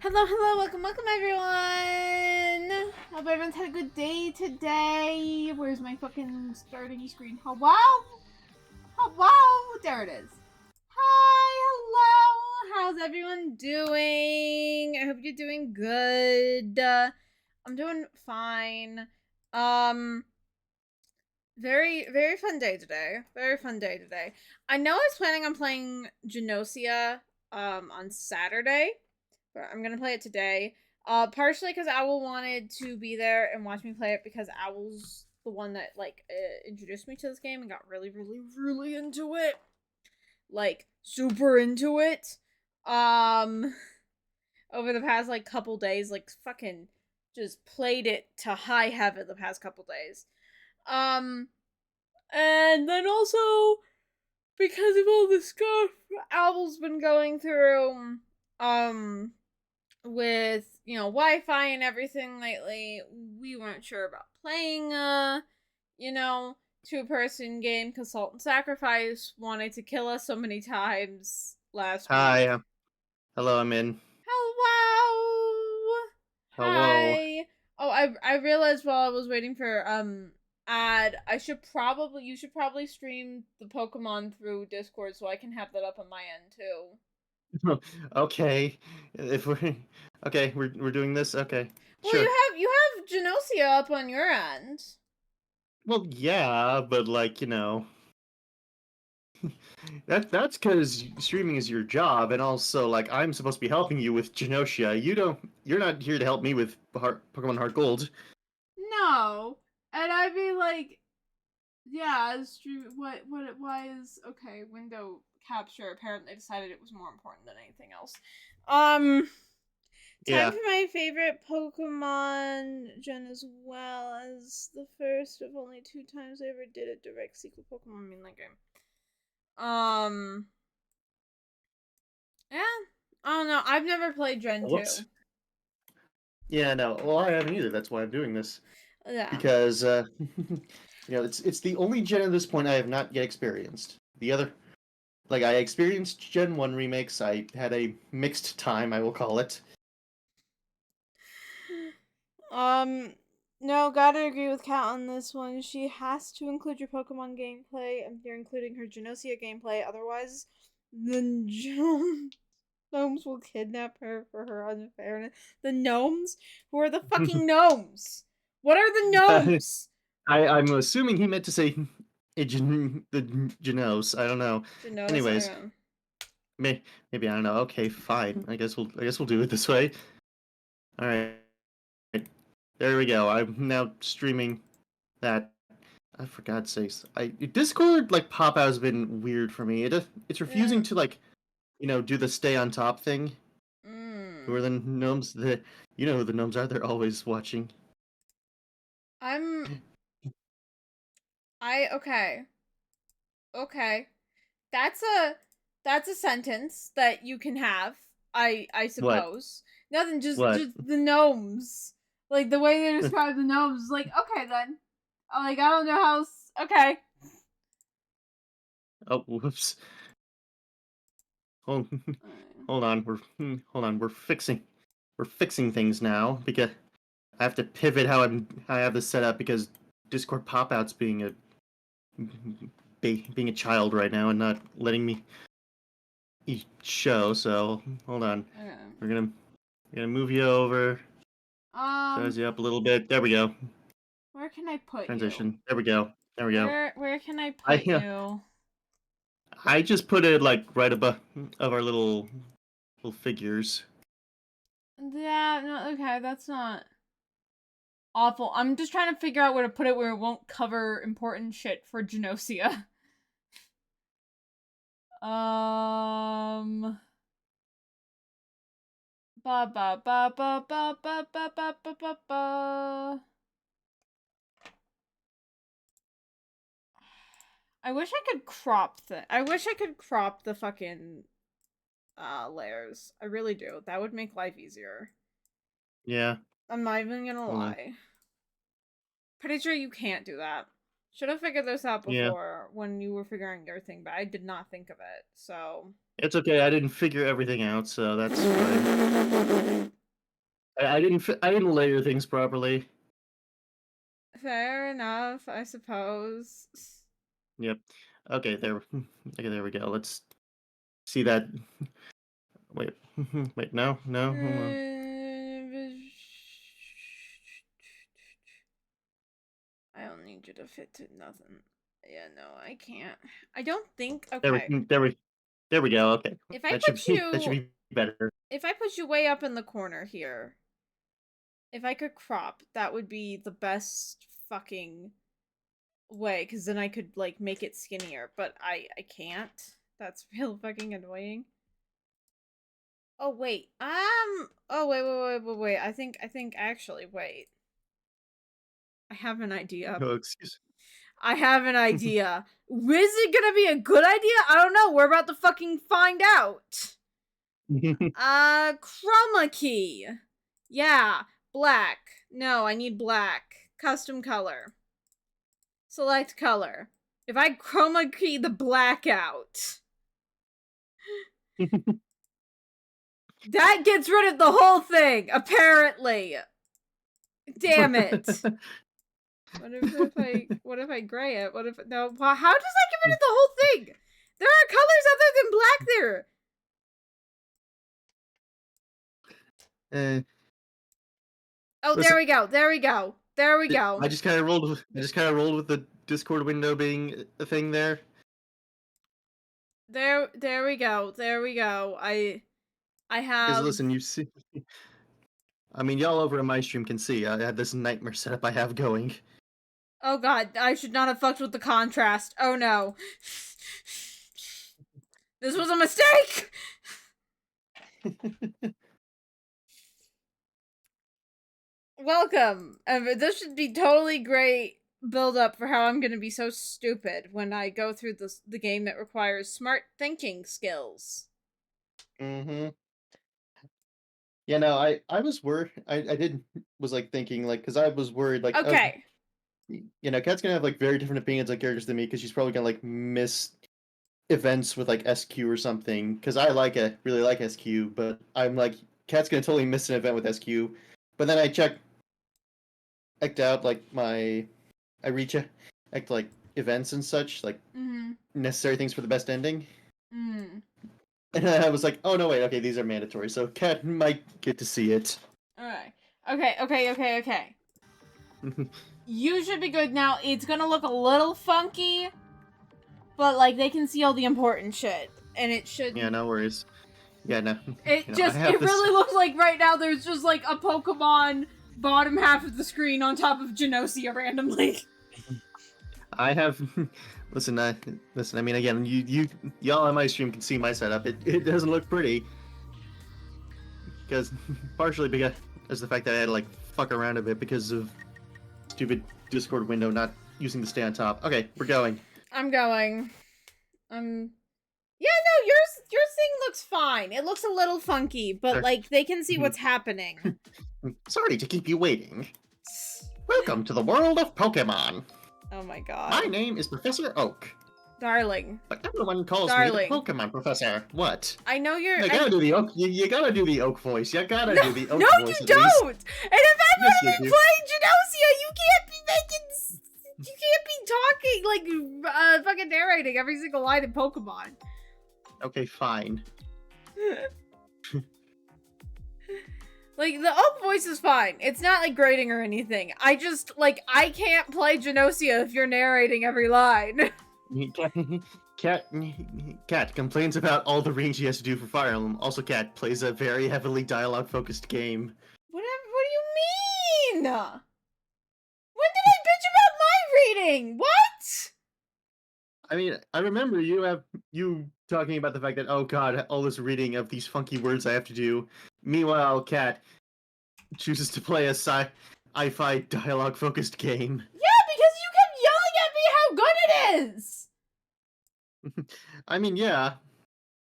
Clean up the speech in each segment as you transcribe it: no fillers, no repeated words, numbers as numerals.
Hello, welcome everyone! Hope everyone's had a good day today. Where's my fucking starting screen? Hello? Hello? There it is. Hi, hello! How's everyone doing? I hope you're doing good. I'm doing fine. Very fun day today. Very fun day today. I know I was planning on playing Gnosia, on Saturday. But I'm gonna play it today. Partially because Owl wanted to be there and watch me play it because Owl's the one that introduced me to this game and got really into it. Like super into it. Um Over the past couple days, fucking just played it to high heaven the past couple days. Um and then also because of all the stuff Owl's been going through, with Wi-Fi and everything lately, we weren't sure about playing two-person game. Consultant Sacrifice wanted to kill us so many times last week. Hi. Hello, I'm in. Hello. Hello. Hi. Oh, I realized while I was waiting for ad, you should probably stream the Pokemon through Discord so I can have that up on my end too. Okay. If we're okay, we're doing this. Okay. Well, Sure. you have Genosia up on your end. Well, yeah, but that's because streaming is your job, and also I'm supposed to be helping you with Gnosia. You're not here to help me with Pokemon Heart Gold. No. And I'd be like, yeah, why is, okay, window capture apparently decided it was more important than anything else. Um, Time Yeah. for my favorite Pokemon gen as well as the first of only 2 times I ever did a direct sequel Pokemon mainline game. Yeah, I don't know. I've never played Gen 2. Whoops. Yeah. No. Well, I haven't either. That's why I'm doing this Yeah. because it's the only gen at this point I have not yet experienced. The other I experienced Gen 1 remakes. I had a mixed time, I will call it. No, gotta agree with Kat on this one. She has to include your Pokemon gameplay, and you're including her Genosia gameplay. Otherwise, the gnomes will kidnap her for her unfairness. The gnomes? Who are the fucking gnomes? What are the Uh, gnomes? I'm assuming he meant to say the Genos. I don't know. Genos? I Anyways, don't know. maybe I don't know. Okay, fine. I guess we'll do it this way. All right. There we go. I'm now streaming that. For God's sakes, Discord pop out has been weird for me. It's refusing Yeah. to do the stay on top thing. Who are Mm. the gnomes? You know who the gnomes are. They're always watching. I'm. Okay. Okay. That's a that's a sentence that you can have. I What? suppose. Nothing, What? just the gnomes. Like the way they describe the gnomes, like, okay then. Like, I don't know how okay. Oh, whoops. Hold, hold on. Hold on. We're fixing things now because I have to pivot I have this set up because Discord pop outs being a child right now and not letting me show. So hold on. Okay. We're gonna move you over. Um, Size you up a little bit. There we go. where can I put you? Transition. There we go. There we go. Where can I I put you? I just put it right above of our little figures. Yeah, no, okay, that's not awful. I'm just trying to figure out where to put it where it won't cover important shit for Genosia. Um, ba ba ba ba ba ba ba ba ba ba ba. I wish I could crop the fucking layers. I really do. That would make life easier. Yeah. I'm not even gonna Hold on. lie. Pretty sure you can't do that. Should have figured this out Yeah. before when you were figuring your thing, but I did not think of it. So It's okay, I didn't figure everything out, so that's fine. I didn't layer things properly. Fair enough, I suppose. Yep. Okay, there okay, there we go. Let's see that. Wait. Wait, no, no, hold on. I don't need you to fit to nothing. Yeah, no, I can't. I don't think. There we Okay, there we go, okay. if I put That should you, be better. if I put you way up in the corner here, if I could crop, that would be the best fucking way, because then I could like make it skinnier. But I can't. That's real fucking annoying. Oh wait. Oh wait. I think actually wait. I have an idea. Oh, excuse I have an idea. Is it gonna be a good idea? I don't know. We're about to fucking find out. Chroma key. Yeah, black. No, I need black. Custom color. Select color. If I chroma key the black out, that gets rid of the whole thing, apparently. Damn it. What if I gray it? What if no? Well, how does that get rid of the whole thing? There are colors other than black there. Uh, Oh, there listen, we go. There we go. There we go. I just kinda rolled with the Discord window being a thing there. There we go. There we go. I Because have. listen, you see I mean, y'all over in my stream can see I had this nightmare setup I have going. Oh god, I should not have fucked with the contrast. Oh no. This was a mistake! Welcome. This should be totally great build up for how I'm gonna be so stupid when I go through the game that requires smart thinking skills. Mm-hmm. Yeah, no, I was worried. I did was like thinking like because I was worried like I was Okay. Kat's gonna have like very different opinions on characters than me because she's probably gonna like miss events with like SQ or something. Because I really like SQ, but I'm like Kat's gonna totally miss an event with SQ. But then I checked out like I rechecked like events and such like Mm-hmm. necessary things for the best ending. Mm. And I was like, oh no, wait, okay, these are mandatory, so Kat might get to see it. Alright. Okay. You should be good now. It's gonna look a little funky, but like they can see all the important shit. And it Yeah, shouldn't. no worries. Yeah, no. I It have this. really looks like right now there's just like a Pokemon bottom half of the screen on top of Gnosia randomly. I have. Listen, listen. I mean, again, y'all on my stream can see my setup. It doesn't look pretty because partially because the fact that I had to like fuck around a bit because of stupid Discord window not using the stay on top. Okay, we're going. I'm going. Yeah, no, yours thing looks fine. It looks a little funky, but Sorry. like they can see what's happening. Sorry to keep you waiting. Welcome to the world of Pokemon. Oh my god. My name is Professor Oak, Darling. but everyone calls Darling. me the Pokemon Professor. What? I know you're You gotta do the Oak. You gotta do the Oak voice. You gotta do the Oak No, voice. you at don't! least. And if I'm Yes, gonna you be do. playing Gnosia, you can't be talking like fucking narrating every single line in Pokemon. Okay, fine. Like, the Oak voice is fine. It's not, like, grating or anything. I just, like, I can't play Gnosia if you're narrating every line. Cat complains about all the reading she has to do for Fire Emblem. Also, Cat plays a very heavily dialogue-focused game. What do you mean? When did I bitch about my reading? What? I mean, I remember you talking about the fact that, oh god, all this reading of these funky words I have to do. Meanwhile, Cat chooses to play a sci-fi dialogue-focused game. Yeah, because you kept yelling at me how good it is! I mean, yeah.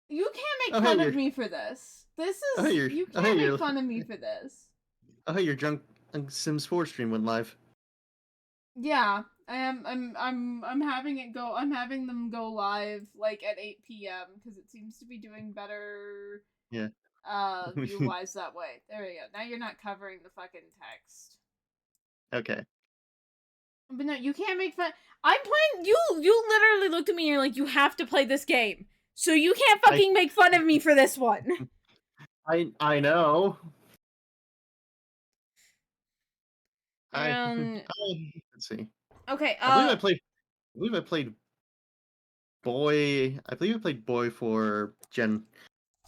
You can't Oh, make hey, fun of you're- me for this. Oh, hey, You oh, can't hey, make fun of me for this. Oh, hey, your drunk Sims 4 stream went live. Yeah, I am. I'm having it go. I'm having them go live like at 8 p.m. because it seems to be doing better Yeah. view wise that way. There we go. Now you're not covering the fucking text. Okay. But no, you can't make fun. I'm playing. You literally looked at me and you're like, you have to play this game, so you can't I fucking make fun of me for this one. I know. Um. Let's see. Okay. I believe I played. I believe I played boy. I believe I played boy for Gen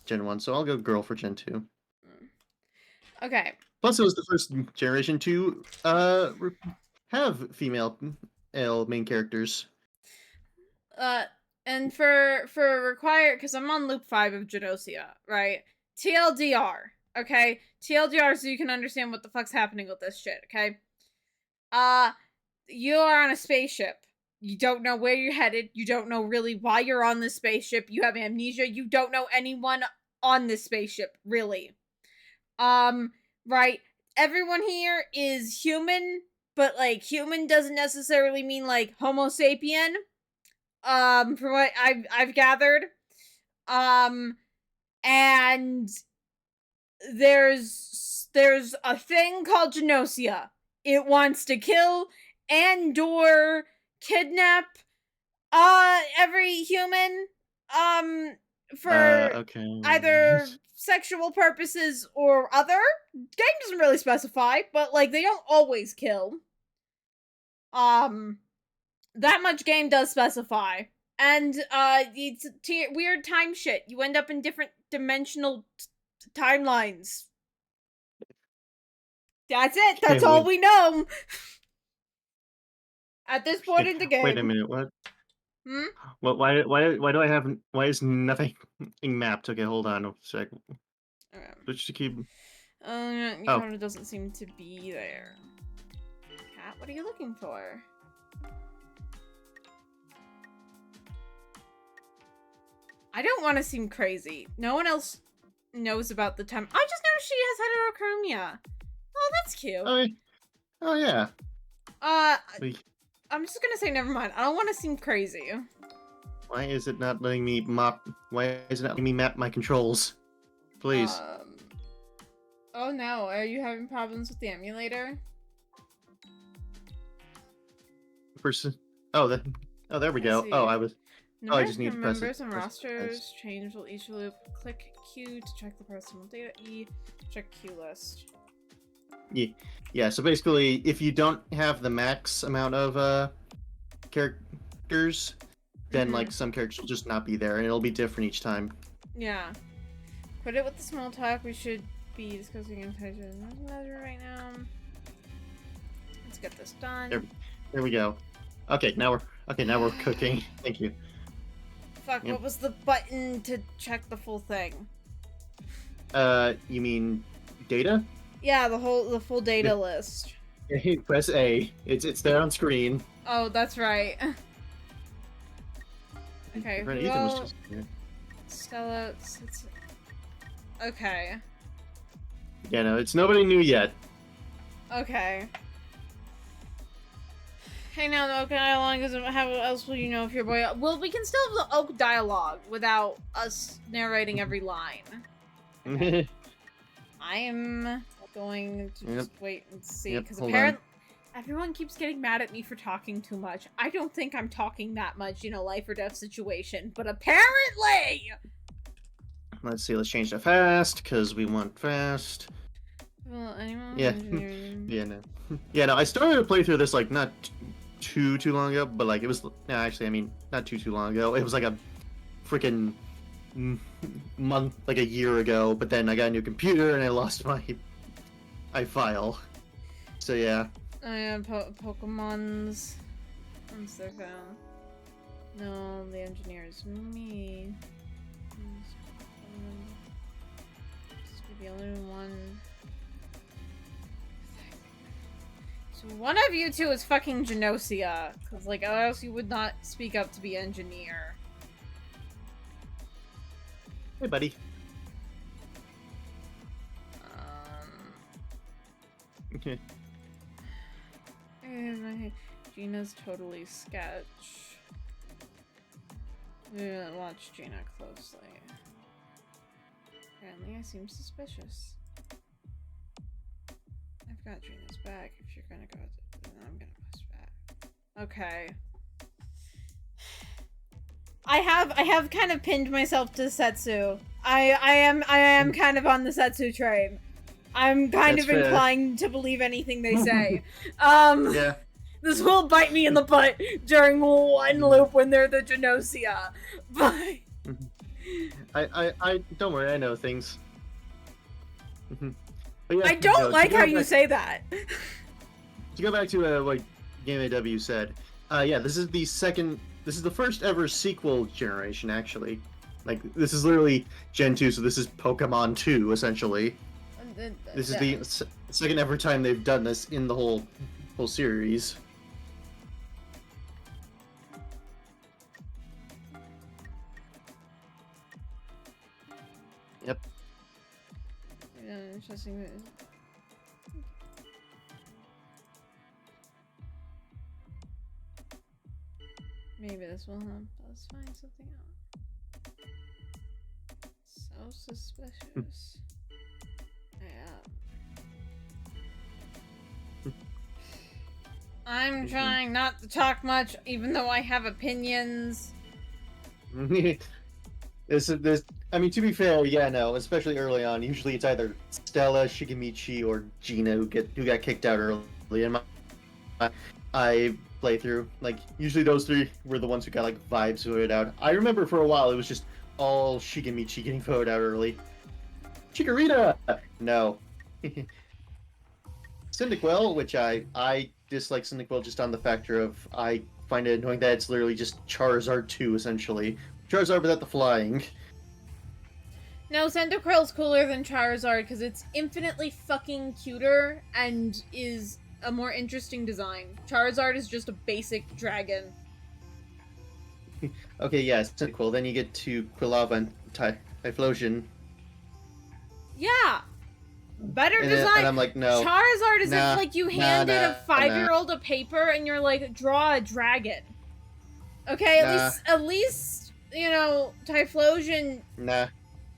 1, so I'll go girl for Gen 2. Okay. Plus, it was the first generation to have female main characters. Uh. And for required, because I'm on loop 5 of Gnosia, right? TLDR. Okay. TLDR, so you can understand what the fuck's happening with this shit. Okay. Uh. You are on a spaceship. You don't know where you're headed. You don't know really why you're on this spaceship. You have amnesia. You don't know anyone on this spaceship, really. Right. Everyone here is human, but like human doesn't necessarily mean like Homo sapien. From what I've gathered. Um, and there's a thing called Gnosia. It wants to kill and or kidnap every human for Okay. either sexual purposes or other. Game doesn't really specify, but like they don't always kill. Um that much game does specify. And it's weird time shit. You end up in different dimensional timelines. That's it. Okay. That's all we know at this point in the Wait a game. minute. What? Hmm? What? Why do I have? Why is nothing mapped? Okay, hold on a sec. Okay. Switch to keep. Your Oh, counter doesn't seem to be there. Cat, what are you looking for? I don't want to seem crazy. No one else knows about the time. I just noticed she has heterochromia. Oh, that's cute. oh, oh yeah. Uh, Wait, I'm just gonna say never mind. I don't want to seem crazy. why is it not letting me mop? Why is it not letting me map my controls? Please. Um. Oh no, are you having problems with the emulator? Person. Oh, that. Oh, there we Let's go. Oh, see. I was. Oh, I Numbers just need for to press it. members and Press it twice. rosters change with each loop. Click Q to check the personal data. E to check queue list. Yeah, yeah. So basically, if you don't have the max amount of characters, then like some characters will just not be there, and it'll be different each time. Yeah. Quit it with the small talk. We should be discussing intention measure right now. Let's get this done. There we go. Okay, now we're cooking. Thank you. Fuck, Yep. what was the button to check the full thing? You mean data? Yeah, the full data list. Press A. It's there on screen. Oh, that's right. Okay, who Ethan was else? just here. Stella. Okay. Yeah, no, it's nobody new yet. Okay. Hey now, the Oak dialogue doesn't have. What else will you know if your boy? Well, we can still have the Oak dialogue without us narrating every line. Okay. I am going to just wait and see because apparently everyone keeps getting mad at me for talking too much. I don't think I'm talking that much in a life or death situation, but apparently. Let's see. Let's change to fast because we want fast. Well, anyone? Yeah. Yeah. No. Yeah. No. I started to play through this like not too long ago, but like it was. No, actually, I mean not too long ago. It was like a freaking month, like a year ago. But then I got a new computer and I lost my file. So yeah. Oh yeah, Pokemon's. Once they're found. No, the engineer's me. This could be only one. So one of you two is fucking Gnosia, cause like, or else you would not speak up to be engineer. Hey, buddy. Okay. Gina's totally sketch. Watch Gina closely. Apparently I seem suspicious. I've got Gina's back. If you're gonna go, then I'm gonna push back. Okay. I have kind of pinned myself to Setsu. I am kind of on the Setsu train. I'm kind of inclined to believe anything they say. Yeah. This will bite me in the butt during one loop when they're the Gnosia. But I don't worry, I know things. But yeah, I don't like how you say that. To go back to what Game AW said, yeah, this is the first ever sequel generation, actually. Like, this is literally Gen 2, so this is Pokemon 2, essentially. This is the second ever time they've done this in the whole series. Yep. Interesting. Maybe this will help us find something out. So suspicious. I'm trying not to talk much, even though I have opinions. This. I mean, to be fair, yeah, no, especially early on. Usually, it's either Stella, Shigemichi, or Gina who got kicked out early. In I playthrough, like, usually those three were the ones who got like vibes voted out. I remember for a while it was just all Shigemichi getting voted out early. Chikorita, no. Cyndaquil, which I dislike Cyndaquil just on the factor of I find it annoying that it's literally just Charizard 2 essentially. Charizard without the flying. No, Cyndaquil's cooler than Charizard because it's infinitely fucking cuter and is a more interesting design. Charizard is just a basic dragon. Okay, yeah, Cyndaquil. Then you get to Quilava and Typhlosion. Yeah! Better design. And I'm like, no. Charizard is if like you handed a 5-year-old a paper and you're like, draw a dragon. Okay, at least you know, Typhlosion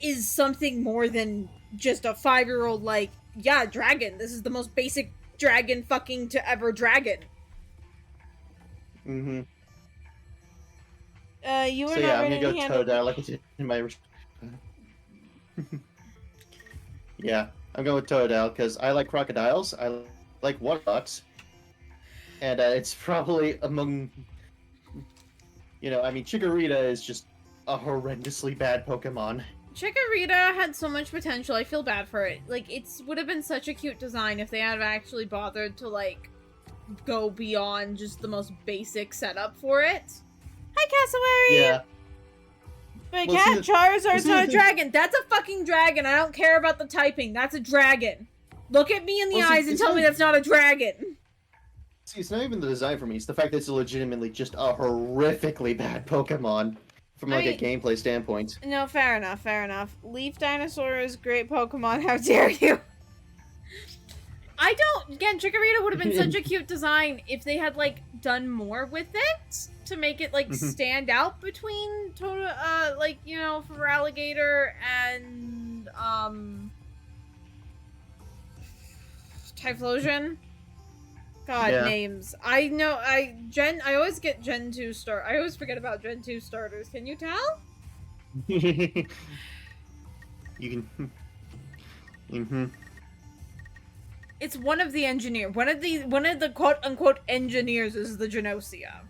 is something more than just a 5-year-old like, yeah, dragon. This is the most basic dragon fucking to ever dragon. Mm-hmm. You were so not yeah, I'm ready gonna to go handle Totodile like I did in my yeah, I'm going with Totodile because I like crocodiles, I like water bucks, and it's probably among, you know, I mean, Chikorita is just a horrendously bad Pokemon. Chikorita had so much potential. I feel bad for it. Like, it would have been such a cute design if they had actually bothered to, like, go beyond just the most basic setup for it. Hi, Cassowary! Yeah. But yeah, Charizard's not a dragon. That's a fucking dragon. I don't care about the typing. That's a dragon. Look at me in the eyes and tell me that's not a dragon. See, it's not even the design for me. It's the fact that it's legitimately just a horrifically bad Pokemon. From, like, a gameplay standpoint. No, fair enough, fair enough. Leaf Dinosaur is great Pokemon, how dare you? Again, Chikorita would have been such a cute design if they had, like, done more with it to make it, like, stand out between, like, you know, Feraligatr and, Typhlosion. God, yeah. Names. I know, I always get Gen 2 I always forget about Gen 2 starters. Can you tell? You can... It's one of the one of the quote-unquote engineers is the Gnosia.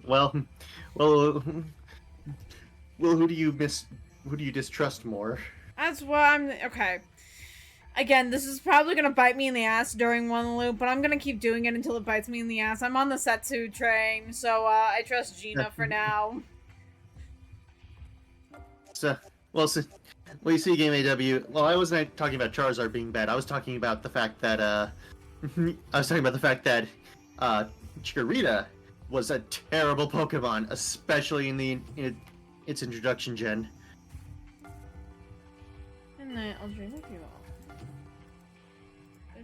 Well, who do you distrust more? That's why okay. Again, this is probably gonna bite me in the ass during one loop, but I'm gonna keep doing it until it bites me in the ass. I'm on the Setsu train, so I trust Gina for now. So, well, you see, Game AW. Well, I wasn't talking about Charizard being bad. I was talking about the fact that Chikorita was a terrible Pokemon, especially in its introduction gen. And I'll dream of you all.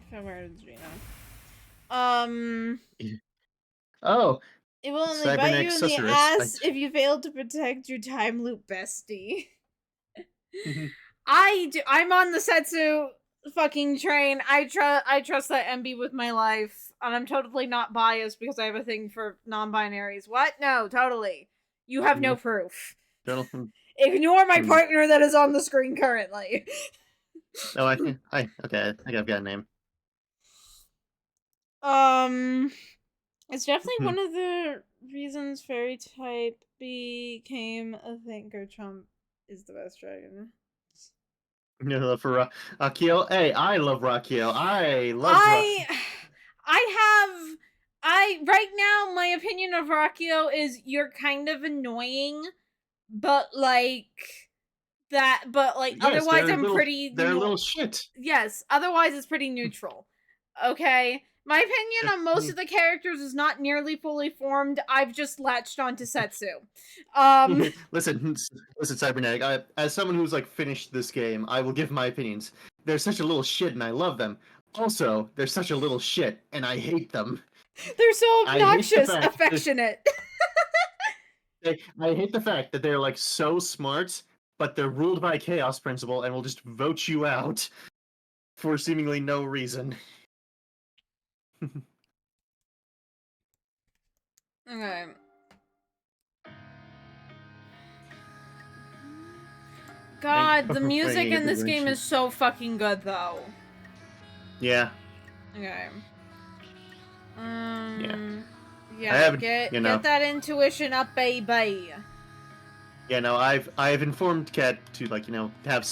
Farewell, Gina. Um, Oh, it will only bite cybernetic you in the susurrus. ass if you fail to protect your time loop bestie. I'm on the Setsu fucking train. I trust that MB with my life, and I'm totally not biased because I have a thing for non-binaries. What? No, totally. You have no proof. Gentlemen. Ignore my Hmm. partner that is on the screen currently. Oh, okay, I think I've got a name. um, it's definitely Hmm. one of the reasons fairy type became a thing. Trump is the best dragon. No, for Akio. Hey, I love Rakio. I love I I have I right now my opinion of Rakio is you're kind of annoying, but Yes, otherwise I'm pretty they're no little shit. yes, otherwise it's pretty neutral. Okay? My opinion on most Hmm. of the characters is not nearly fully formed. I've just latched onto Setsu. Um Listen, listen, Cybernetic. As someone who's like finished this game, I will give my opinions. They're such a little shit, and I love them. Also, they're such a little shit, and I hate them. they're so I hate the obnoxious, fact that affectionate. I hate the fact that they're like so smart, but they're ruled by chaos principle and will just vote you out for seemingly no reason. Okay. God, the music Bringing in this game information. is so fucking good though. Yeah, Okay. yeah. I Yeah, haven't, get that intuition up, baby. no, I've informed Kat to like have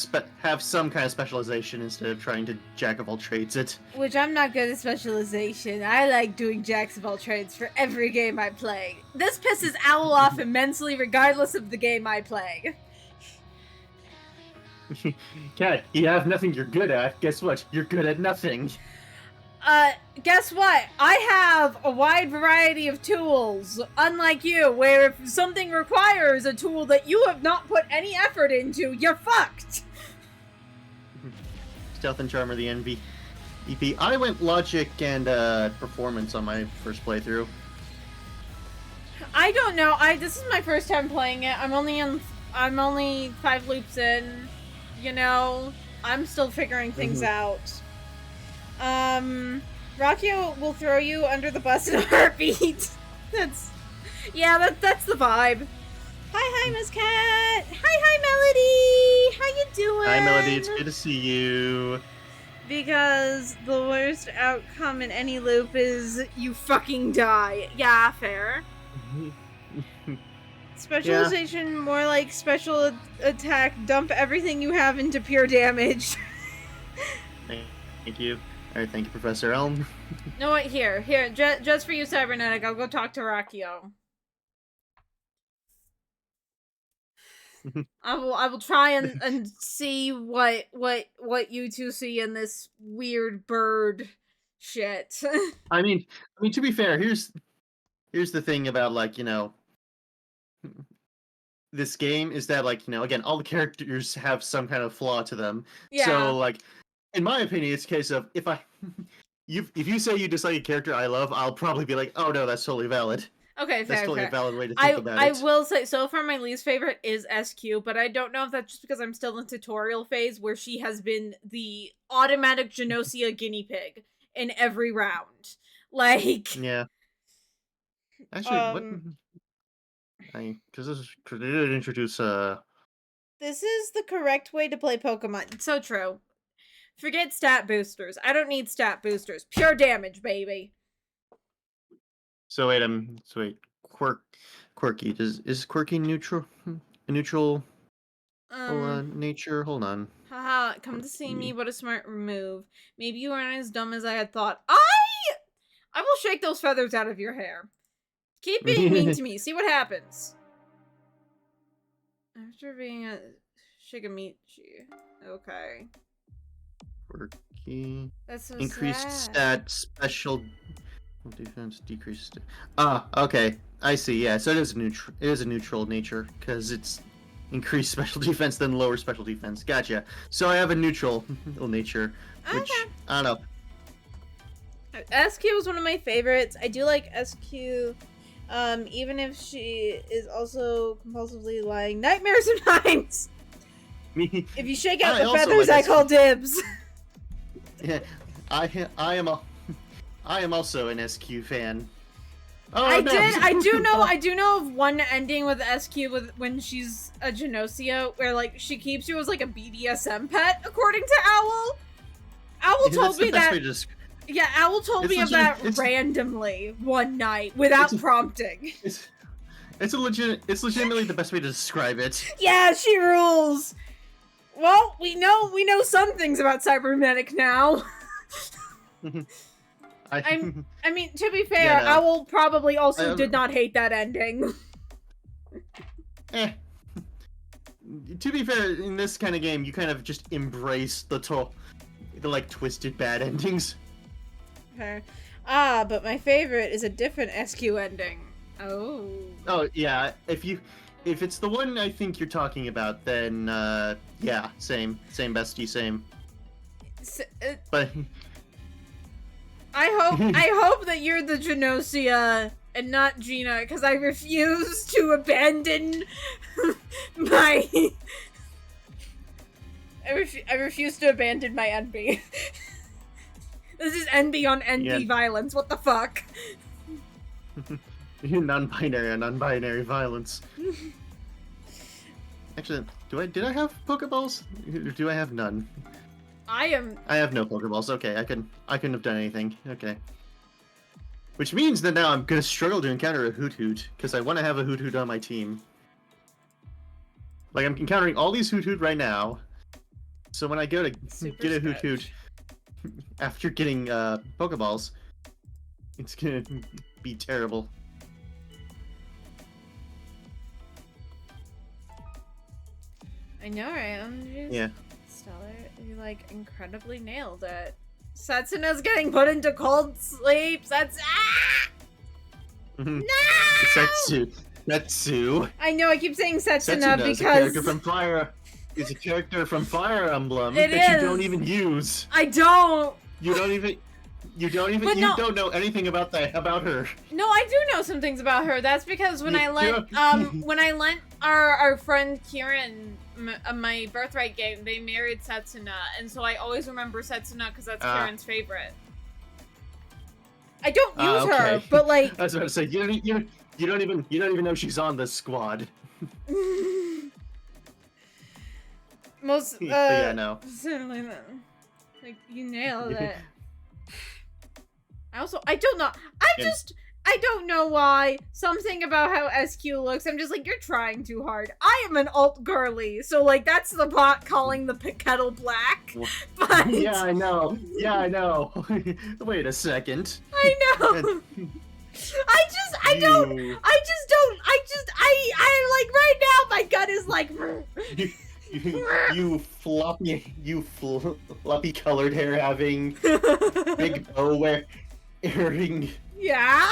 some kind of specialization instead of trying to jack of all trades it. Which I'm not good at specialization. I like doing jacks of all trades for every game I play. This pisses Owl off immensely regardless of the game I play. Kat, you have nothing you're good at. Guess what? You're good at nothing. Guess what? I have a wide variety of tools, unlike you, where if something requires a tool that you have not put any effort into, you're fucked. Stealth and Charm are the envy. EP. I went logic and performance on my first playthrough. I don't know. This is my first time playing it. I'm only 5 loops in. You know, I'm still figuring things out. Rakio will throw you under the bus in a heartbeat. That's the vibe. Hi, Miss Cat. Hi, Melody. How you doing? Hi, Melody. It's good to see you. Because the worst outcome in any loop is you fucking die. Yeah, fair. Specialization, yeah. More like special attack. Dump everything you have into pure damage. Thank you. Alright, thank you, Professor Elm. No, wait, here. Just for you, Cybernetic, I'll go talk to Rakio. I will try and see what you two see in this weird bird shit. I mean, to be fair, here's the thing about this game is that again, all the characters have some kind of flaw to them. Yeah. So in my opinion, it's a case of if you say you dislike a character I love, I'll probably be like, oh no, that's totally valid. Okay, that's totally fair. a valid way to think about it. I will say, so far my least favorite is SQ, but I don't know if that's just because I'm still in tutorial phase where she has been the automatic Gnosia guinea pig in every round. Yeah. Actually, because this did introduce This is the correct way to play Pokemon. It's so true. Forget stat boosters. I don't need stat boosters. Pure damage, baby. So wait, quirky. Is quirky neutral? A neutral nature? Hold on. Haha, come to see me. What a smart move. Maybe you aren't as dumb as I had thought. I will shake those feathers out of your hair. Keep being mean to me. See what happens. After being a Shigamichi. Okay. Quirky. That's so Increased sad. stat special defense decreased. Okay. I see. Yeah, so it is neutral. It is a neutral nature because it's increased special defense then lower special defense. Gotcha. So I have a neutral nature, which I don't know. SQ is one of my favorites. I do like SQ, even if she is also compulsively lying nightmares sometimes. Me, If you shake out I the also feathers, like I SQ. call dibs. Yeah, I am also an SQ fan. Oh I no! I do know of one ending with SQ with when she's a Gnosia where like she keeps you as like a BDSM pet, according to Owl. Owl Yeah, told that's the me best way that. to describe. Yeah, Owl told It's me of legit. that randomly one night without prompting. It's legitimately the best way to describe it. Yeah, she rules. Well, we know some things about cybernetic now. I mean, to be fair, Yeah, no. Owl probably also did not hate that ending. Eh. To be fair, in this kind of game, you kind of just embrace the like twisted bad endings. Okay. Ah, but my favorite is a different SQ ending. Oh. Oh yeah, if it's the one I think you're talking about, then yeah, same bestie, same. But I hope that you're the Gnosia and not Gina, because I refuse to abandon my. I refuse to abandon my envy. This is envy on envy violence. What the fuck? non-binary violence. Actually, did I have Pokeballs? Or do I have none? I have no Pokeballs. Okay, I couldn't have done anything. Okay. Which means that now I'm gonna struggle to encounter a Hoot because I want to have a Hoot on my team. Like I'm encountering all these Hoot right now, so when I go to get a Hoot after getting Pokeballs, it's gonna be terrible. I know, right? Yeah. Stellar, you like incredibly nailed it. Setsuna's getting put into cold sleep. No! Setsu. I know, I keep saying Setsuna because is a character from Fire. Is a character from Fire Emblem that you don't even use. I don't. You don't know anything about her. No, I do know some things about her. That's because when I lent our friend Kieran my birthright game, they married Setsuna, and so I always remember Setsuna because that's Kieran's favorite. I don't use her, but like I was about to say you don't even know she's on this squad. Most yeah, no. Certainly not. Like you nailed it. I don't know. I don't know why. Something about how SQ looks. I'm just like, you're trying too hard. I am an alt girly, so like that's the bot calling the kettle black. But yeah, I know. Wait a second. I know. I like right now my gut is like you floppy colored hair having big bow wearing. Yeah.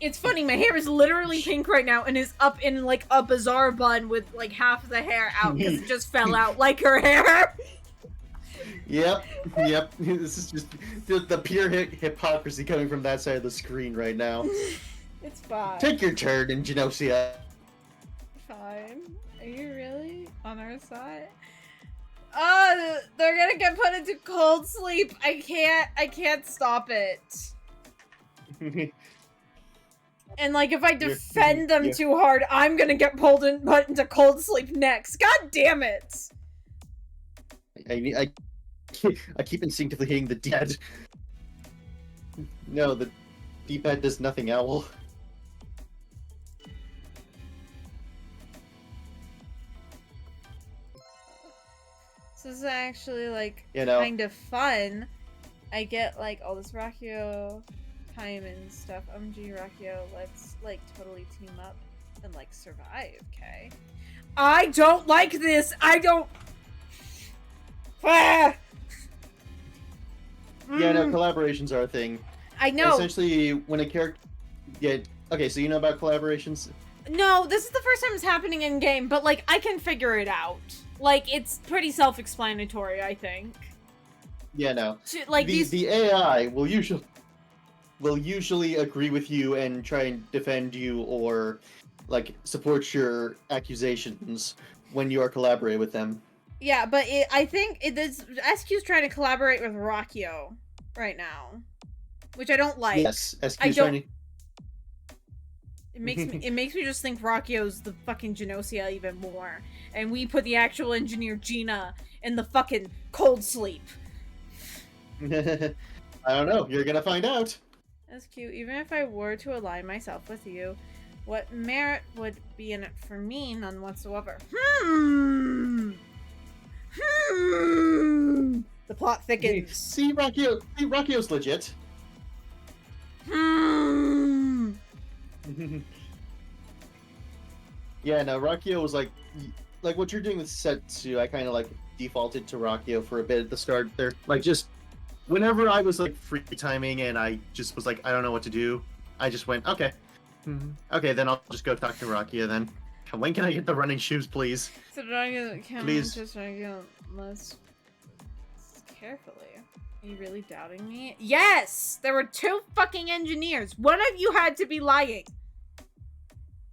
It's funny, my hair is literally pink right now and is up in like a bizarre bun with like half the hair out because it just fell out like her hair. Yep. This is just the pure hypocrisy coming from that side of the screen right now. It's fine. Take your turn in Gnosia. Fine. Are you really on our side? They're gonna get put into cold sleep. I can't stop it. And like, if I defend them too hard, I'm gonna get put into cold sleep next. God damn it! I keep instinctively hitting the D-pad. No, the D-pad does nothing, Owl. So this is actually like kind of fun. I get like all this Rakio time and stuff. OMG Rakio, let's like totally team up and like survive, okay? I don't like this! I don't... Ah! Yeah, no, collaborations are a thing. I know. Essentially, when a character... Yeah, okay, so you know about collaborations? No, this is the first time it's happening in game, but like I can figure it out. Like it's pretty self-explanatory, I think. Yeah, no. Like The these. the AI will usually agree with you and try and defend you or like support your accusations when you are collaborating with them. Yeah, but I think this SQ's trying to collaborate with Rockio right now, which I don't like. Yes, I SQ is don't. trying to. It makes me just think Rockio's the fucking Gnosia even more, and we put the actual engineer Gina in the fucking cold sleep. I don't know. You're gonna find out. SQ, even if I were to align myself with you, what merit would be in it for me? None whatsoever. The plot thickens. See, Rockio's legit. Yeah, no, Rockio was like what you're doing with Setsu. I kind of like defaulted to Rockio for a bit at the start there. Like just whenever I was like free timing and I just was like I don't know what to do, I just went okay, okay, then I'll just go talk to Rockio then. When can I get the running shoes, please? So dragon can Please. just dragon less carefully. Are you really doubting me? Yes! There were 2 fucking engineers. One of you had to be lying.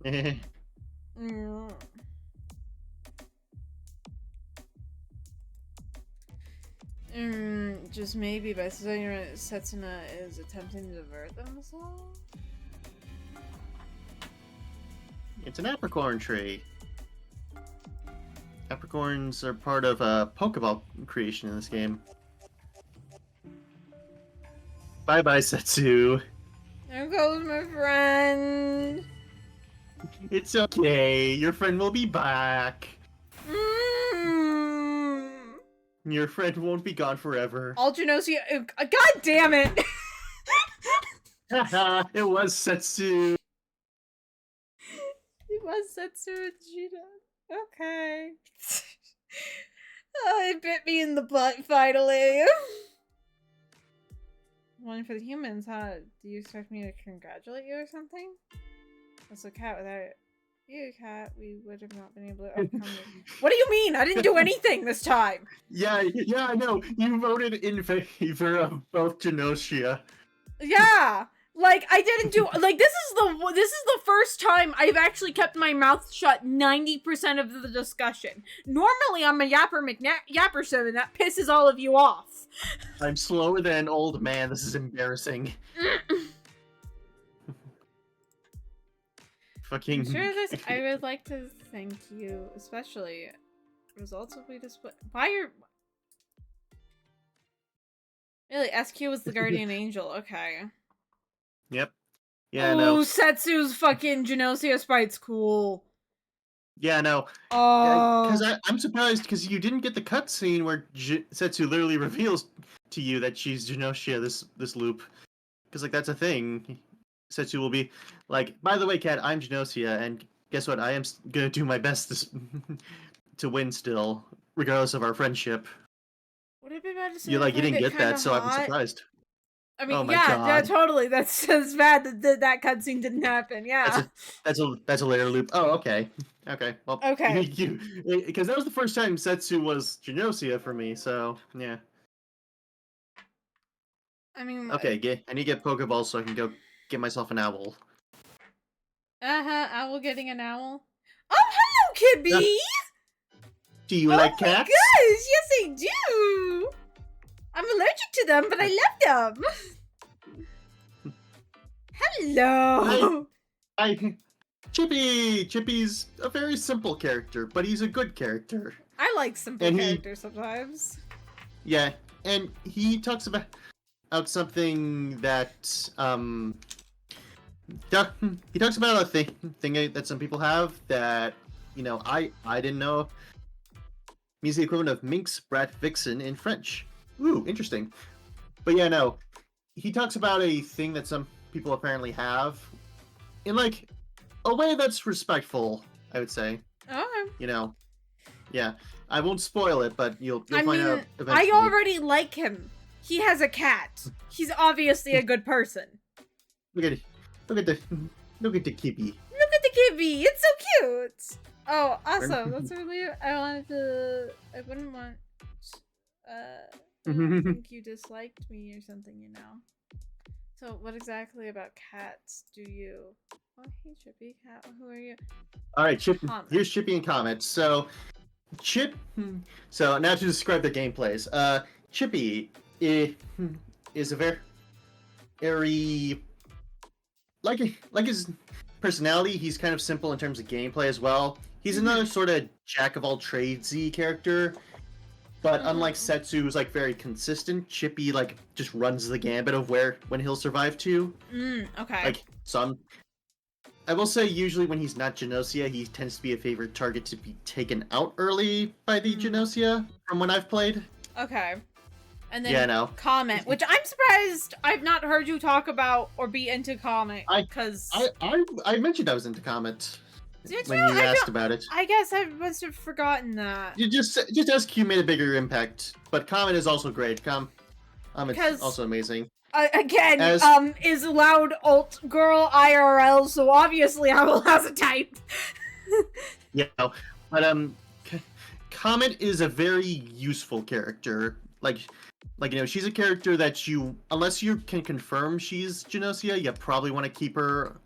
Mm. Just maybe by saying Setsuna is attempting to divert themselves? It's an apricorn tree. Apricorns are part of a Pokeball creation in this game. Bye bye, Setsu. There goes my friend. It's okay. Your friend will be back. Your friend won't be gone forever. All Gnosia. God damn it! It was Setsu. It was Setsu and Gina. Okay. Oh, it bit me in the butt finally. One for the humans, huh? Do you expect me to congratulate you or something? That's a cat without you, cat. We would have not been able to overcome it. What do you mean? I didn't do anything this time. Yeah, I know. You voted in favor of both Gnosia. Yeah. Like I didn't do like this is the first time I've actually kept my mouth shut 90% of the discussion. Normally I'm a yapper and that pisses all of you off. I'm slower than an old man. This is embarrassing. Fucking. Sure, I would like to thank you, especially. Results will be displayed. Why are really SQ was the guardian angel? Okay. Yep. Yeah, Ooh, no. Setsu's fucking Gnosia sprite's cool. Yeah, no. Oh. Because I'm surprised because you didn't get the cutscene where Setsu literally reveals to you that she's Gnosia this loop. Because like that's a thing. Setsu will be like, by the way, Cat, I'm Gnosia, and guess what? I am gonna do my best to win still, regardless of our friendship. Would it be bad to say You you didn't get that, so I'm hot? surprised. I mean, Oh my yeah, God. totally. That's bad that cutscene didn't happen. Yeah. That's a later loop. Oh, okay. Okay. Well, Okay. because that was the first time Setsu was Gnosia for me. So yeah. I mean. Okay. I need to get Pokeballs so I can go get myself an owl. Owl getting an owl. Oh, hello, Kibby. Do you like cats? Oh my gosh, yes I do. I'm allergic to them, but I love them. Hello. Chippy's a very simple character, but he's a good character. I like simple characters sometimes. Yeah, and he talks about something that he talks about a thing that some people have that I didn't know. He's the equivalent of minx, brat, vixen in French. Ooh, interesting. But yeah, no, he talks about a thing that some people apparently have in like a way that's respectful, I would say. Okay. Yeah. I won't spoil it, but you'll find out eventually. I already like him. He has a cat. He's obviously a good person. Look at the Kibby. Look at the Kibby. It's so cute. Oh, awesome. That's really. I wouldn't want. I don't think you disliked me or something, you know. So, what exactly about cats do you? Oh, hey, Chippy Cat. Who are you? All right, Chip. Comment. Here's Chippy and comments. So Chip. So now to describe the gameplays. Chippy is a very like his personality. He's kind of simple in terms of gameplay as well. He's another sort of jack of all tradesy character. But unlike Setsu, who's like very consistent, Chippy like just runs the gambit of when he'll survive to. Okay. Like some, I will say usually when he's not Gnosia, he tends to be a favorite target to be taken out early by the Gnosia. From when I've played. Okay. And then Yeah, no. comment, which I'm surprised I've not heard you talk about or be into comment. Because I mentioned I was into comment when you? you asked about it. I guess I must have forgotten that. You just SQ made a bigger impact, but comment is also great. It's also amazing. Again, is a loud alt girl IRL, so obviously I will have a type. Yeah, but Comet is a very useful character. Like you know, she's a character that unless you can confirm she's Gnosia, you probably want to keep her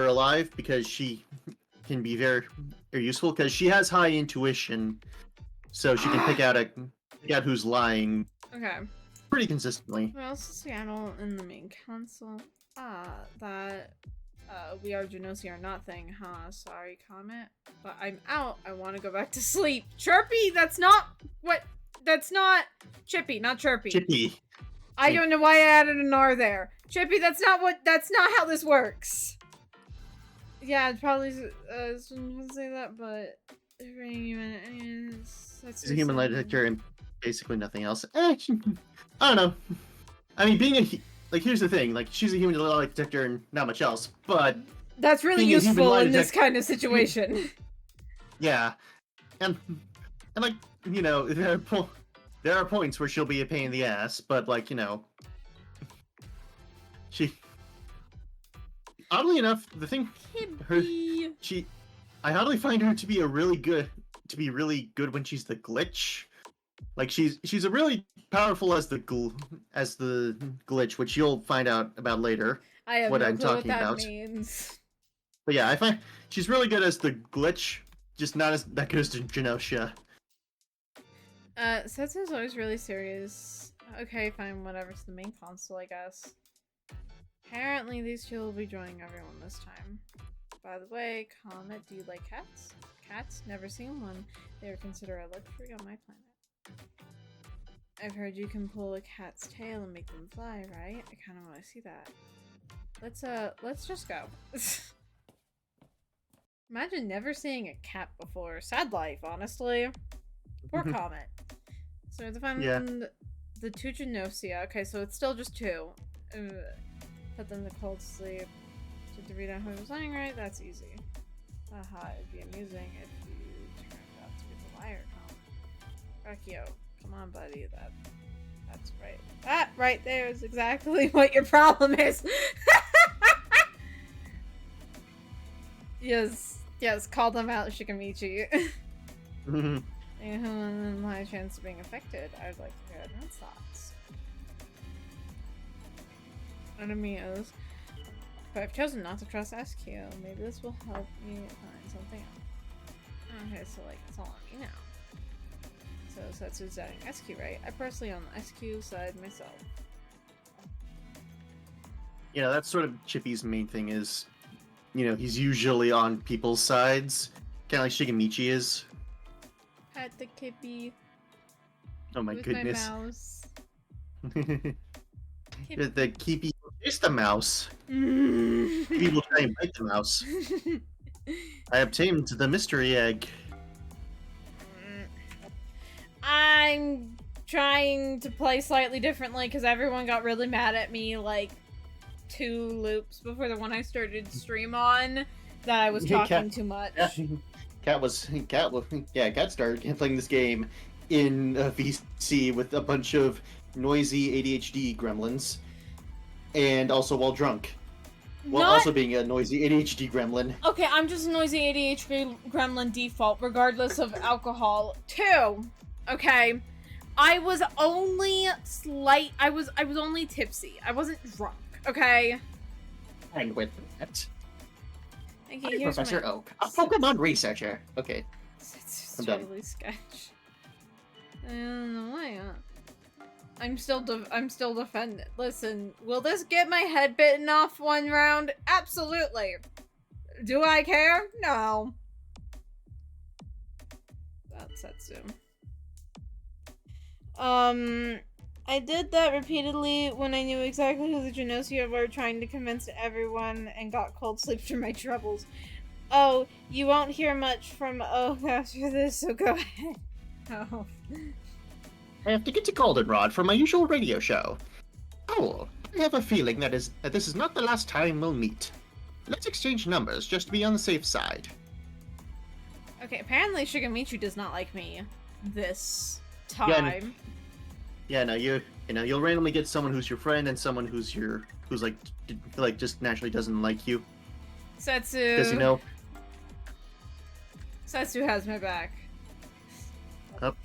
alive because she can be very useful because she has high intuition, so she can pick out who's lying. Okay. Pretty consistently. What else is Seattle in the main console? That we are Gnosia or not thing, huh? Sorry, comment. But I'm out. I want to go back to sleep. Chirpy, that's not Chippy, not Chirpy. Chippy. I don't know why I added an R there. Chippy, that's not how this works. Yeah, I'd probably say that, but She's a human lie detector and basically nothing else. I don't know. I mean, being here's the thing. Like, she's a human lie detector and not much else, but that's really useful in this kind of situation. Yeah, and like, you know, there are points where she'll be a pain in the ass, but like, you know, oddly enough, I oddly find her to be really good when she's the glitch. Like she's a really powerful as the glitch, which you'll find out about later. I have what no I'm clue talking what that about. means. But yeah, I find she's really good as the glitch, just not as that good as Gnosia. Setsu's always really serious. Okay, fine, whatever. It's the main console, I guess. Apparently, these two will be joining everyone this time. By the way, comment, do you like cats? Cats? Never seen one. They are considered a luxury on my planet. I've heard you can pull a cat's tail and make them fly, right? I kind of want to see that. Let's just go. Imagine never seeing a cat before. Sad life, honestly. Poor Comet. So we have to find the two Gnosia. Okay, so it's still just two. Put them to cold sleep. Did you read out who was lying right? That's easy. Haha, it'd be amusing if you turned out to be the liar, Rakio, come on, buddy. That's right. That right there is exactly what your problem is. Yes, call them out, Shikamichi. And high chance of being affected. I'd like to hear everyone's thoughts. Enemies. But I've chosen not to trust SQ. Maybe this will help me find something else. Okay, so like it's all on me now. So that's who's adding SQ, right? I personally on the SQ side myself. You know, that's sort of Chippy's main thing is, you know, he's usually on people's sides. Kinda like Shigamichi is. Pet the Kippy. Oh my goodness. My mouse. The Kippy is the mouse. People try and bite the mouse. I obtained the mystery egg. I'm trying to play slightly differently because everyone got really mad at me like 2 loops before the one I started stream on that I was talking too much. Cat started playing this game in a VC with a bunch of noisy ADHD gremlins, and also while drunk. While also being a noisy ADHD gremlin. Okay, I'm just a noisy ADHD gremlin default, regardless of alcohol. 2, okay, I was only I was only tipsy. I wasn't drunk, okay? And with that, Okay, I'm here's Professor my Oak, a Pokemon researcher. Okay, It's I'm done. totally sketch. I don't know why. I'm still defending. Listen, will this get my head bitten off one round? Absolutely. Do I care? No. That's Setsu. I did that repeatedly when I knew exactly who the Gnosia were, trying to convince everyone, and got cold sleep through my troubles. Oh, you won't hear much from Oak after this, so go ahead. Oh. I have to get to Goldenrod for my usual radio show. Oh, I have a feeling that this is not the last time we'll meet. Let's exchange numbers just to be on the safe side. Okay, apparently Shigamichi does not like me this Yeah, time. Yeah, no, you'll randomly get someone who's your friend and someone who's like just naturally doesn't like you. Setsu. Because Setsu has my back. Up.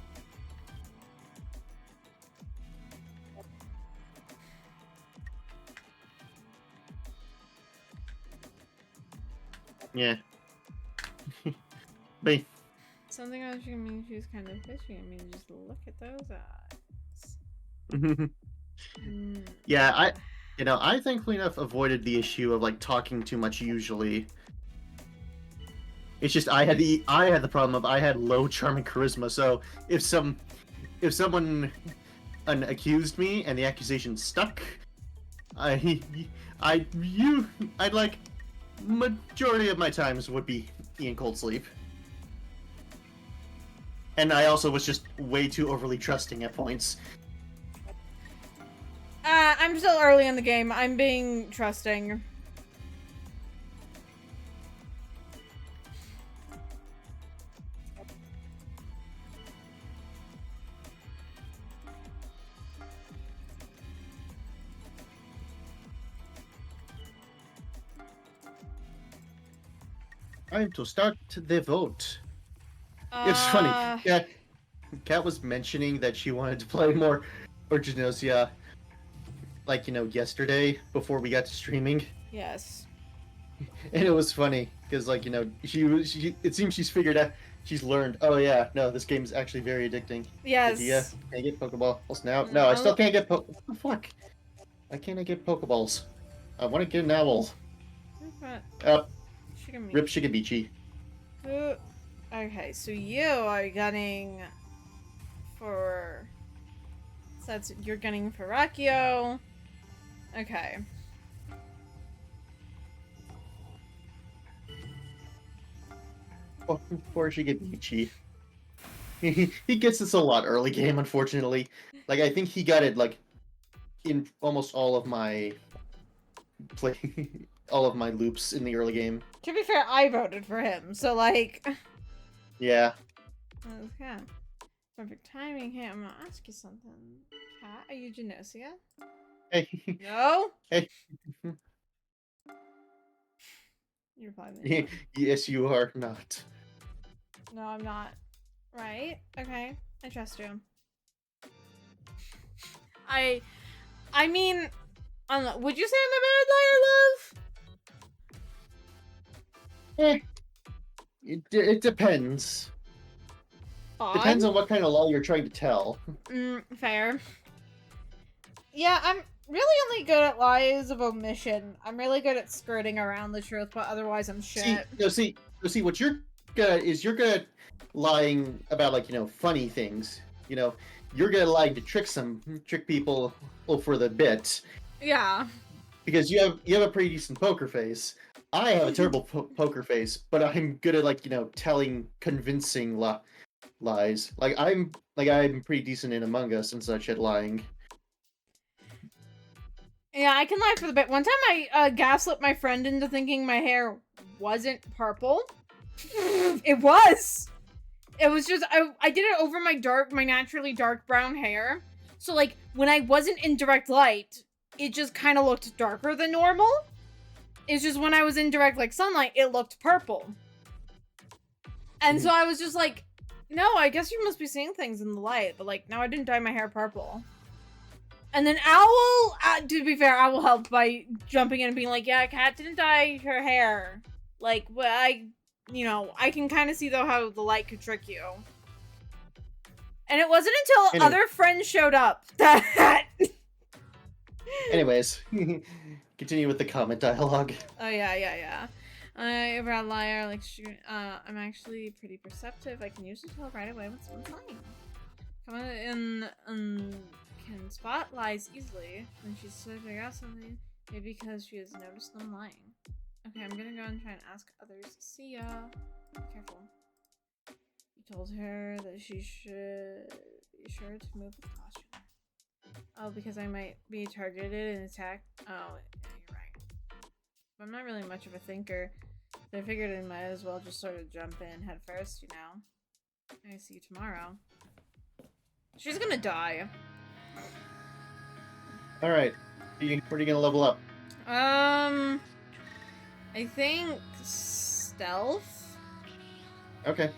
Yeah. But Something about Shigamichi's kind of fishy. I mean, just look at those eyes. yeah, I thankfully enough avoided the issue of like talking too much usually. It's just I had the problem of I had low charm and charisma, so if someone accused me and the accusation stuck, I'd like majority of my times would be in cold sleep. And I also was just way too overly trusting at points. I'm still early in the game. I'm being trusting. Time to start the vote. It's funny. Kat was mentioning that she wanted to play more Gnosia, like, yesterday before we got to streaming. Yes. And it was funny because, like, it seems she's figured out, she's learned. Oh yeah, no, this game is actually very addicting. Yes. Yeah, can I get Pokeballs now? No, I still can't get What the fuck? Why can't I get Pokeballs? I want to get an owl. Rip Shigamichi. Okay, so you are gunning for... So you're gunning for Rakio. Okay. Oh, poor Shigamichi. He gets this a lot early game, unfortunately. Like, I think he got it, like, in almost all of my all of my loops in the early game. To be fair, I voted for him, so like... Yeah. Okay. Perfect timing. Hey, I'm gonna ask you something. Kat, are you Gnosia? Hey. No? Hey. You're probably Yes, you are not. No, I'm not. Right? Okay. I trust you. I mean, would you say I'm a bad liar, love? It depends. Fine. Depends on what kind of lie you're trying to tell. Fair. Yeah, I'm really only good at lies of omission. I'm really good at skirting around the truth, but otherwise I'm shit. See, what you're good at is you're good at lying about, like, funny things. You're good at lying to trick people for the bit. Yeah. Because you have a pretty decent poker face. I have a terrible poker face, but I'm good at, like, telling convincing lies. Like I'm pretty decent in Among Us and such at lying. Yeah, I can lie for the bit. One time I gaslit my friend into thinking my hair wasn't purple. It was! It was just, I did it over my naturally dark brown hair. So, like, when I wasn't in direct light, it just kind of looked darker than normal. It's just when I was in direct, like, sunlight, it looked purple. And so I was just like, No, I guess you must be seeing things in the light, but like, no, I didn't dye my hair purple. And then Owl, to be fair, Owl helped by jumping in and being like, yeah, Kat didn't dye her hair. Like, well, I can kind of see though how the light could trick you. And it wasn't until Anyway. other friends showed up that... Anyways, continue with the comment dialogue. Oh, yeah. I'm a liar, like, I'm actually pretty perceptive. I can usually tell right away when someone's lying. Come on in, can spot lies easily when she's trying to figure out something, maybe because she has noticed them lying. Okay, I'm gonna go and try and ask others. See ya. Be careful. You told her that she should be sure to move with caution. Oh, because I might be targeted and attacked. Oh, yeah, you're right. But I'm not really much of a thinker, so I figured I might as well just sort of jump in head first, you know? I see you tomorrow. She's gonna die. Alright. Where are you gonna level up? I think stealth. Okay.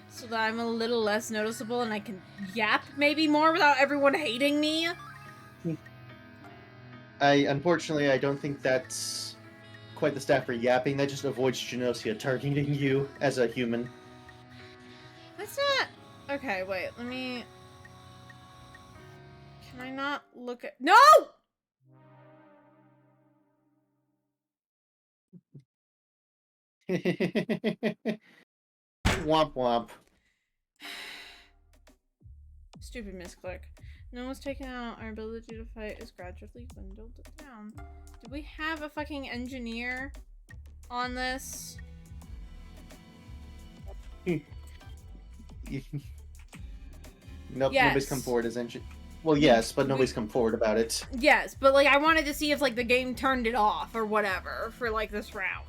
So that I'm a little less noticeable and I can yap maybe more without everyone hating me. Unfortunately, I don't think that's quite the stat for yapping. That just avoids Gnosia targeting you as a human. That's not... Okay, wait, let me... Can I not look at... No! Womp womp. Stupid misclick. No one's taken out. Our ability to fight is gradually dwindled down. Do we have a fucking engineer on this? Nope, Yes. nobody's come forward as engine. Well, yes, but nobody's come forward about it. Yes, but like I wanted to see if like the game turned it off or whatever for like this round.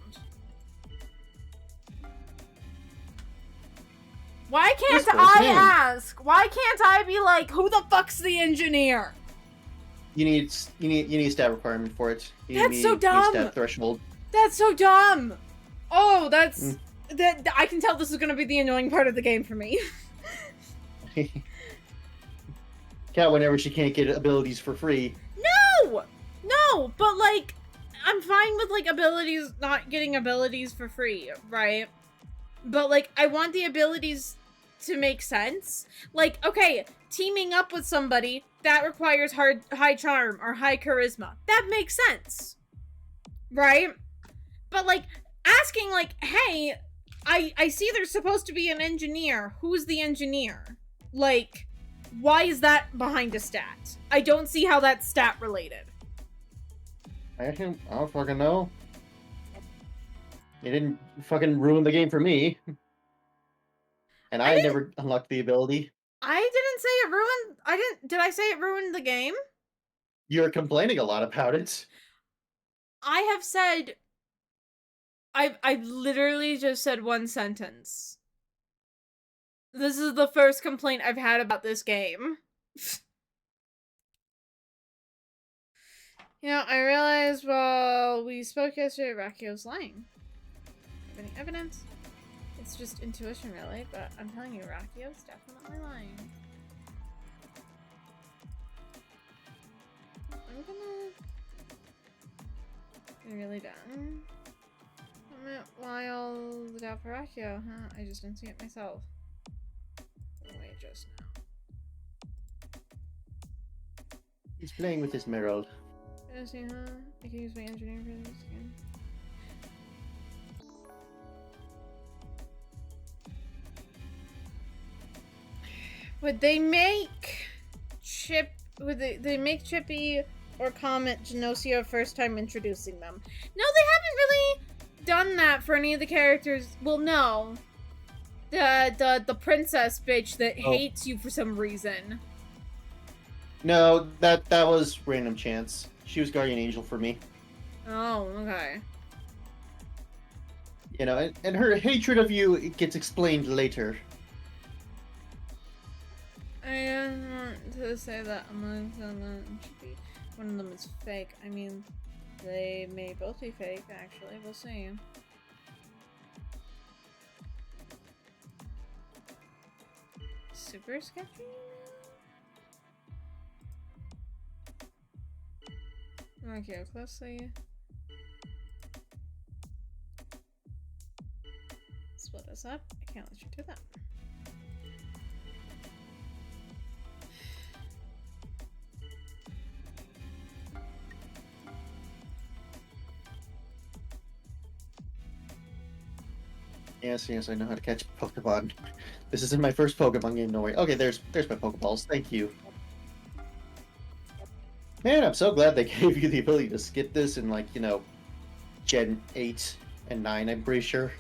Why can't I ask? Why can't I be like, who the fuck's the engineer? You need a stat requirement for it. That's so dumb. You need stat threshold. That's so dumb. Oh, that's that. I can tell this is gonna be the annoying part of the game for me. Cat, whenever she can't get abilities for free. No, but like, I'm fine with like abilities, not getting abilities for free, right? But like, I want the abilities to make sense. Like, okay, teaming up with somebody that requires high charm or high charisma. That makes sense, right? But like, asking like, hey, I see there's supposed to be an engineer. Who's the engineer? Like, why is that behind a stat? I don't see how that's stat related. I don't fucking know. It didn't fucking ruin the game for me. And I never unlocked the ability. I didn't say it ruined... Did I say it ruined the game? You're complaining a lot about it. I have said... I've literally just said one sentence. This is the first complaint I've had about this game. You know, I realized while we spoke yesterday, Rakio's lying. Have any evidence? It's just intuition, really, but I'm telling you, Rakio's definitely lying. I'm gonna... You're really done? I meant, why all the doubt for Rakio, huh? I just didn't see it myself. Wait, just now. He's playing with his mirror. See, huh? I can use my engineering for this again. Would they make they make Chippy or Comet Gnosia first time introducing them? No, they haven't really done that for any of the characters. Well, no. The princess bitch that hates you for some reason. No, that was random chance. She was guardian angel for me. Oh, okay. You know, and her hatred of you, it gets explained later. I want to say that among them should be one of them is fake. I mean, they may both be fake, actually. We'll see. super sketchy. Okay, closely. Split us up. I can't let you do that. Yes, I know how to catch Pokemon. This isn't my first Pokemon game, no way. Okay, there's my Pokeballs. Thank you. Man, I'm so glad they gave you the ability to skip this in, like, you know, Gen 8 and 9, I'm pretty sure.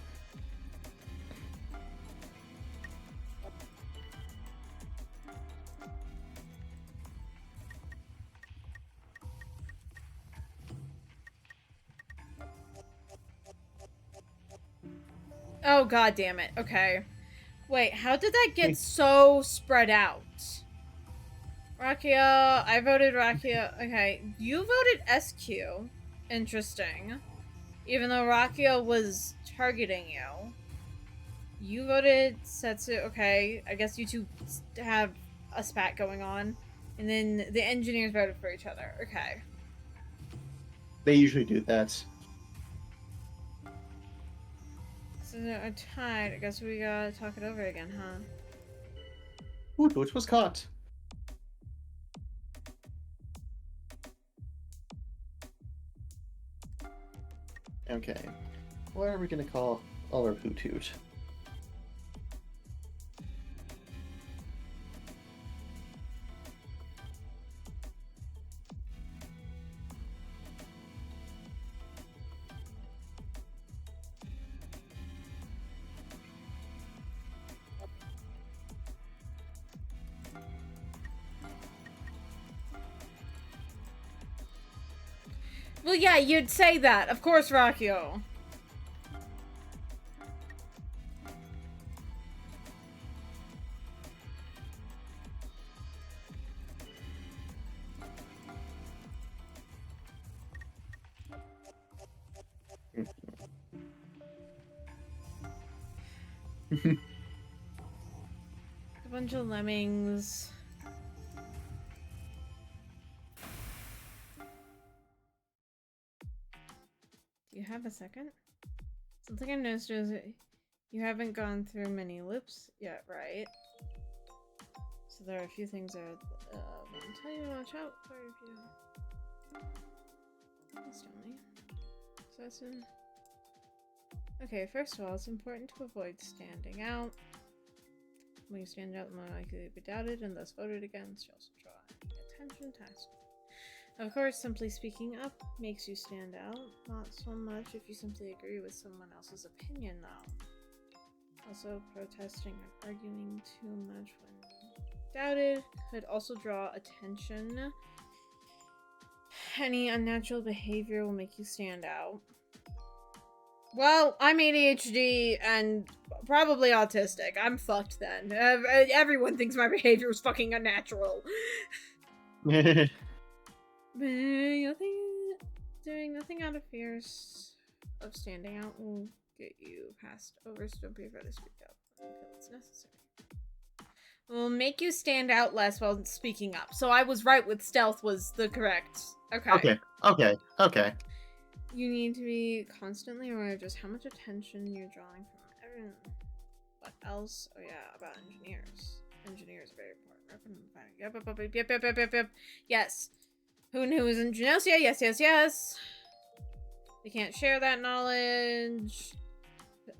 Oh, god damn it. Okay. Wait, how did that get so spread out? Rakia, I voted Rakia. Okay, you voted SQ. Interesting. Even though Rakia was targeting you. You voted Setsu. Okay, I guess you two have a spat going on. And then the engineers voted for each other. Okay. They usually do that. So they're tied. I guess we gotta talk it over again, huh? Ooh, which was caught. Okay. What are we gonna call our Hoot? Well, yeah, you'd say that. Of course, Rakio. A bunch of lemmings. Do you have a second? Something I noticed is you haven't gone through many loops yet, right? So there are a few things I want to tell you to watch out for if you don't. Please tell me. So that's in... Okay, first of all, it's important to avoid standing out. When you stand out, the more likely to be doubted and thus voted against. You also draw attention task. Of course, simply speaking up makes you stand out. Not so much if you simply agree with someone else's opinion, though. Also, protesting or arguing too much when doubted could also draw attention. Any unnatural behavior will make you stand out. Well, I'm ADHD and probably autistic. I'm fucked then. Everyone thinks my behavior is fucking unnatural. Doing nothing out of fears of standing out will get you passed over, so don't be afraid to speak up until it's necessary. Will make you stand out less while speaking up. So I was right with stealth was the correct. Okay. Okay. You need to be constantly aware of just how much attention you're drawing from everyone. What else? Oh yeah, about engineers. Engineers are very important. Yep. Yes. Who knew was in Gnosia? Yes. They can't share that knowledge.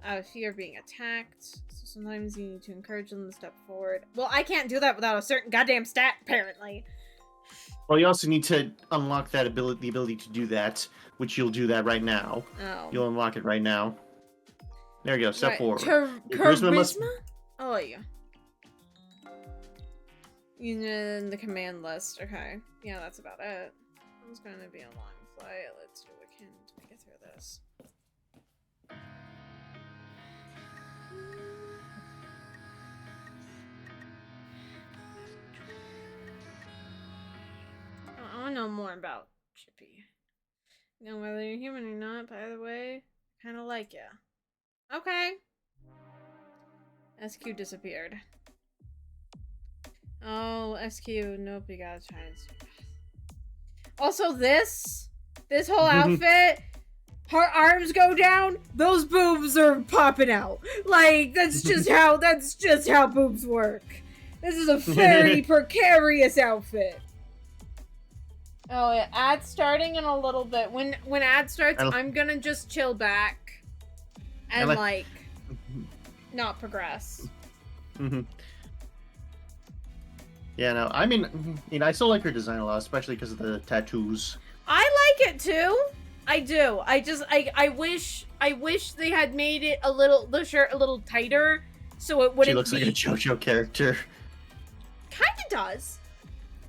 Out of fear of being attacked. So sometimes you need to encourage them to step forward. Well, I can't do that without a certain goddamn stat, apparently. Well, you also need to unlock that ability, the ability to do that, which you'll do that right now. Oh. You'll unlock it right now. There you go. Step forward. Charisma? Oh, yeah. In the command list. Okay. Yeah, that's about it. It's gonna be a long flight. Let's do what we can to make it through this. I want to know more about Chippy. You know whether you're human or not, by the way. Kind of like ya. Okay. SQ disappeared. Oh, SQ. Nope, you gotta try and. Also, this whole outfit, her arms go down, those boobs are popping out. Like that's just how boobs work. This is a very precarious outfit. Oh, yeah, ad starting in a little bit. When ad starts, I'm gonna just chill back and like not progress. Yeah, no, I mean, I still like her design a lot, especially because of the tattoos. I like it too. I do. I wish they had made it the shirt a little tighter, so it wouldn't. She looks like a JoJo character. Kinda does.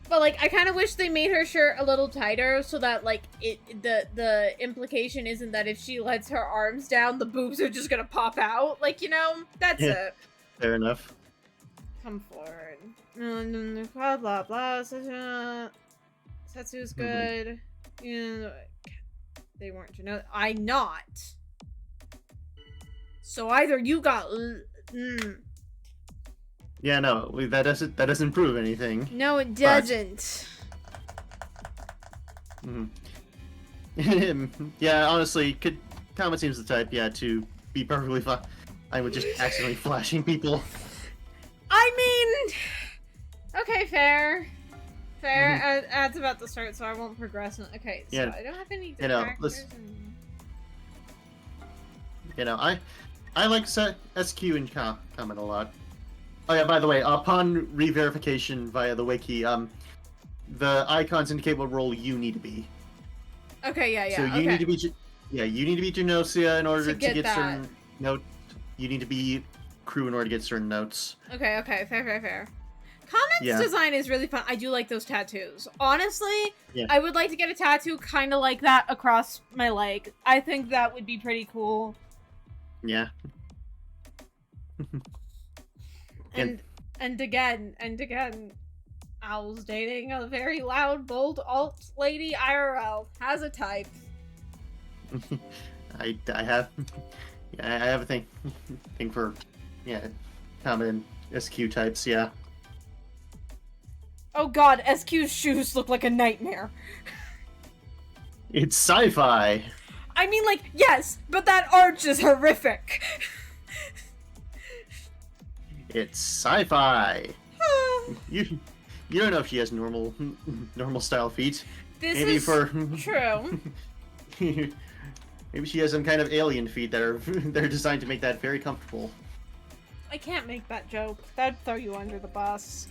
But like, I kind of wish they made her shirt a little tighter so that like the implication isn't that if she lets her arms down, the boobs are just gonna pop out. Like, you know, that's it. Fair enough. Come forward. Blah blah blah. Setsu's good. They weren't. You know, I not. So either you got. Yeah, no, that doesn't prove anything. No, it doesn't. Yeah, honestly, Comet seems the type, to be perfectly fine. I would just accidentally flashing people. I mean, okay, fair. Ad's about to start, so I won't progress. Okay, so I don't have any characters. I like SQ and Comet a lot. Oh yeah, by the way, upon re-verification via the wiki, the icons indicate what role you need to be. Okay, yeah. So you need to be, you need to be Gnosia in order to get that. certain notes. You need to be crew in order to get certain notes. Okay, fair. Comet's design is really fun. I do like those tattoos. Honestly, I would like to get a tattoo kind of like that across my leg. I think that would be pretty cool. Yeah. And again, Owl's dating a very loud, bold alt lady IRL. Has a type. I have a thing for Comet and SQ types. Yeah. Oh god, SQ's shoes look like a nightmare. It's sci-fi. I mean, like, yes, but that arch is horrific. It's sci-fi. You don't know if she has normal style feet. True. Maybe she has some kind of alien feet that are they're designed to make that very comfortable. I can't make that joke. That'd throw you under the bus.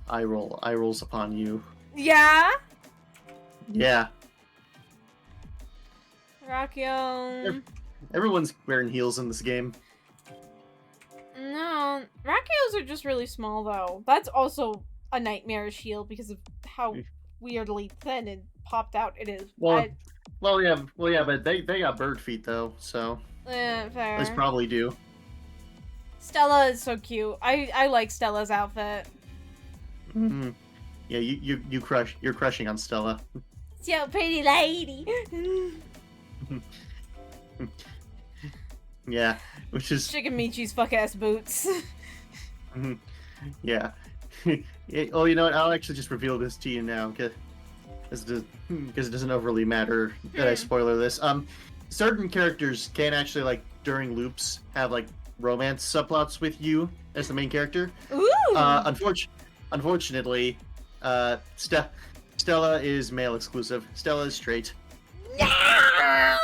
Eye rolls upon you. Yeah? Yeah. Rakio. Everyone's wearing heels in this game. No, Rakios are just really small though. That's also a nightmarish heel because of how weirdly thin and popped out it is. Well, but they got bird feet though, so. Fair. They probably do. Stella is so cute. I like Stella's outfit. Mm-hmm. Yeah, you're crushing on Stella. So pretty lady. Yeah, which is Shikamichi's fuck ass boots. Yeah. Oh, you know what? I'll actually just reveal this to you now, because it doesn't overly matter that I spoiler this. Certain characters can actually, like, during loops have like romance subplots with you as the main character. Ooh. Unfortunately, Stella is male exclusive. Stella is straight. Yeah!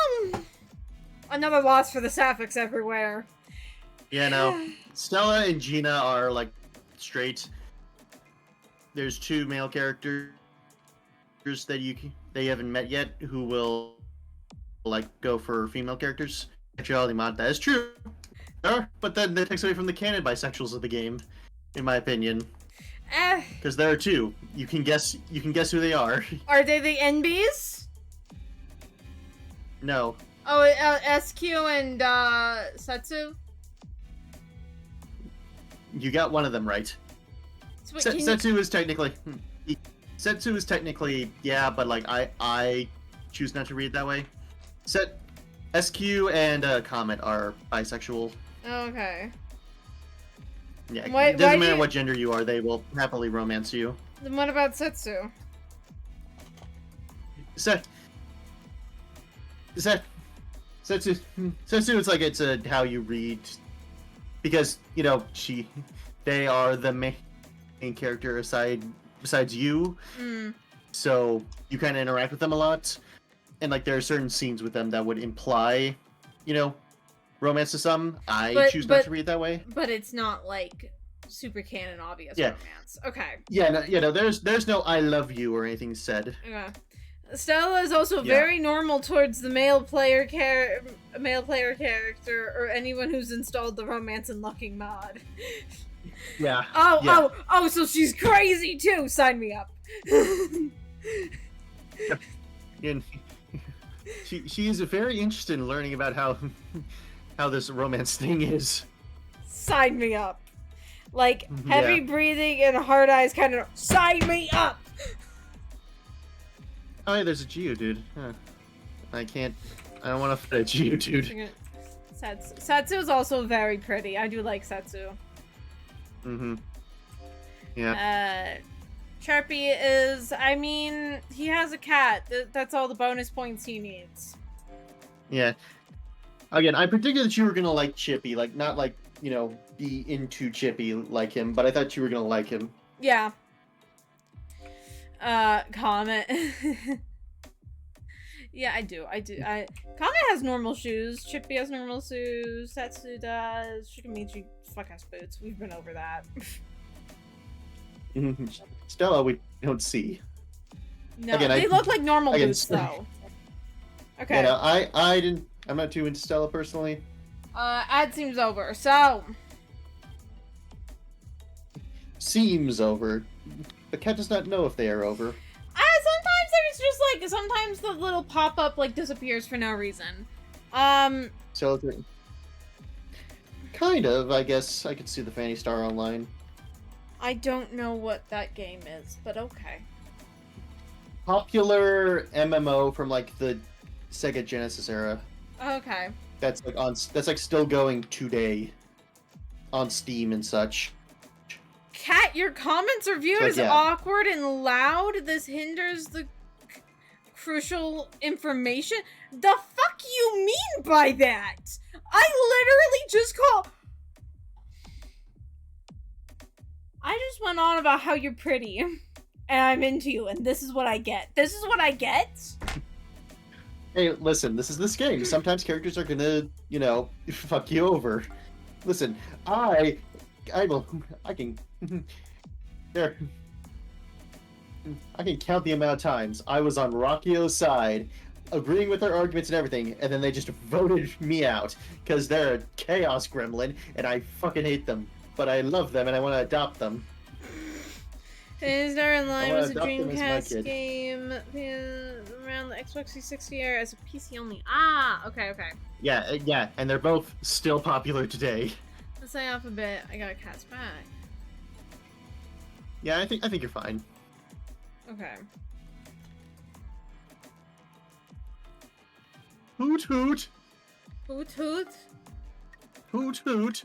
Another loss for the sapphics everywhere. Yeah, no. Stella and Gina are like straight. There's two male characters that you haven't met yet who will like go for female characters. Actuality mod, that is true. But then that takes away from the canon bisexuals of the game, in my opinion. Because there are two. You can guess who they are. Are they the NBs? No. Oh, SQ and Setsu? You got one of them right. Setsu is technically yeah, but like I choose not to read it that way. SQ and Comet are bisexual. Okay. Yeah, it Why doesn't do matter you... what gender you are, they will happily romance you. Then what about Setsu? Set, set, Setsu, Setsu. It's like it's a how you read, because they are the main character besides you, Mm. so you kind of interact with them a lot, and like there are certain scenes with them that would imply, romance to some. I choose not to read it that way. But it's not like super canon obvious Yeah. romance. Okay. Yeah, no, there's no "I love you" or anything said. Okay. Stella is also Yeah. very normal towards the male player character or anyone who's installed the romance and locking mod. Yeah. Oh, so she's crazy too. Sign me up. And she is very interested in learning about how this romance thing is. Sign me up. Like heavy Yeah. breathing and hard eyes kind of sign me up. Oh, yeah, there's a Geodude. Huh. I don't want to fight a Geodude. Setsu is also very pretty. I do like Setsu. Mm-hmm. Yeah. Sharpie is, I mean, he has a cat. That's all the bonus points he needs. Yeah. Again, I predicted that you were gonna like Chippy, like not like, be into Chippy like him, but I thought you were gonna like him. Yeah. Comet. Yeah, I do. Comet has normal shoes. Chippy has normal shoes. Setsu does. Shikamichi fuck has boots. We've been over that. Stella, we don't see. No, Again, they look like normal boots though. Okay. Yeah, I'm not too into Stella personally. Ad seems over. So. Seems over. The cat does not know if they are over. Sometimes there's just like, sometimes the little pop-up like disappears for no reason. So, kind of, I guess. I could see the Fanny Star online. I don't know what that game is, but okay. Popular MMO from like the Sega Genesis era. Okay. That's like still going today on Steam and such. Kat, your comments are viewed as awkward and loud. This hinders the crucial information. The fuck you mean by that? I literally just I just went on about how you're pretty. And I'm into you, and this is what I get. This is what I get? Hey, listen, this is this game. Sometimes characters are gonna, fuck you over. Listen, I can there. I can count the amount of times I was on Rockio's side, agreeing with their arguments and everything, and then they just voted me out because they're a chaos gremlin, and I fucking hate them. But I love them, and I want to adopt them. Is there in line was a adopt them as my Dreamcast kid. game around the Xbox 360 era as a PC only? Ah, okay. Yeah, and they're both still popular today. Let's say off a bit. I got a cat's back. Yeah, I think you're fine. Okay. Hoot hoot, Hoot hoot. hoot hoot.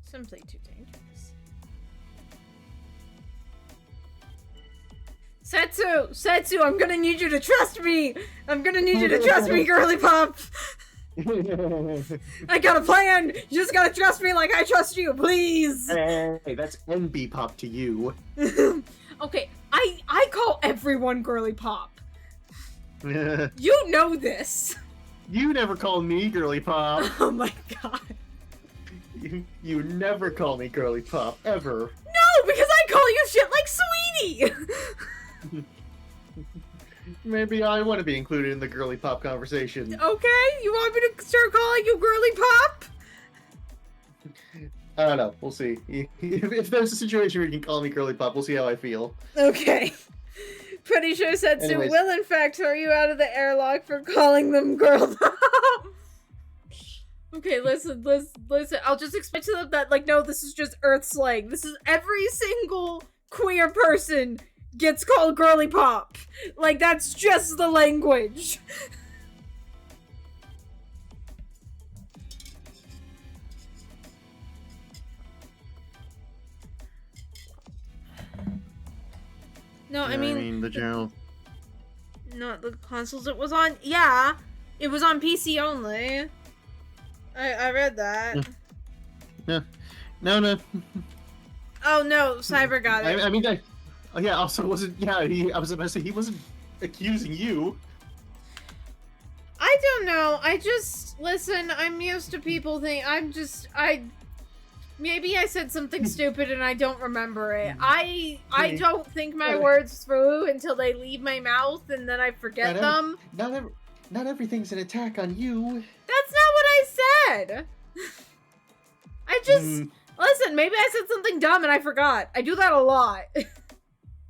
Simply too dangerous. Setsu, I'm gonna need you to trust me! I'm gonna need you to trust me, girly pop! I got a plan! You just gotta trust me like I trust you, please! Hey, that's NB pop to you. Okay, I call everyone girly pop. You know this! You never called me girly pop. Oh my god. You never call me girly pop, ever. No, because I call you shit like sweetie! Maybe I want to be included in the girly pop conversation. Okay, you want me to start calling you girly pop? I don't know. We'll see. If there's a situation where you can call me girly pop, we'll see how I feel. Okay. Pretty sure Setsu Anyways. will in fact throw you out of the airlock for calling them girl pop. Okay, listen. I'll just explain to them that, like, no, this is just Earth slang. This is every single queer person gets called girly pop. Like, that's just the language. No, Yeah, I I mean, mean the general. not the consoles it was on. Yeah, it was on PC only. I read that. Yeah, yeah. No, no. Oh no, Cyber got it. I mean, oh yeah. Also, wasn't yeah. I was about to say he wasn't accusing you. I don't know. I just listen. I'm used to people think I. Maybe I said something stupid and I don't remember it. I don't think my words through until they leave my mouth and then I forget them. Not everything's an attack on you. That's not what I said. I just listen. Maybe I said something dumb and I forgot. I do that a lot.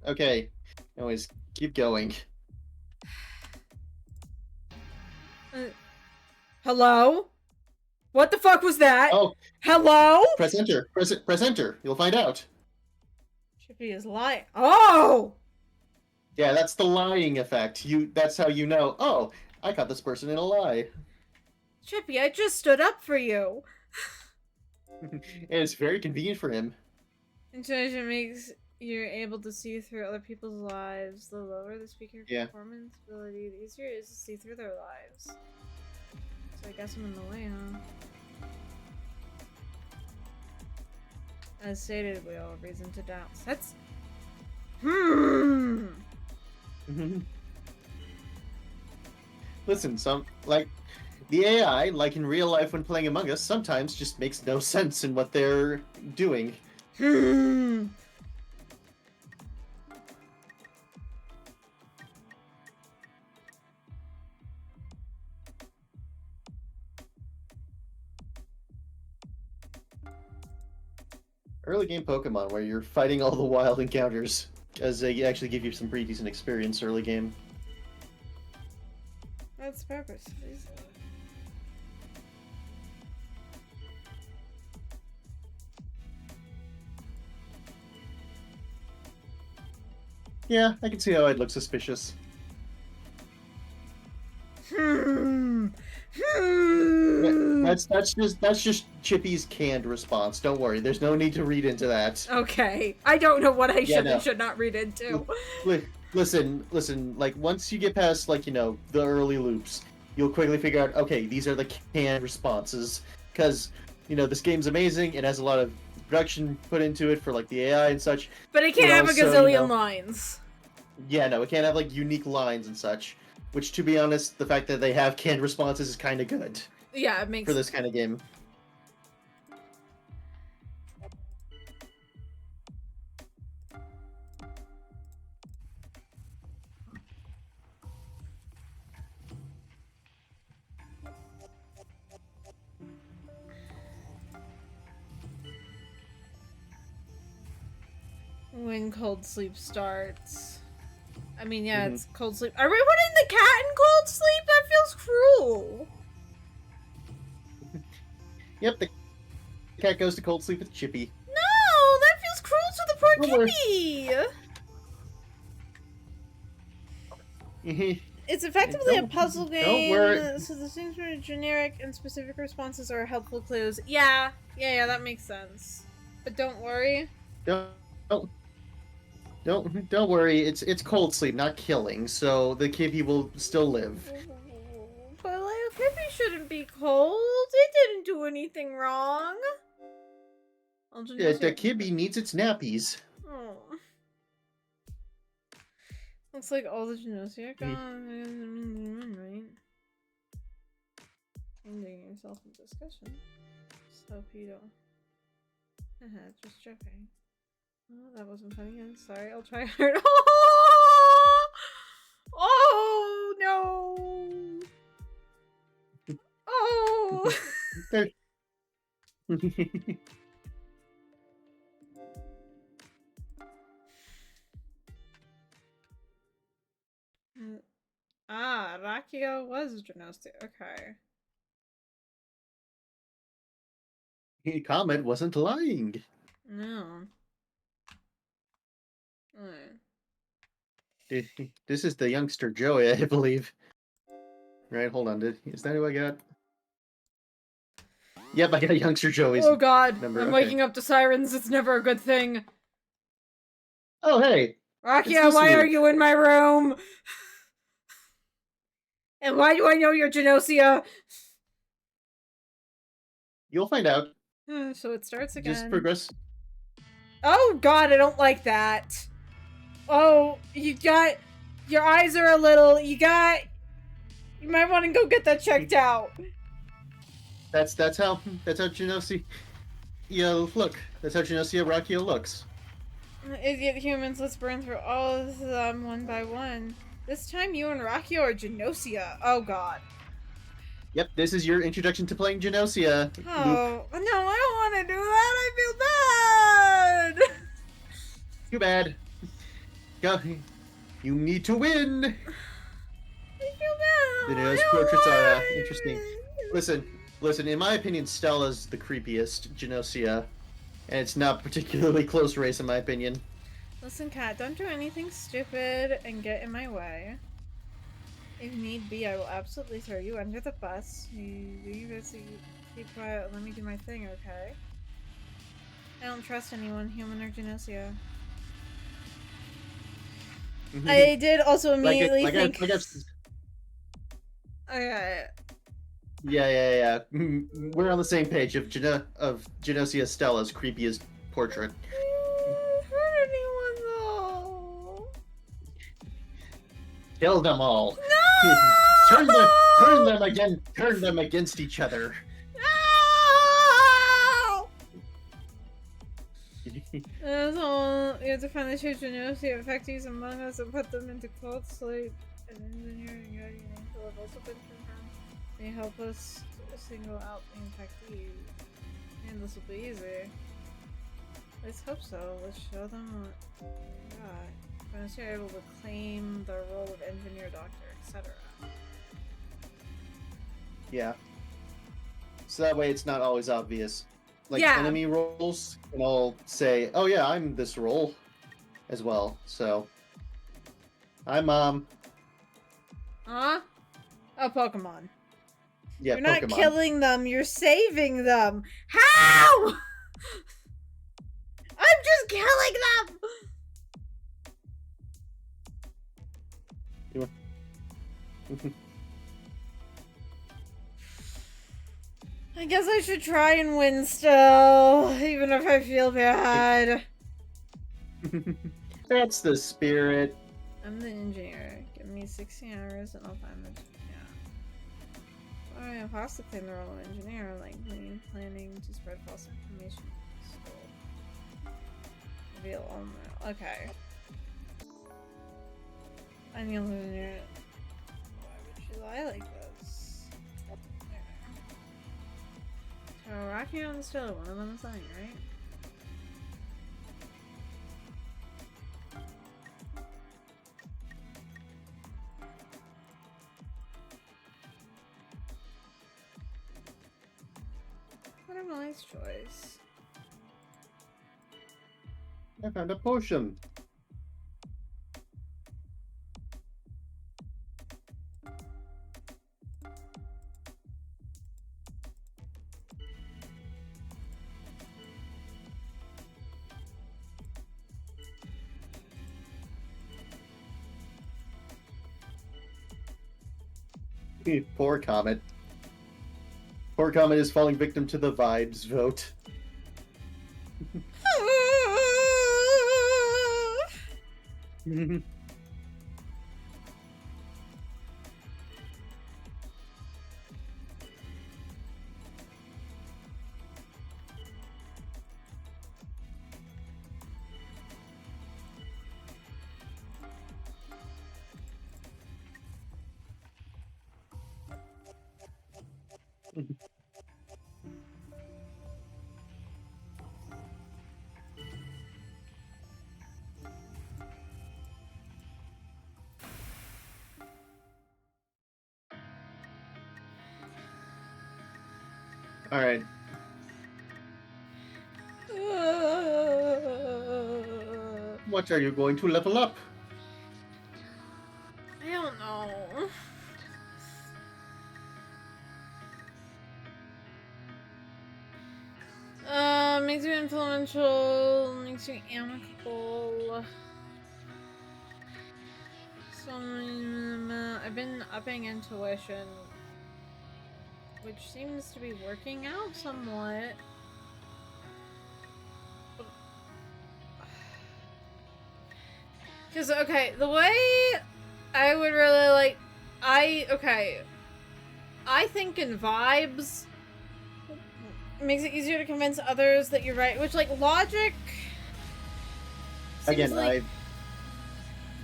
Okay. Anyways, keep going. Hello? What the fuck was that? Oh, hello? press enter. Press enter. You'll find out. Chippy is lying. Oh! Yeah, that's the lying effect. That's how you know, oh, I caught this person in a lie. Chippy, I just stood up for you. And it's very convenient for him. Intuition makes you able to see through other people's lives. The lower the speaker performance ability, the easier it is to see through their lives. So I guess I'm in the way, huh? As stated, we all have reason to doubt. That's... Listen, the AI, like in real life when playing Among Us, sometimes just makes no sense in what they're doing. Early game Pokemon, where you're fighting all the wild encounters, as they actually give you some pretty decent experience early game. That's the purpose. Yeah, I can see how I'd look suspicious. That's just Chippy's canned response. Don't worry, there's no need to read into that. Okay, I don't know what I should and should not read into. Listen. Like once you get past the early loops, you'll quickly figure out. Okay, these are the canned responses because this game's amazing. It has a lot of production put into it for the AI and such. But it can't have a gazillion lines. Yeah, no, it can't have unique lines and such. Which, to be honest, the fact that they have canned responses is kind of good. Yeah, it makes for this kind of game. When cold sleep starts. I mean, yeah, it's cold sleep. Are we putting the cat in cold sleep? That feels cruel. Yep, the cat goes to cold sleep with Chippy. No, that feels cruel to the poor kitty. It's effectively a puzzle game, so the things are generic and specific responses are helpful clues. Yeah, that makes sense. But don't worry. Don't worry. It's cold sleep, not killing. So the kitty will still live. But kitty shouldn't be cold. It didn't do anything wrong. Yeah, the kitty needs its nappies. Oh. Looks like all the Gnosia are gone, right? Ending yourself in discussion. Just hope you don't. Just joking. Oh, that wasn't funny. I'm sorry. I'll try hard. Oh no! Oh! Rakio was Gnosia. Okay. Comet wasn't lying. No. This is the youngster Joey, I believe. Right, hold on. Is that who I got? Yep, I got youngster Joey's Oh god, number. I'm Okay. waking up to sirens. It's never a good thing. Oh, hey, it's Rakia, this why are Luke. you in my room? And why do I know you're Gnosia? You'll find out. So it starts Just again. progress. Oh god, I don't like that. Oh, you got... Your eyes are a little... You might want to go get that checked out. That's how Genosia look. That's how Genosia Rakio looks. Idiot humans, let's burn through all of them one by one. This time you and Rakio are Gnosia. Oh god. Yep, this is your introduction to playing Genosia, Luke. Oh, no, I don't want to do that. I feel bad. Too bad. Go. You need to win. I feel bad. The nose portraits are interesting. Listen. In my opinion, Stella's the creepiest Genosia, and it's not particularly close race in my opinion. Listen, Cat, don't do anything stupid and get in my way. If need be, I will absolutely throw you under the bus. You guys keep quiet and let me do my thing, okay? I don't trust anyone, human or Gnosia. I did also immediately think... Okay. Yeah. We're on the same page of Genosia Stella's creepiest portrait. Hurt anyone though? Kill them all. No! Turn them against each other. So, you have to find the true Gnosia infectees among us and put them into cold sleep. And engineering and guardian angel have also been confirmed. May help us single out the infectees. And this will be easy. Let's hope so. Let's show them what we got. Once you're able to claim the role of engineer, doctor, etc. Yeah. So that way it's not always obvious. Like Yeah. enemy roles can all say, "Oh yeah, I'm this role," as well. So, hi, Mom. Huh? Oh, Pokemon. Yeah, You're Pokemon. not killing them, you're saving them. How? I'm just killing them! I guess I should try and win still, even if I feel bad. That's the spirit. I'm the engineer. Give me 60 hours and I'll find the... Yeah. I have to claim the role of engineer, like me planning to spread false information. So... Reveal all my... Okay. I need to engineer. Why would she lie like this? So, Rocky and Stella, one of them is lying, right? What a nice choice. I found a potion. Poor Comet. Poor Comet is falling victim to the vibes vote. All right. What are you going to level up? I don't know. Makes you influential, makes you amicable. So, I've been upping intuition, which seems to be working out somewhat. Because, okay, the way I would really like... okay. I think in vibes makes it easier to convince others that you're right, which, like, logic... Again, like,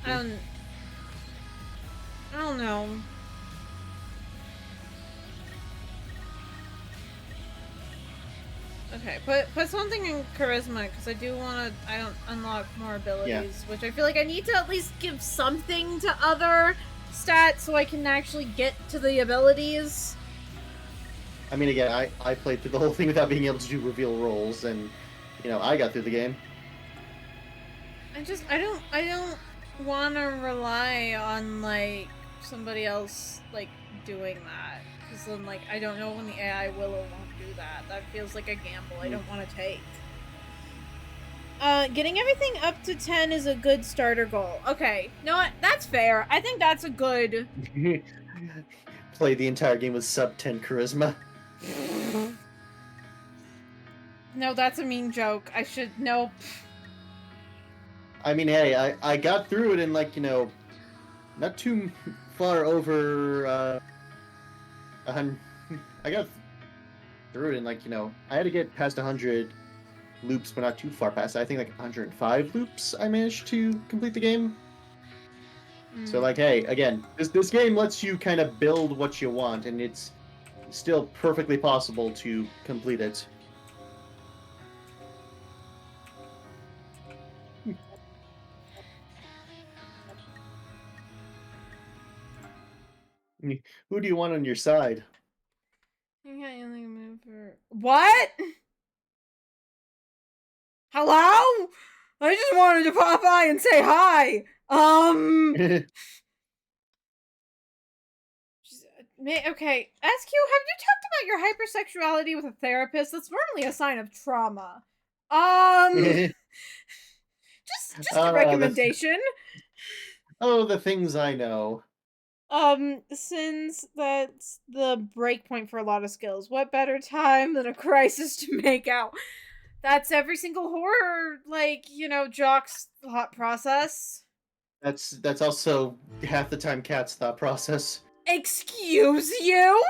I don't know. Okay, put something in charisma, because I do want to, I don't unlock more abilities, which I feel like I need to at least give something to other stats so I can actually get to the abilities. I mean, again, I played through the whole thing without being able to do reveal rolls, and, you know, I got through the game. I don't want to rely on, like, somebody else, like, doing that. Because then, like, I don't know when the AI will or won't do that. That feels like a gamble I don't want to take. Getting everything up to 10 is a good starter goal. Okay, no, that's fair. I think that's a good... Play the entire game with sub 10 charisma. No, that's a mean joke. I should... Nope. I mean, hey, I got through it in, like, you know, not too far over, I got through it in, like, you know, I had to get past 100 loops, but not too far past. I think, like, 105 loops I managed to complete the game. So, like, hey, again, this game lets you kind of build what you want, and it's still perfectly possible to complete it. Who do you want on your side? You can't only move for... What? Hello? I just wanted to pop by and say hi. Okay, SQ, have you talked about your hypersexuality with a therapist? That's normally a sign of trauma. Just a recommendation. Oh, the things I know. Since that's the break point for a lot of skills, what better time than a crisis to make out? That's every single horror, like, you know, jock's thought process. That's also half the time Cat's thought process. Excuse you?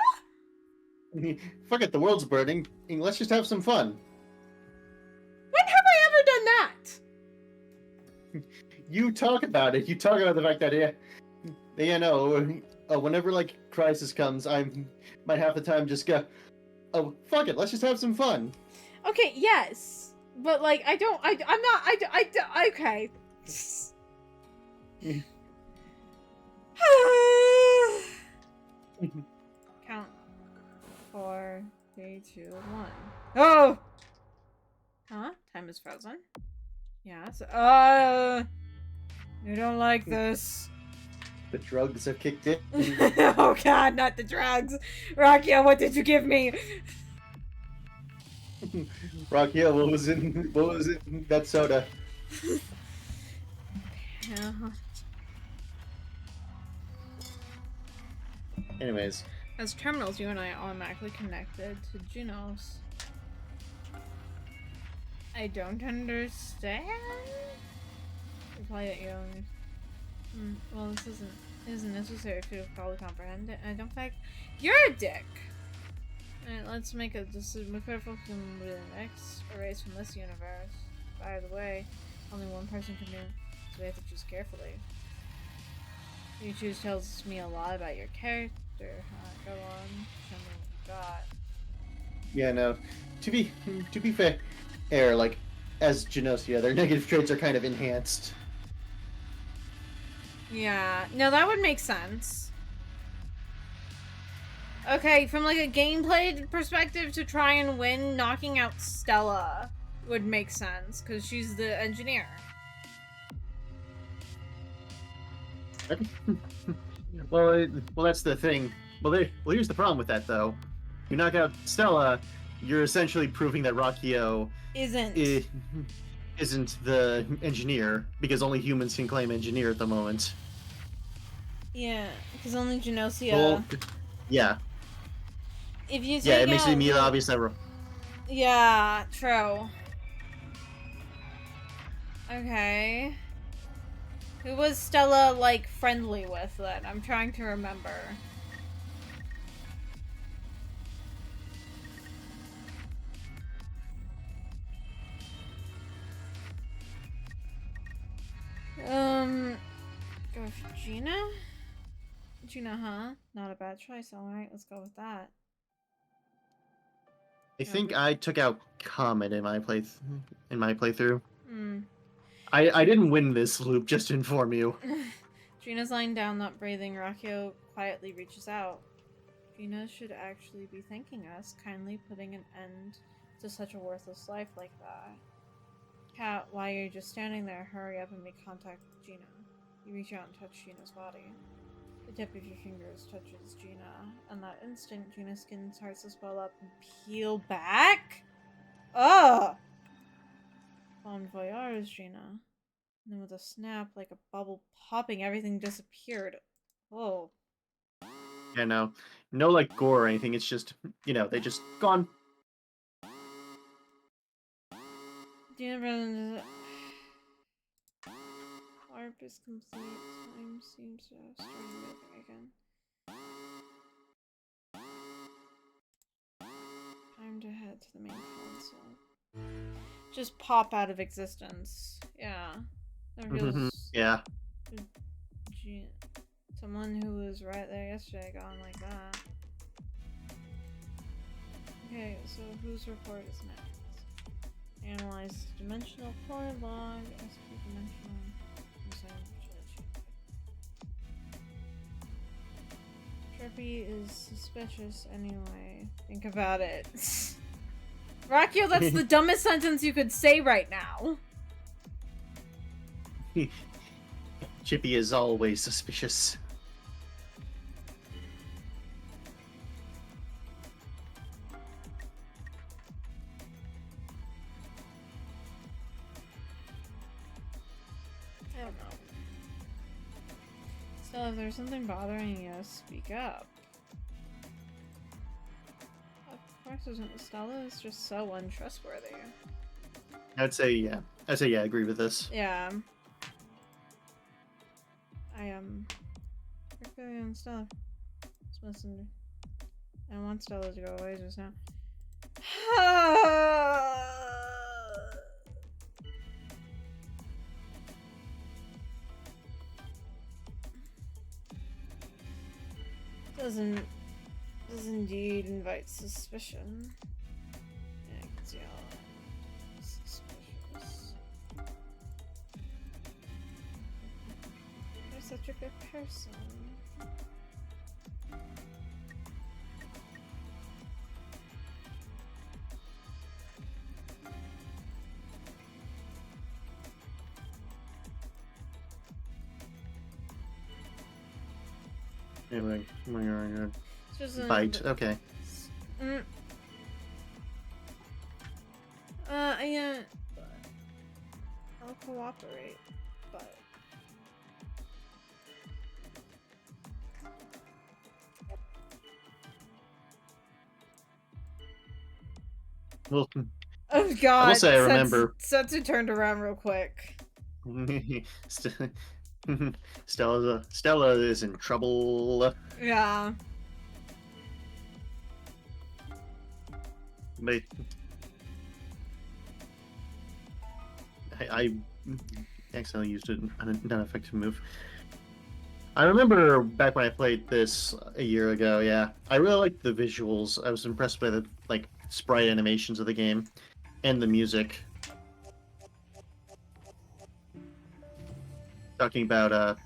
Fuck it, the world's burning. Let's just have some fun. When have I ever done that? You talk about it. You talk about the fact that, yeah, no, whenever, like, crisis comes, I might half the time just go, oh, fuck it, let's just have some fun. Okay, yes. But, like, I'm not, okay. Count. 4, 3, 2, 1. Oh! Huh? Time is frozen. Yes. You don't like this. The drugs have kicked in. Oh god, not the drugs. Rakia, what did you give me? Rakia, what was in that soda? Anyways. As terminals, you and I are automatically connected to Genos. I don't understand? Reply at your own. Well, this isn't necessary to fully comprehend it. And in fact, you're a dick. Alright, let's make a decision. Be careful from the next erase from this universe. By the way, only one person can do it, so we have to choose carefully. What you choose tells me a lot about your character. Go on, show me what you got. Yeah, no. To be fair, like, as Gnosia, their negative traits are kind of enhanced. Yeah, no, that would make sense. Okay, from like a gameplay perspective, to try and win, knocking out Stella would make sense, because she's the engineer. Well, that's the thing. Well, here's the problem with that, though. You knock out Stella, you're essentially proving that Rockio Isn't. i- isn't the engineer, because only humans can claim engineer at the moment. Yeah, because only Well, Gnosia. yeah, If you yeah, take it makes it out immediately who. obvious that. Yeah, true. Okay. Who was Stella, like, friendly with then? I'm trying to remember. Go with Gina? Gina, huh? Not a bad choice, alright, let's go with that. I Yeah, think I took out Comet in my playthrough. Hmm. I didn't win this loop, just to inform you. Gina's lying down, not breathing. Rakio quietly reaches out. Gina should actually be thanking us, kindly putting an end to such a worthless life like that. Cat, why are you just standing there? Hurry up and make contact with Gina. You reach out and touch Gina's body. The tip of your fingers touches Gina. And that instant, Gina's skin starts to swell up and peel back? Ugh! Bon voyage, Gina. And then with a snap, like a bubble popping, everything disappeared. Oh. Yeah, no, like gore or anything. It's just, they just gone. Gina Warp is complete. Time seems to have started moving again. Time to head to the main console. Just pop out of existence. Yeah. There feels Yeah. someone who was right there yesterday gone like that. Okay, so whose report is next? Analyze dimensional point log, SP dimensional. Trippy is suspicious anyway. Think about it. Rakio, that's the dumbest sentence you could say right now. Chippy is always suspicious. I don't know. So if there's something bothering you, speak up. Of course isn't. Stella is just so untrustworthy. I'd say yeah. I agree with this. Yeah. I am particularly on Stella. Just listen. I want Stella to go away just now. Does indeed invite suspicion. Yeah, I can see all suspicious. You're such a good person. Anyway, Bite. Okay. Yeah. I'll cooperate, but. Well, Oh I will god, say I remember. Setsu turned around real quick. Stella is in trouble. Yeah. But I accidentally used an effective move. I remember back when I played this a year ago. Yeah, I really liked the visuals. I was impressed by the sprite animations of the game and the music. Talking about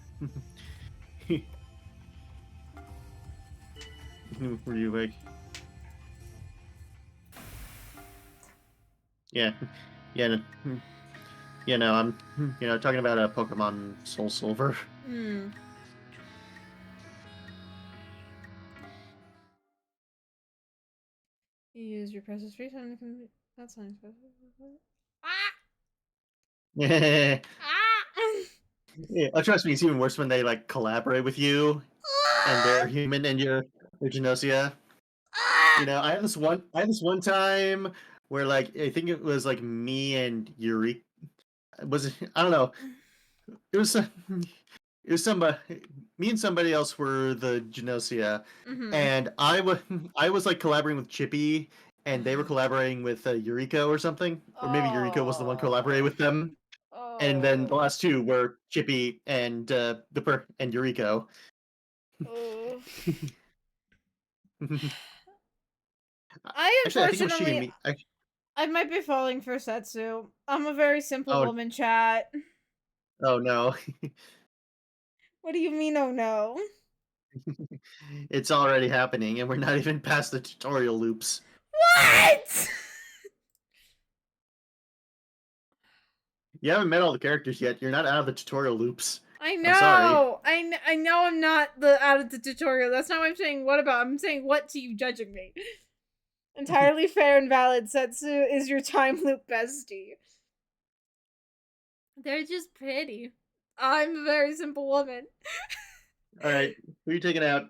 were you like? Yeah, yeah, I'm talking about Pokemon Soul Silver. You use your precious free time to complete. That's not special. Ah! Yeah, Ah! trust me, it's even worse when they like collaborate with you and they're Ah! human and you're Gnosia. You Ah! know, I had this one time where like I think it was like me and Eureka. Was it? I don't know. It was it was somebody. Me and somebody else were the Gnosia, Mm-hmm. and I was like collaborating with Chippy, and they were collaborating with Eureka or something, or maybe Eureka was the one collaborating Oh. with them, and then the Oh. last two were Chippy and and Eureka. Oh. Actually, I I think it was she and unfortunately me. I might be falling for Setsu. I'm a very simple Oh, woman, chat. oh no, What do you mean, oh no? it's already happening, and we're not even past the tutorial loops. What? You haven't met all the characters yet. You're not out of the tutorial loops. I I'm sorry. know. I know I'm not the out of the tutorial. That's not what I'm saying. What about? I'm saying what to you judging me. Entirely fair and valid. Setsu is your time loop bestie. They're just pretty. I'm a very simple woman. All right, who are you taking out?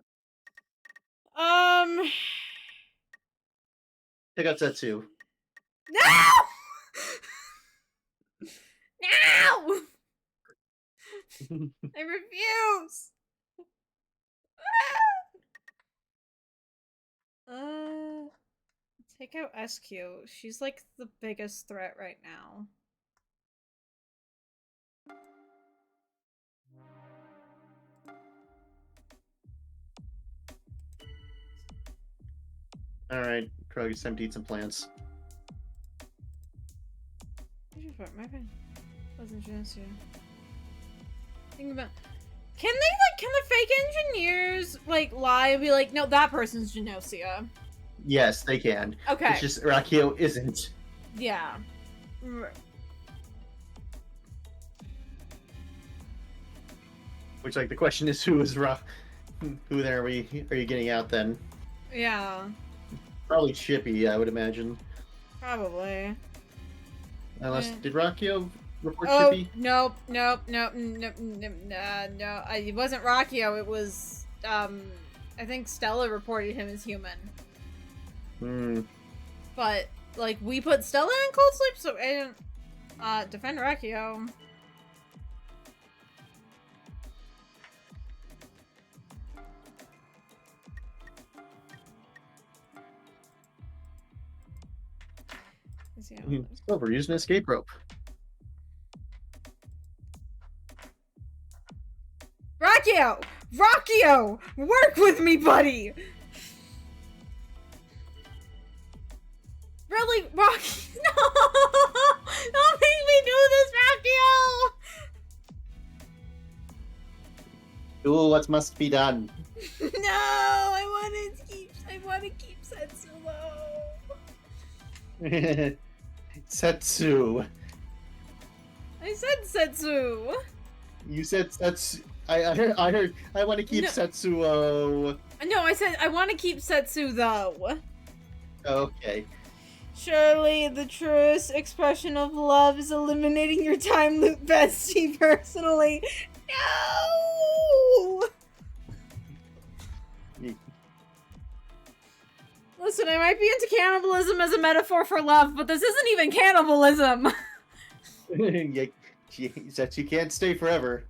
Um. Take out Setsu. No! No! I refuse! Uh, take out SQ. She's like the biggest threat right now. All right, Krug, it's time to eat some plants. My friend wasn't just you. Think about. Can the fake engineers like lie and be like, no, that person's Gnosia? Yes, they can. Okay. It's just Rakio isn't. Yeah. Which, like, the question is, who is Ra? Who then are you getting out then? Yeah. Probably Chippy, I would imagine. Probably. Unless did Rakio report Oh, Chippy? nope. It wasn't Rockio. It was I think Stella reported him as human. Hmm. But like we put Stella in cold sleep, so I didn't defend Rockio. Oh, we're using an escape rope. Rockio! Work with me, buddy! Really, Rocky? No! Don't make me do this, Rockio! Do what must be done. No, I want to keep Setsu low. Setsu. I said Setsu. You said Setsu. I heard. I want to keep No. Setsuo. No, I said I want to keep Setsu though. Okay. Surely the truest expression of love is eliminating your time loop bestie personally. No! Listen, I might be into cannibalism as a metaphor for love, but this isn't even cannibalism. Setsu can't stay forever.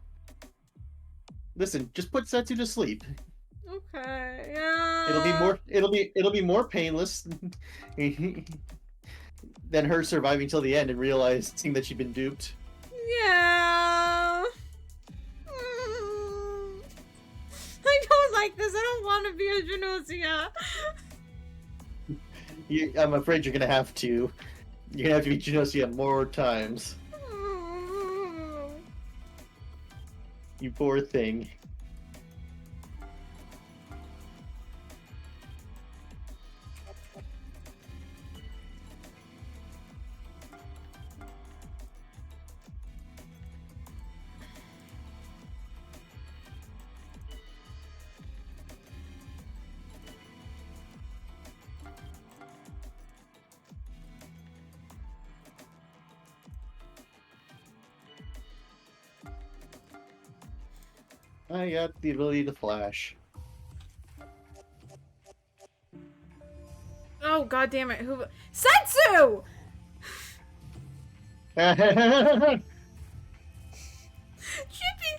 Listen, just put Setsu to sleep. Okay, yeah. It'll be more painless than her surviving till the end and realizing that she'd been duped. Yeah. I don't like this. I don't want to be a Gnosia. I'm afraid you're gonna have to. You're gonna have to be Gnosia more times. You poor thing. I got the ability to flash. Oh, god damn it. Who? Setsu! Chippy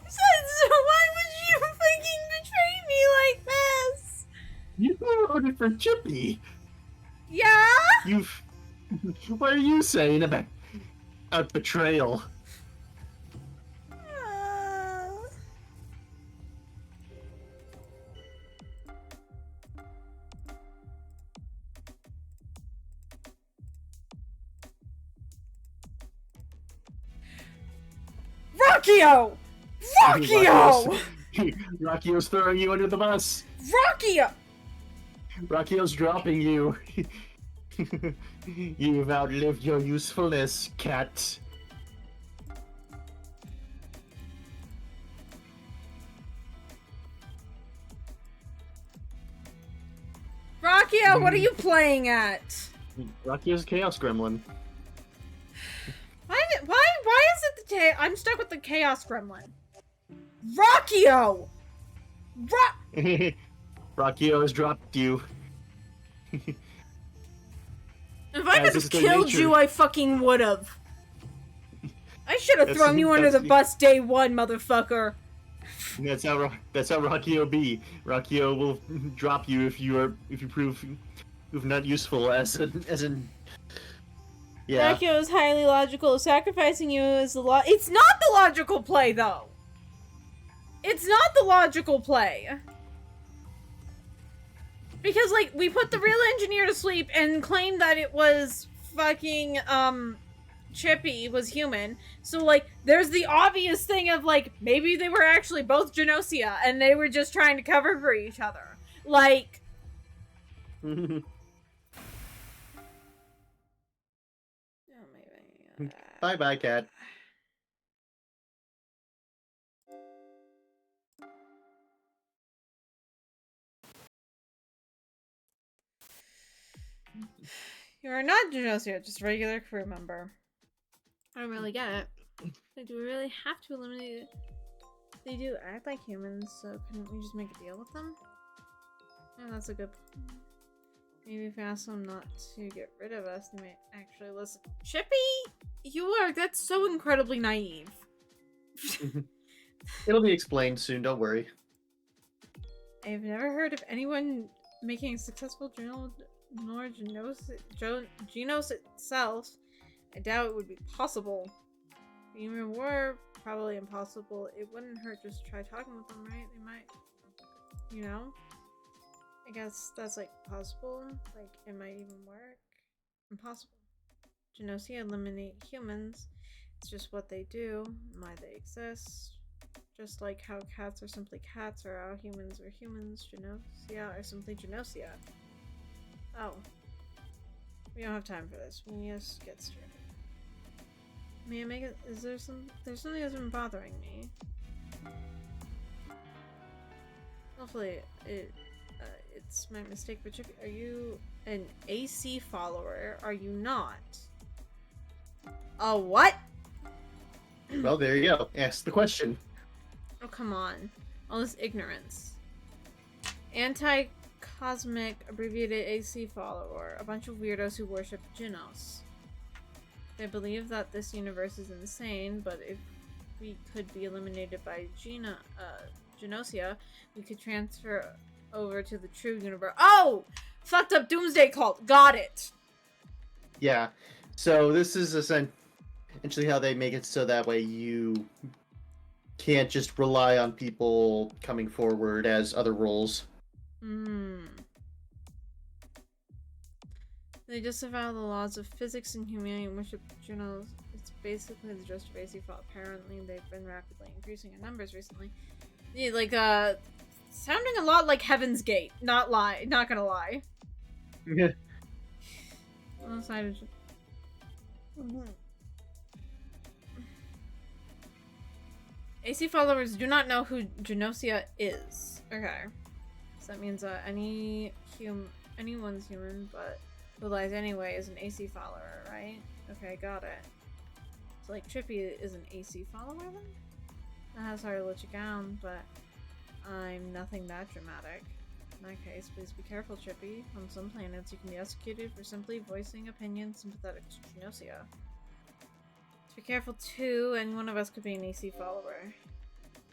Setsu, why would you fucking betray me like this? You voted for Chippy. Yeah? You've. What are you saying about a betrayal? Uh, Rockio! Rocchio's, Rockio! Rocchio's throwing you under the bus. Rockio! Rocchio's dropping you. You've outlived your usefulness, cat. Rockio, what are you playing at? Rocchio's Chaos Gremlin. Why is it the I'm stuck with the Chaos Gremlin. Rockio! Rocchio has dropped you. If I could have their killed nature. you, I fucking would've. I should have thrown you under the bus day one, motherfucker. That's how Rocchio be. Rocchio will drop you if you prove not useful as an yeah. Rockio is highly logical. Sacrificing you is the It's not the logical play, though. It's not the logical play. Because, like, we put the real engineer to sleep and claimed that it was fucking, Chippy was human. So, like, there's the obvious thing of, like, maybe they were actually both Gnosia and they were just trying to cover for each other. Like... Bye-bye, cat. You are not Gnosia, just a regular crew member. I don't really get it. Like, do we really have to eliminate it? They do act like humans, so couldn't we just make a deal with them? Yeah, that's a good point. Maybe if we ask them not to get rid of us, they might actually listen. Chippy! That's so incredibly naive. It'll be explained soon, don't worry. I've never heard of anyone making a successful journal nor Genos itself. I doubt it would be possible. If even were probably impossible, it wouldn't hurt just to try talking with them, right? They might, you know? I guess that's like possible. Like, it might even work. Impossible. Gnosia eliminate humans. It's just what they do, why they exist. Just like how cats are simply cats, or how humans are humans, Gnosia are simply Gnosia. Oh. We don't have time for this. We need to get straight. May I make it? There's something that's been bothering me. Hopefully it's my mistake, but Chippy, are you an AC follower? Are you not? A what? Well, there you go. Ask the question. Oh, come on. All this ignorance. Anti-cosmic abbreviated AC follower. A bunch of weirdos who worship Genos. They believe that this universe is insane, but if we could be eliminated by Gnosia, we could transfer over to the true universe. Oh! Fucked up doomsday cult. Got it. Yeah. So this is essentially how they make it so that way you can't just rely on people coming forward as other roles. They disavow the laws of physics and humanity and worship Genos. It's basically the just of AC fault. Apparently, they've been rapidly increasing in numbers recently. Yeah, like, sounding a lot like Heaven's Gate. Not gonna lie. Yeah. AC followers do not know who Gnosia is. Okay. So that means anyone's human, but who lies anyway is an AC follower, right? Okay, got it. So like Chippy is an AC follower then? That's hard to let you down, but I'm nothing that dramatic. In that case, please be careful, Chippy. On some planets, you can be executed for simply voicing opinions sympathetic to Gnosia. Be careful too, and one of us could be an AC follower.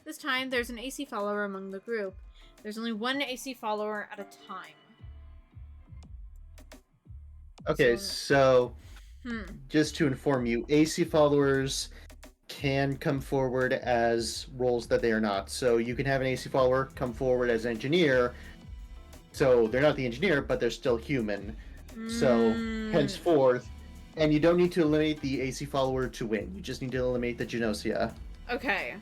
This time, there's an AC follower among the group. There's only one AC follower at a time. Okay, so just to inform you, AC followers can come forward as roles that they are not. So you can have an AC follower come forward as engineer. So they're not the engineer, but they're still human. So henceforth, and you don't need to eliminate the AC follower to win. You just need to eliminate the Gnosia. Okay.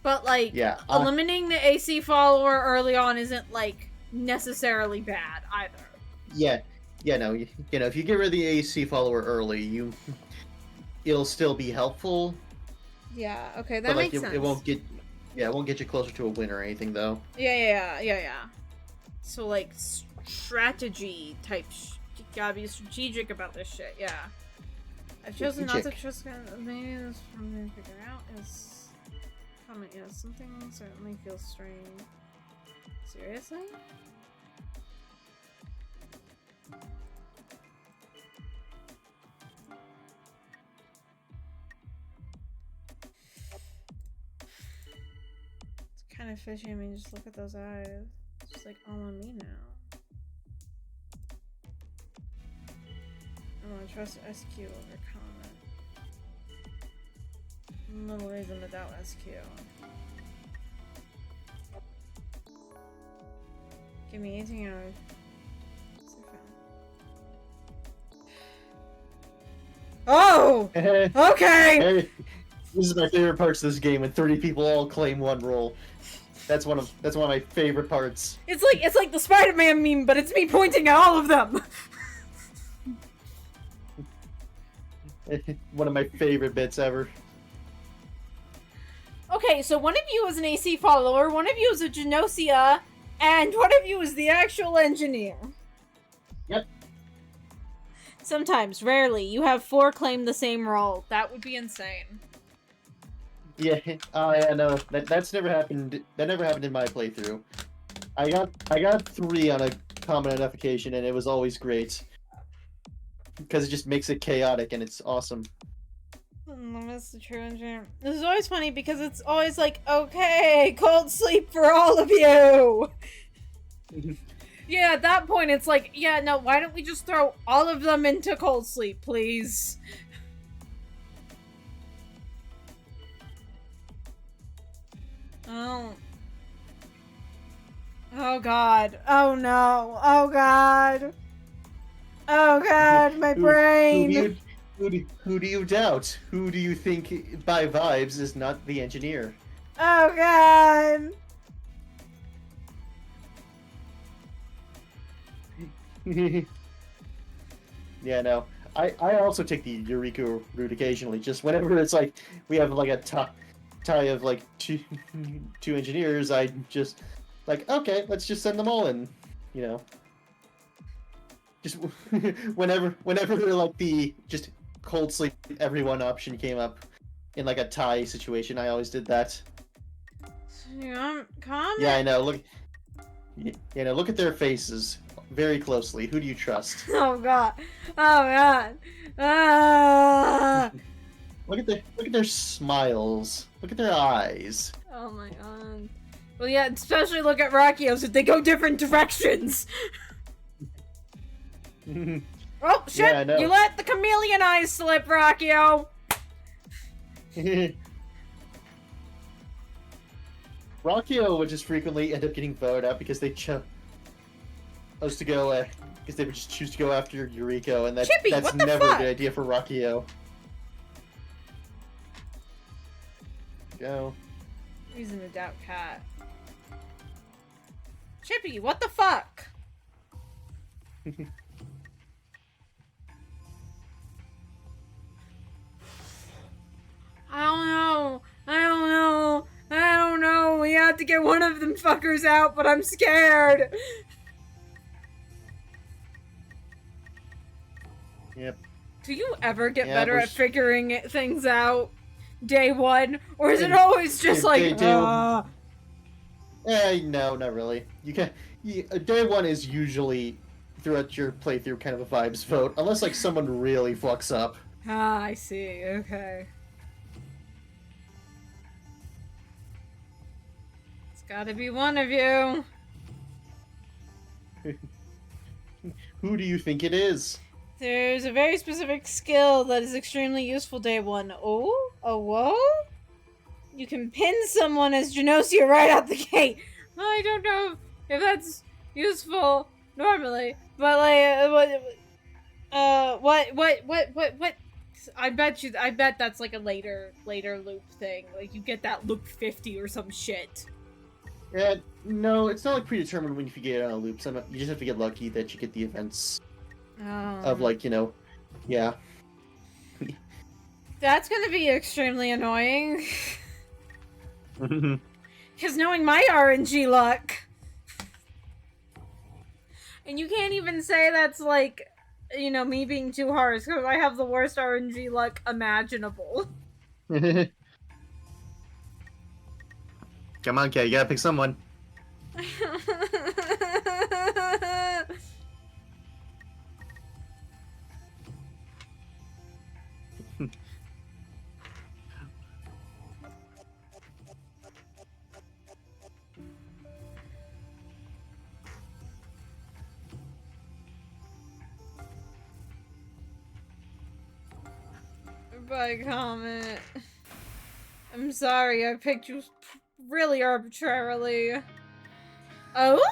But, like, yeah, eliminating the AC follower early on isn't, like, necessarily bad either. Yeah, no, you know, if you get rid of the AC follower early, it'll still be helpful. Yeah, okay, that makes sense. It won't get you closer to a win or anything, though. Yeah. So, like, strategy type you gotta be strategic about this shit, yeah. I've chosen not to trust maybe this something to figure out is comment, yeah, something certainly feels strange. Seriously? It's kind of fishy. I mean, just look at those eyes. It's just like all on me now. I want to trust SQ over comment. No reason to doubt SQ. Give me 18 hours. Oh! Okay! This is my favorite parts of this game when 30 people all claim one role. That's one of my favorite parts. It's like the Spider-Man meme, but it's me pointing at all of them. One of my favorite bits ever. Okay, so one of you is an AC follower, one of you is a Gnosia, and one of you is the actual engineer. Yep. Sometimes, rarely, you have 4 claim the same role. That would be insane. Yeah, no, that's never happened. That never happened in my playthrough. I got 3 on a common enough occasion, and it was always great. Because it just makes it chaotic, and it's awesome. That's the true engineer. This is always funny because it's always like, okay, cold sleep for all of you. Yeah, at that point it's like, yeah, no, why don't we just throw all of them into cold sleep, please? Oh. Oh god. Oh no. Oh god. Oh god, my brain. Who do you doubt? Who do you think by vibes is not the engineer? Oh god. Yeah, no. I also take the Eureka route occasionally, just whenever it's like we have like a tie of like two engineers, I just like, okay, let's just send them all in, you know. Just whenever like the just cold sleep everyone option came up in like a tie situation, I always did that. Yeah, I know. Look at their faces very closely. Who do you trust? Oh god. Oh god. Ah. Look at their smiles. Look at their eyes. Oh my god. Well, yeah, especially look at Rakio's if they go different directions. Oh shit! Yeah, you let the chameleon eyes slip, Rakio. Rakio would just frequently end up getting voted out because they chose to go, because they would just choose to go after Eureka, and that's never a good idea for Rakio. Go. Reason to doubt cat. Chippy, what the fuck? I don't know. We have to get one of them fuckers out, but I'm scared. Yep. Do you ever get better at figuring things out day one? Or is it always just like, No, not really. Day one is usually throughout your playthrough kind of a vibes vote, unless like someone really fucks up. Ah, I see. Okay. It's gotta be one of you. Who do you think it is? There's a very specific skill that is extremely useful day one. Oh? A whoa? You can pin someone as Gnosia right out the gate. I don't know if that's useful normally, but like, what? I bet that's like a later loop thing. Like you get that loop 50 or some shit. No, it's not like predetermined when you get on a loop. You just have to get lucky that you get the events of Oh. like, yeah. That's gonna be extremely annoying. Because knowing my RNG luck. And you can't even say that's like, me being too harsh, because I have the worst RNG luck imaginable. Come on, Kay, you gotta pick someone. By comment. I'm sorry, I picked you really arbitrarily. Oh?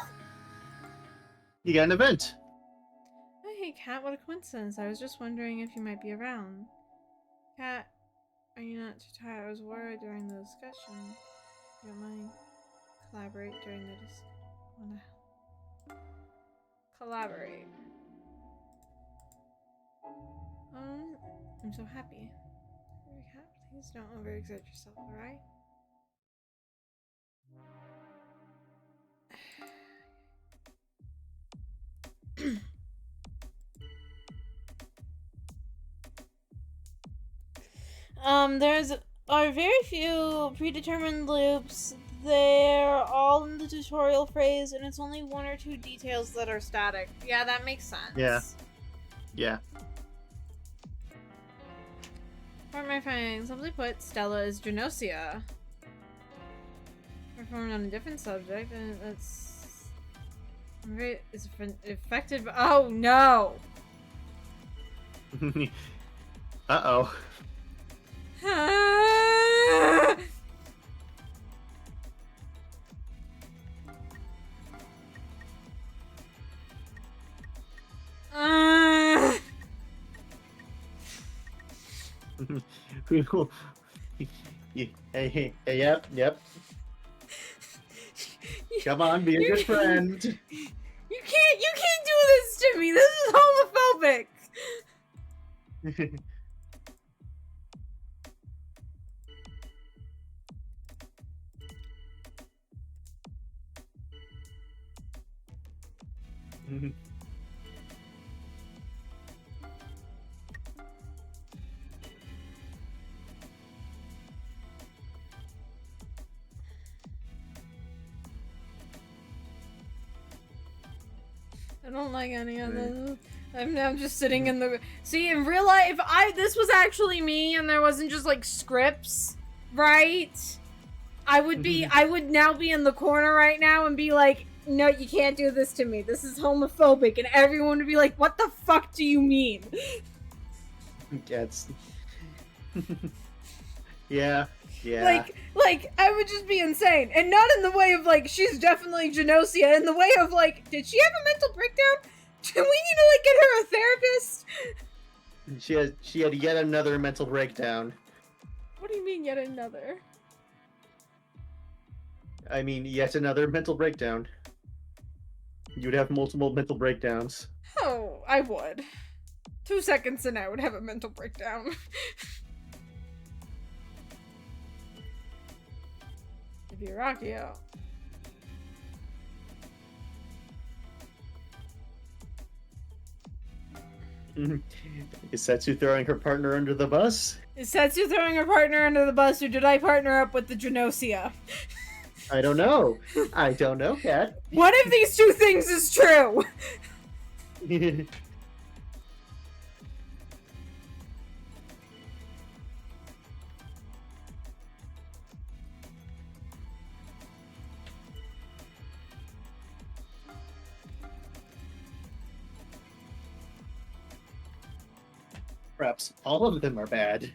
You got an event. Oh, hey, Kat, what a coincidence. I was just wondering if you might be around. Kat, are you not too tired? I was worried during the discussion. You don't mind collaborate during the discussion? Collaborate. I'm so happy. Kat, please don't overexert yourself, alright? There's are very few predetermined loops. They're all in the tutorial phase, and it's only one or two details that are static. Yeah, that makes sense. Yeah. What am I finding? Simply put, Stella is Gnosia. Performed on a different subject, and it's very is affected by. Oh no! Uh-oh. Hey, yep. Come on, be a good friend. You can't do this to me. This is homophobic. I don't like any of this. I'm now just sitting in the. See, in real life, if this was actually me and there wasn't just like scripts, right? I would now be in the corner right now and be like, no, you can't do this to me. This is homophobic. And everyone would be like, what the fuck do you mean? Gets. Yeah. Like, I would just be insane. And not in the way of, like, she's definitely Gnosia. In the way of, like, did she have a mental breakdown? Do we need to, like, get her a therapist? She had yet another mental breakdown. What do you mean, yet another? I mean, yet another mental breakdown. You would have multiple mental breakdowns. Oh, I would. 2 seconds and I would have a mental breakdown. It'd be Rocky out. Is Setsu throwing her partner under the bus? Is Setsu throwing her partner under the bus, or did I partner up with the Gnosia? I don't know. I don't know, Cat. One of these two things is true. Perhaps all of them are bad.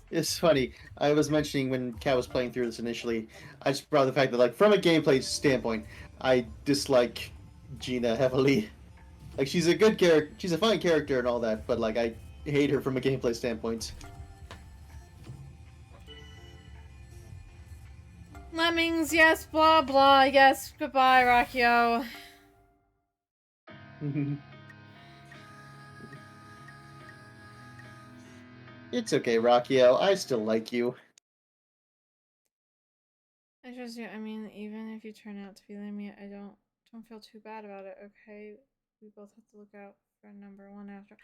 It's funny. I was mentioning when Kat was playing through this initially, I just brought the fact that, like, from a gameplay standpoint, I dislike Gina heavily. Like, she's a good character, she's a fine character and all that, but, like, I hate her from a gameplay standpoint. Lemmings, yes, blah blah, yes, goodbye, Rakio. It's okay, Rakio. I still like you. I trust you. I mean, even if you turn out to be Lemmy, I don't feel too bad about it. Okay, we both have to look out for number one after.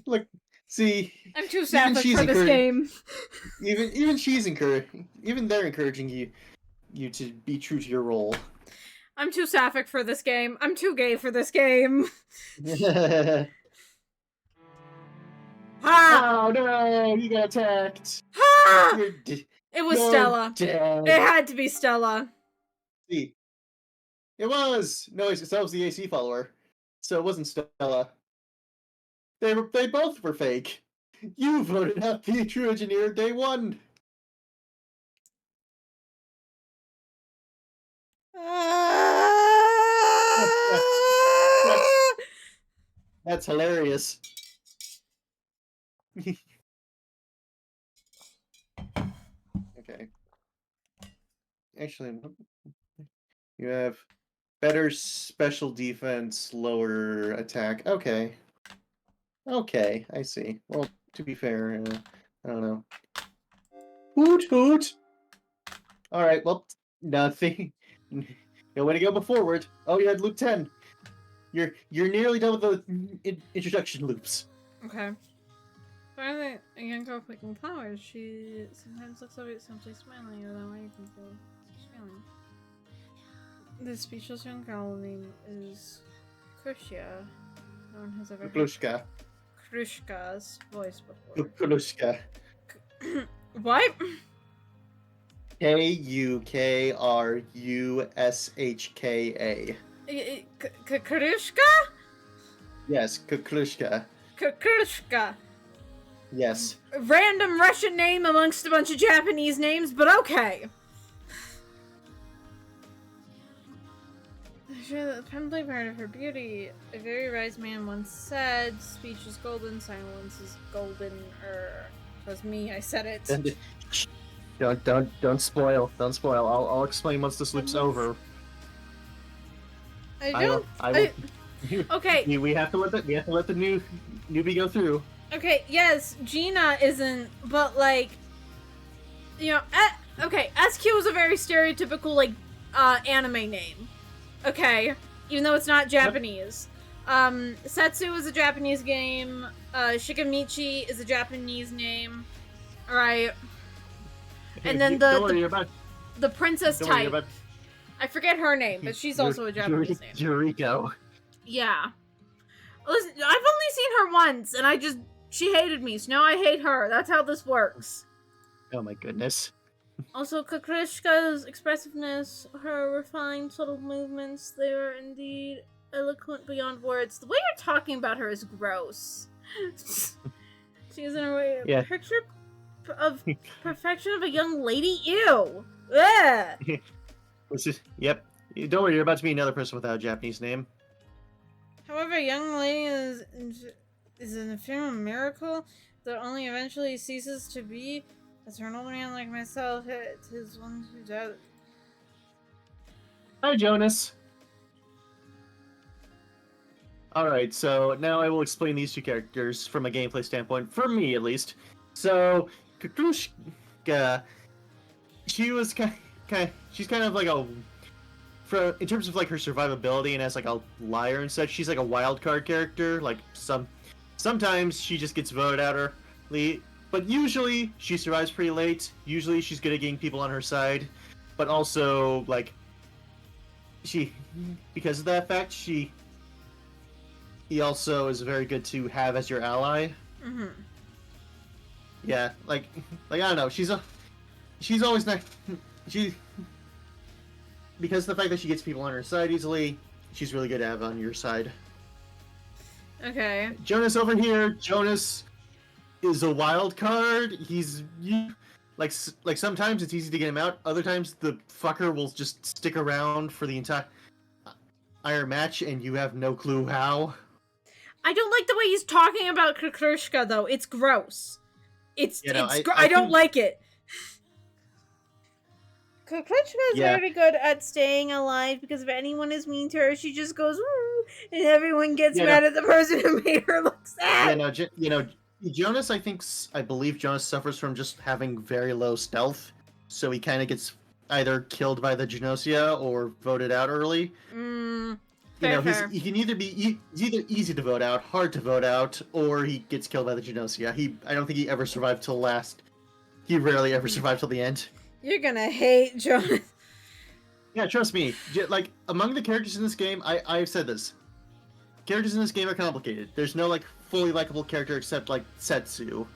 Look, see, I'm too even sapphic she's for this game. even she's encouraging. Even they're encouraging you to be true to your role. I'm too sapphic for this game. I'm too gay for this game. Ha! Oh no, you got attacked. Ha! You're It was you're Stella. dead. It had to be Stella. See, it was no, that was the AC follower, so it wasn't Stella. They both were fake. You voted out the true engineer day one. That's that's hilarious. Okay. Actually, you have better special defense, lower attack. Okay. Okay, I see. Well, to be fair, I don't know. Hoot hoot! Alright, well, nothing. No way to go but forward. Oh, you had loop 10. You're nearly done with the introduction loops. Okay. Finally, a young girl picking flowers. She sometimes looks over at simply smiling, or that way you can feel she's feeling. The speechless young girl name is Krushia. No one has ever heard Kuklushka. Krushka's voice before. Kuklushka. What? Kukrushka. Krushka? Yes, Kuklushka. Krushka. Yes. Random Russian name amongst a bunch of Japanese names, but okay. The pendulum part of her beauty. A very wise man once said, "Speech is golden, silence is golden." It was me. I said it. Don't spoil. Don't spoil. I'll explain once this loop's over. I will. Okay. We have to let the newbie go through. Okay. Yes, Gina isn't, but like, you know, okay. SQ is a very stereotypical like anime name. Okay, even though it's not Japanese. Setsu is a Japanese game. Shikamichi is a Japanese name. Alright. And then the princess type. I forget her name, but she's also a Japanese name. Yuriko. Yeah. Listen, I've only seen her once, and she hated me, so now I hate her. That's how this works. Oh my goodness. Also, Kakrishka's expressiveness, her refined, subtle movements, they are indeed eloquent beyond words. The way you're talking about her is gross. She is in a way a picture of perfection of a young lady. Ew. Ugh. Yep. Don't worry, you're about to be another person without a Japanese name. However, a young lady is an ephemeral miracle that only eventually ceases to be. As an old man like myself, it is one who does. Hi, Jonas. Alright, so now I will explain these two characters from a gameplay standpoint, for me at least. So, Kukrushka, she's kind of like a in terms of like her survivability and as like a liar and such, she's like a wild card character. Like sometimes she just gets voted out early, but usually she survives pretty late. Usually she's good at getting people on her side, but also like she, because of that fact, he also is very good to have as your ally. Mm-hmm. Yeah, like I don't know, she's always nice. She because of the fact that she gets people on her side easily, she's really good to have on your side. Okay. Jonas over here. Jonas is a wild card. Like sometimes it's easy to get him out. Other times the fucker will just stick around for the entire match, and you have no clue how. I don't like the way he's talking about Kukrushka, though. It's gross. I don't like it. Kukrushka is very good at staying alive because if anyone is mean to her, she just goes, woo, and everyone gets mad at the person who made her look sad. Jonas, I believe Jonas suffers from just having very low stealth, so he kind of gets either killed by the Gnosia or voted out early. Fair. He can either be he's either easy to vote out, hard to vote out, or he gets killed by the Gnosia. I don't think he ever survived till last. He rarely ever survived till the end. You're gonna hate Jonas. Yeah, trust me. Like among the characters in this game, I've said this. Characters in this game are complicated. There's no like fully likable character except like Setsu.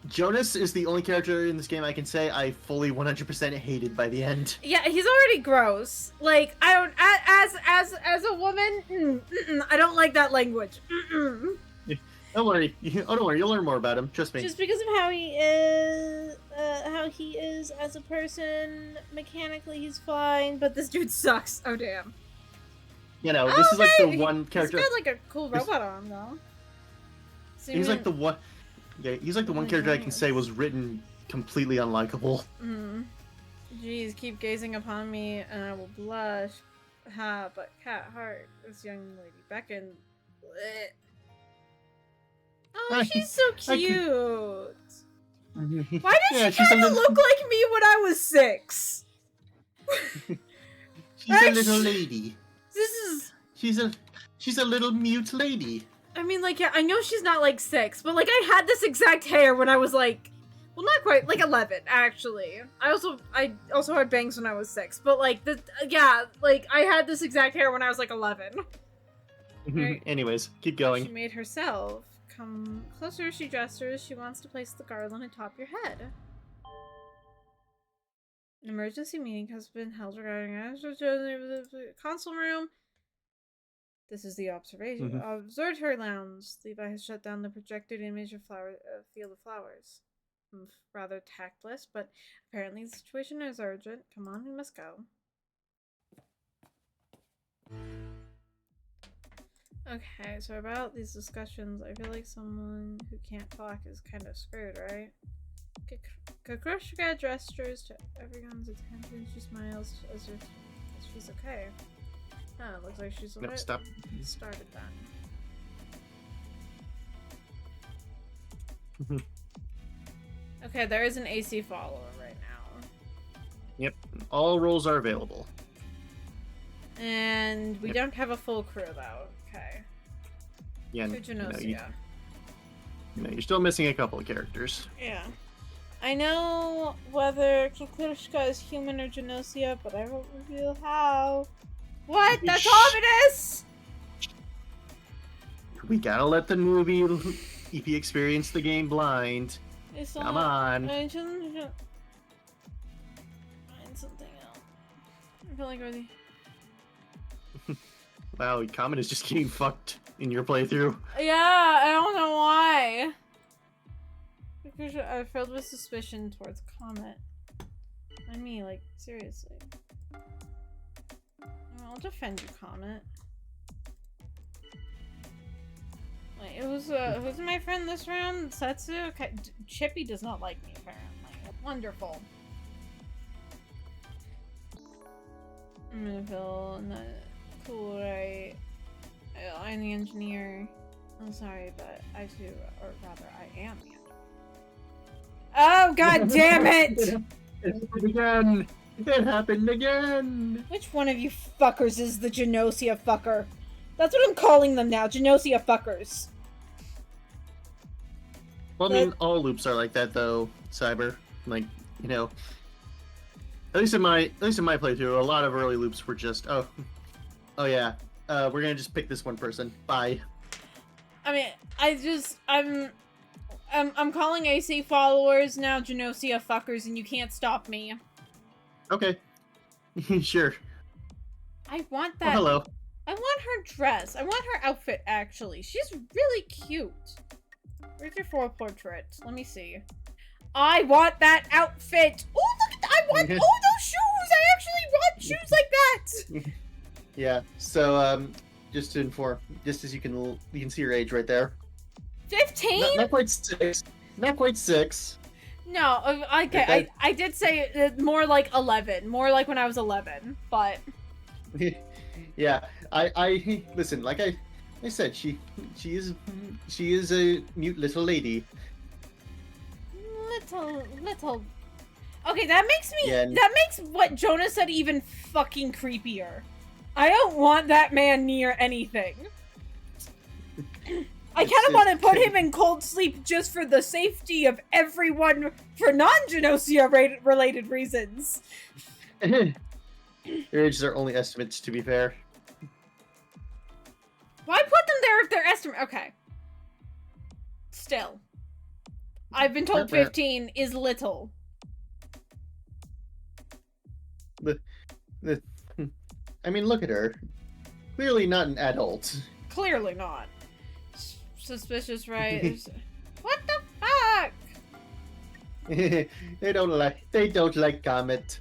Jonas is the only character in this game I can say I fully 100% hated by the end. Yeah, he's already gross. Like I don't, as a woman, I don't like that language. Don't worry, don't worry. You'll learn more about him. Trust me. Just because of how he is as a person, mechanically he's fine, but this dude sucks. Oh damn. This is like the one character. He's got like a cool robot arm though. He's like the one. Yeah, he's like the one character I can say was written completely unlikable. Jeez, keep gazing upon me and I will blush. Ha, but cat heart, this young lady beckon. Blech. Oh, she's so cute. Why does she kind of look like me when I was 6? She's a little lady. This is. She's a little mute lady. I mean, like, yeah, I know she's not like 6, but like, I had this exact hair when I was like, well, not quite, like 11, actually. I also had bangs when I was 6, but like, I had this exact hair when I was like 11. Right. Anyways, keep going. She made herself. Come closer, she gestures. She wants to place the garland atop your head. An emergency meeting has been held regarding the console room. This is the observation. Observed her lounge. Levi has shut down the projected image of field of flowers. Rather tactless, but apparently the situation is urgent. Come on, we must go. Okay, so about these discussions, I feel like someone who can't talk is kind of screwed, right? Kukrushka gestures to everyone's attention. She smiles as if she's okay. Oh, it looks like she's already started that. Okay, there is an AC follower right now. Yep, all roles are available. And we don't have a full crew though. Okay. Yeah, Gnosia. You're still missing a couple of characters. Yeah. I know whether Kukrushka is human or Gnosia, but I won't reveal how. What? That's ominous! We gotta let the movie EP experience the game blind. Come on. Find something else. I feel like already. Wow, Comet is just getting fucked in your playthrough. Yeah, I don't know why. I'm filled with suspicion towards Comet. I mean, like, seriously. I'll defend you, Comet. Wait, who's my friend this round? Setsu? Okay. Chippy does not like me, apparently. Wonderful. I'm gonna feel not cool, right? I'm the engineer. I'm sorry, but I too, or rather, I am the engineer. Oh, god damn it! It happened again! It happened again! Which one of you fuckers is the Gnosia fucker? That's what I'm calling them now, Gnosia fuckers. Well, I But mean, all loops are like that, though, Cyber. Like, you know, at least in my playthrough, a lot of early loops were just, oh yeah, we're gonna just pick this one person. Bye. I mean, I'm calling AC followers now Gnosia fuckers, and you can't stop me. Okay. Sure. I want Well, that. hello. I want her dress. I want her outfit, actually. She's really cute. Where's your full portrait? Let me see. I want that outfit. Oh, look at that. I want those shoes. I actually want shoes like that. Yeah. So, just to inform, just as you can see your age right there. 15? Not quite 6. Not quite 6. No, okay, I did say more like 11. More like when I was 11, but... Yeah, I listen. Like I said, she is a mute little lady. Little. Okay, that makes me. Yeah. That makes what Jonah said even fucking creepier. I don't want that man near anything. I kind of want to put him in cold sleep just for the safety of everyone for non-Gnosia related reasons. Your ages are only estimates, to be fair. Why put them there if they're estimate? Okay. Still. I've been told 15 is little. I mean, look at her. Clearly not an adult. Clearly not. Suspicious, right? What the fuck? They don't like Comet.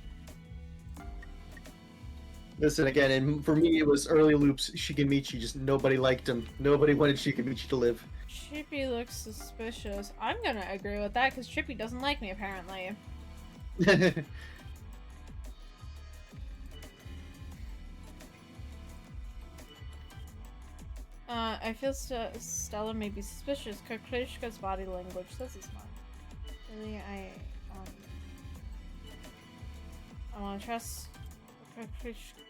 Listen again, and for me it was early loops. Shikimichi, just nobody liked him. Nobody wanted Shikimichi to live. Chippy looks suspicious. I'm gonna agree with that because Chippy doesn't like me apparently. I feel Stella may be suspicious. Kukrishka's body language. This is not. Really, I want to trust Kukrishka.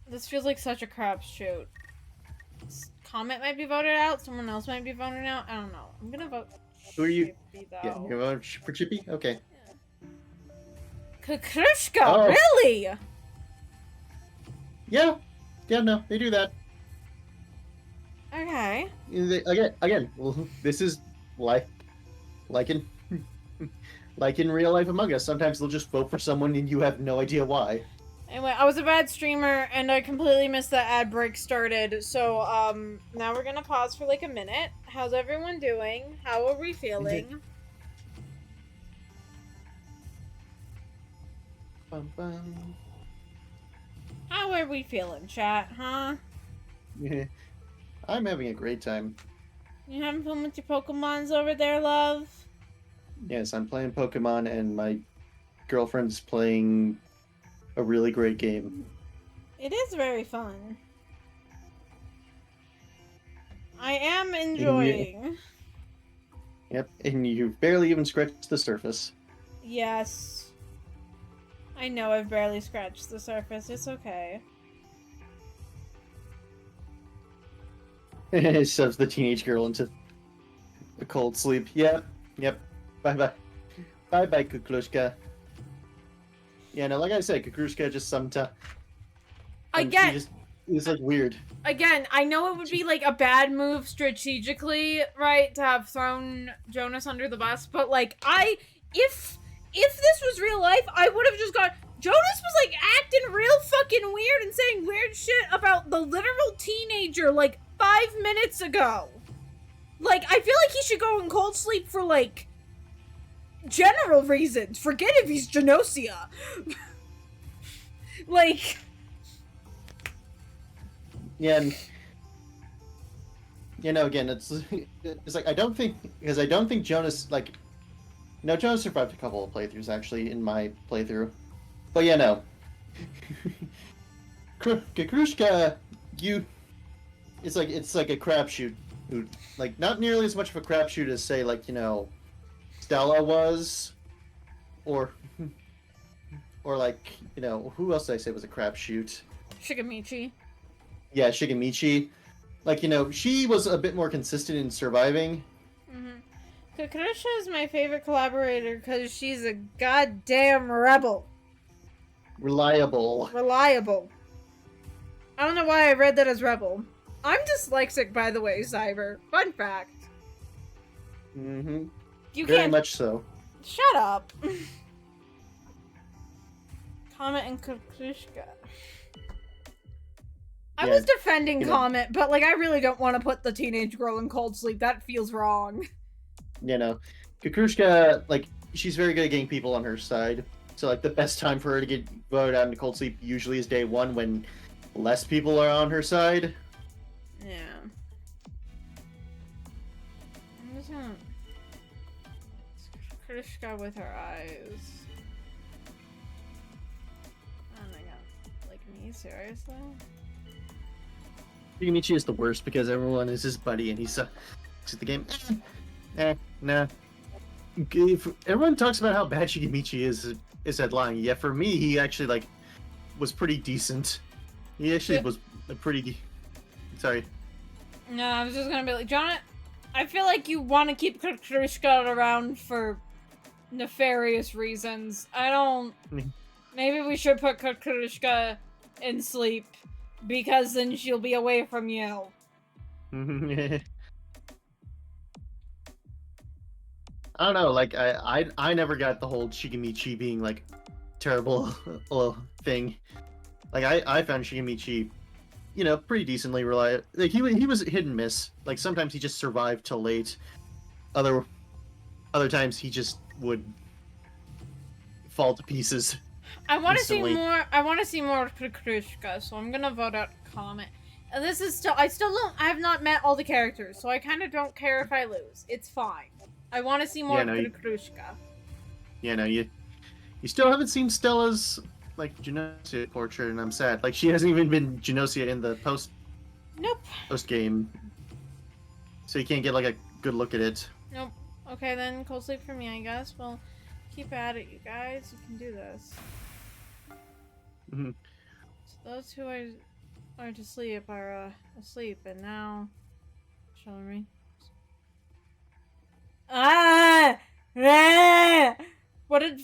This feels like such a crapshoot. Comment might be voted out. Someone else might be voted out. I don't know. I'm gonna vote. Who are you? Chippy, Yeah, you're voting for Chippy? Okay. Kukrishka, Oh. really? Yeah, no, they do that. Okay. Again, well, this is like in like in real life Among Us. Sometimes they'll just vote for someone and you have no idea why. Anyway, I was a bad streamer and I completely missed that ad break started. So, now we're gonna pause for like a minute. How's everyone doing? How are we feeling? Bum, bum. How are we feeling, chat, huh? Yeah. I'm having a great time. You having fun with your Pokemons over there, love? Yes, I'm playing Pokemon and my girlfriend's playing a really great game. It is very fun. I am enjoying. Yep, and you've barely even scratched the surface. Yes. I know I've barely scratched the surface. It's okay. Shoves the teenage girl into a cold sleep. Yep. Bye-bye. Bye-bye, Kuklushka. Yeah, no, like I said, Kuklushka just sometimes... Again, it's like weird. Again, I know it would be like a bad move strategically, right, to have thrown Jonas under the bus, but like if this was real life, I would have just gone. Jonas was like acting real fucking weird and saying weird shit about the literal teenager like 5 minutes ago. Like, I feel like he should go in cold sleep for like general reasons. Forget if he's Gnosia. Like. Yeah, and you know, again, it's like I don't think Jonas Jonas survived a couple of playthroughs actually in my playthrough, but yeah, no. Kakrushka, it's like a crapshoot. who like not nearly as much of a crapshoot as say like Stella was, or like who else did I say was a crapshoot? Shigamichi. Yeah, Shigemichi. Like she was a bit more consistent in surviving. Kakarusha is my favorite collaborator because she's a goddamn rebel. Reliable. Reliable. I don't know why I read that as rebel. I'm dyslexic, by the way, Cyber. Fun fact. Mm-hmm. You Very can't... much so. Shut up. Comet and Kukushka. I was defending Comet, but like I really don't want to put the teenage girl in cold sleep. That feels wrong. Kukushka, like, she's very good at getting people on her side. So like the best time for her to get voted out into cold sleep usually is day one when less people are on her side. Yeah. I'm just gonna... Kukushka with her eyes. Oh my god. Like me? Seriously? Shigemichi is the worst because everyone is his buddy and he's at the game. Nah. If everyone talks about how bad Shigemichi is at lying. Yeah, for me, he actually like was pretty decent. He actually was a pretty. Sorry. No, I was just gonna be like, John. I feel like you want to keep Kukushka around for nefarious reasons. I don't. Maybe we should put Kukushka in sleep because then she'll be away from you. I don't know, like I never got the whole Shigemichi being like terrible thing. Like I found Shigemichi, pretty decently reliable. Like he was hit and miss. Like sometimes he just survived till late. Other times he just would fall to pieces. I want to see more. I want to see more Kukushka, so I'm gonna vote out Comet. And this is still. I have not met all the characters, so I kind of don't care if I lose. It's fine. I want to see more Kukushka. You still haven't seen Stella's like Gnosia portrait, and I'm sad. Like she hasn't even been Gnosia in the post game, so you can't get like a good look at it. Nope. Okay, then cold sleep for me, I guess. Well, keep at it, you guys. You can do this. So those who are to sleep are asleep, and now showing me. What did...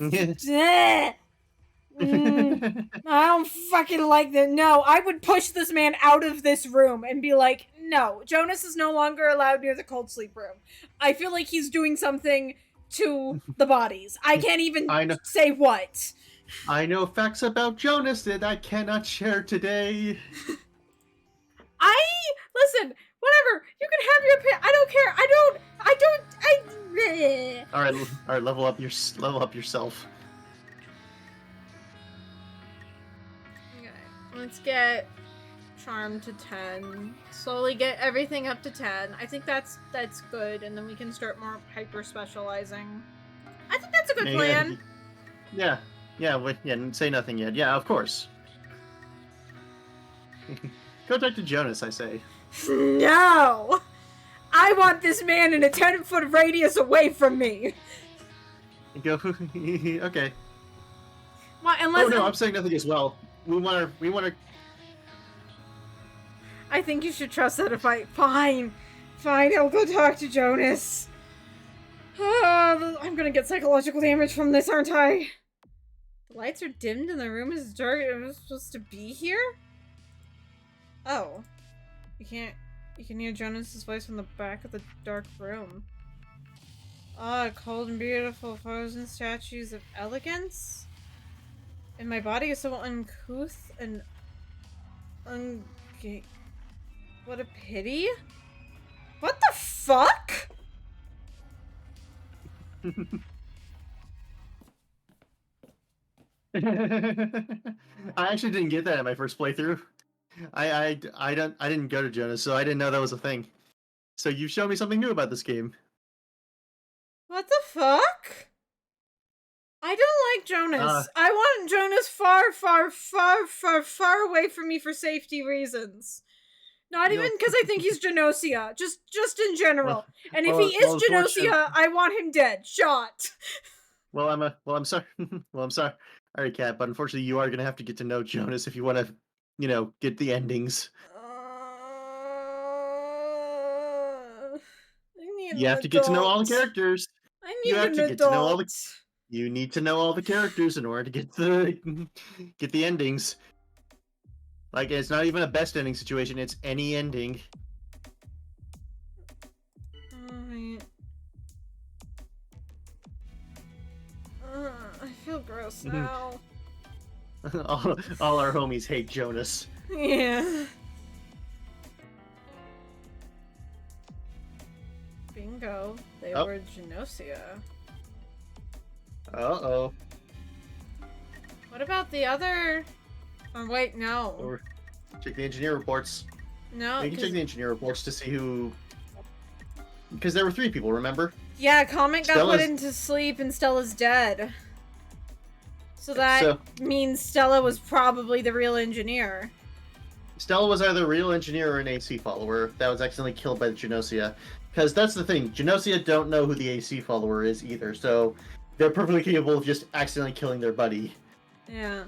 I don't fucking like that. No, I would push this man out of this room and be like, no, Jonas is no longer allowed near the cold sleep room. I feel like he's doing something to the bodies. I can't even say what. I know facts about Jonas that I cannot share today. Listen, whatever. You can have your opinion. I don't care. All right, level up yourself. Okay, let's get charm to 10. Slowly get everything up to 10. I think that's good, and then we can start more hyper specializing. I think that's a good plan. Yeah. Say nothing yet. Yeah, of course. Go talk to Jonas, I say. No! I want this man in a 10-foot radius away from me! Go. Okay. Well, unless I'm saying nothing as well. We want to... I think you should trust that if Fine, I'll go talk to Jonas. I'm gonna get psychological damage from this, aren't I? The lights are dimmed and the room is dark. Am I supposed to be here? Oh. You can hear Jonas's voice from the back of the dark room. Cold and beautiful frozen statues of elegance? And my body is so uncouth and what a pity? What the fuck? I actually didn't get that in my first playthrough. I didn't go to Jonas, so I didn't know that was a thing. So you showed me something new about this game. What the fuck? I don't like Jonas. I want Jonas far, far, far, far, far away from me for safety reasons. Not even You'll because I think he's Gnosia. Just in well, general. And if he is unfortunately, Gnosia, I want him dead. Shot. I'm sorry. Well, I'm sorry. All right, Kat, but unfortunately, you are gonna have to get to know Jonas if you want to, get the endings. I need You an have to get to know all the adult. characters. I You need have an to get to know all the. adult. You need to know all the characters in order to get the get the endings. Like it's not even a best ending situation; it's any ending. Alright. I feel gross now. all our homies hate Jonas. Yeah. Bingo. They Oh, were Gnosia. uh-oh. What about the other? Oh, wait, no. Or check the engineer reports. No, You can check because... the engineer reports to see who. Because there were 3 people, remember? Yeah, Comet got put Stella's. into sleep and Stella's dead. So that So means Stella was probably the real engineer. Stella was either a real engineer or an AC follower that was accidentally killed by the Gnosia. Because that's the thing, Gnosia don't know who the AC follower is either, so they're perfectly capable of just accidentally killing their buddy. Yeah.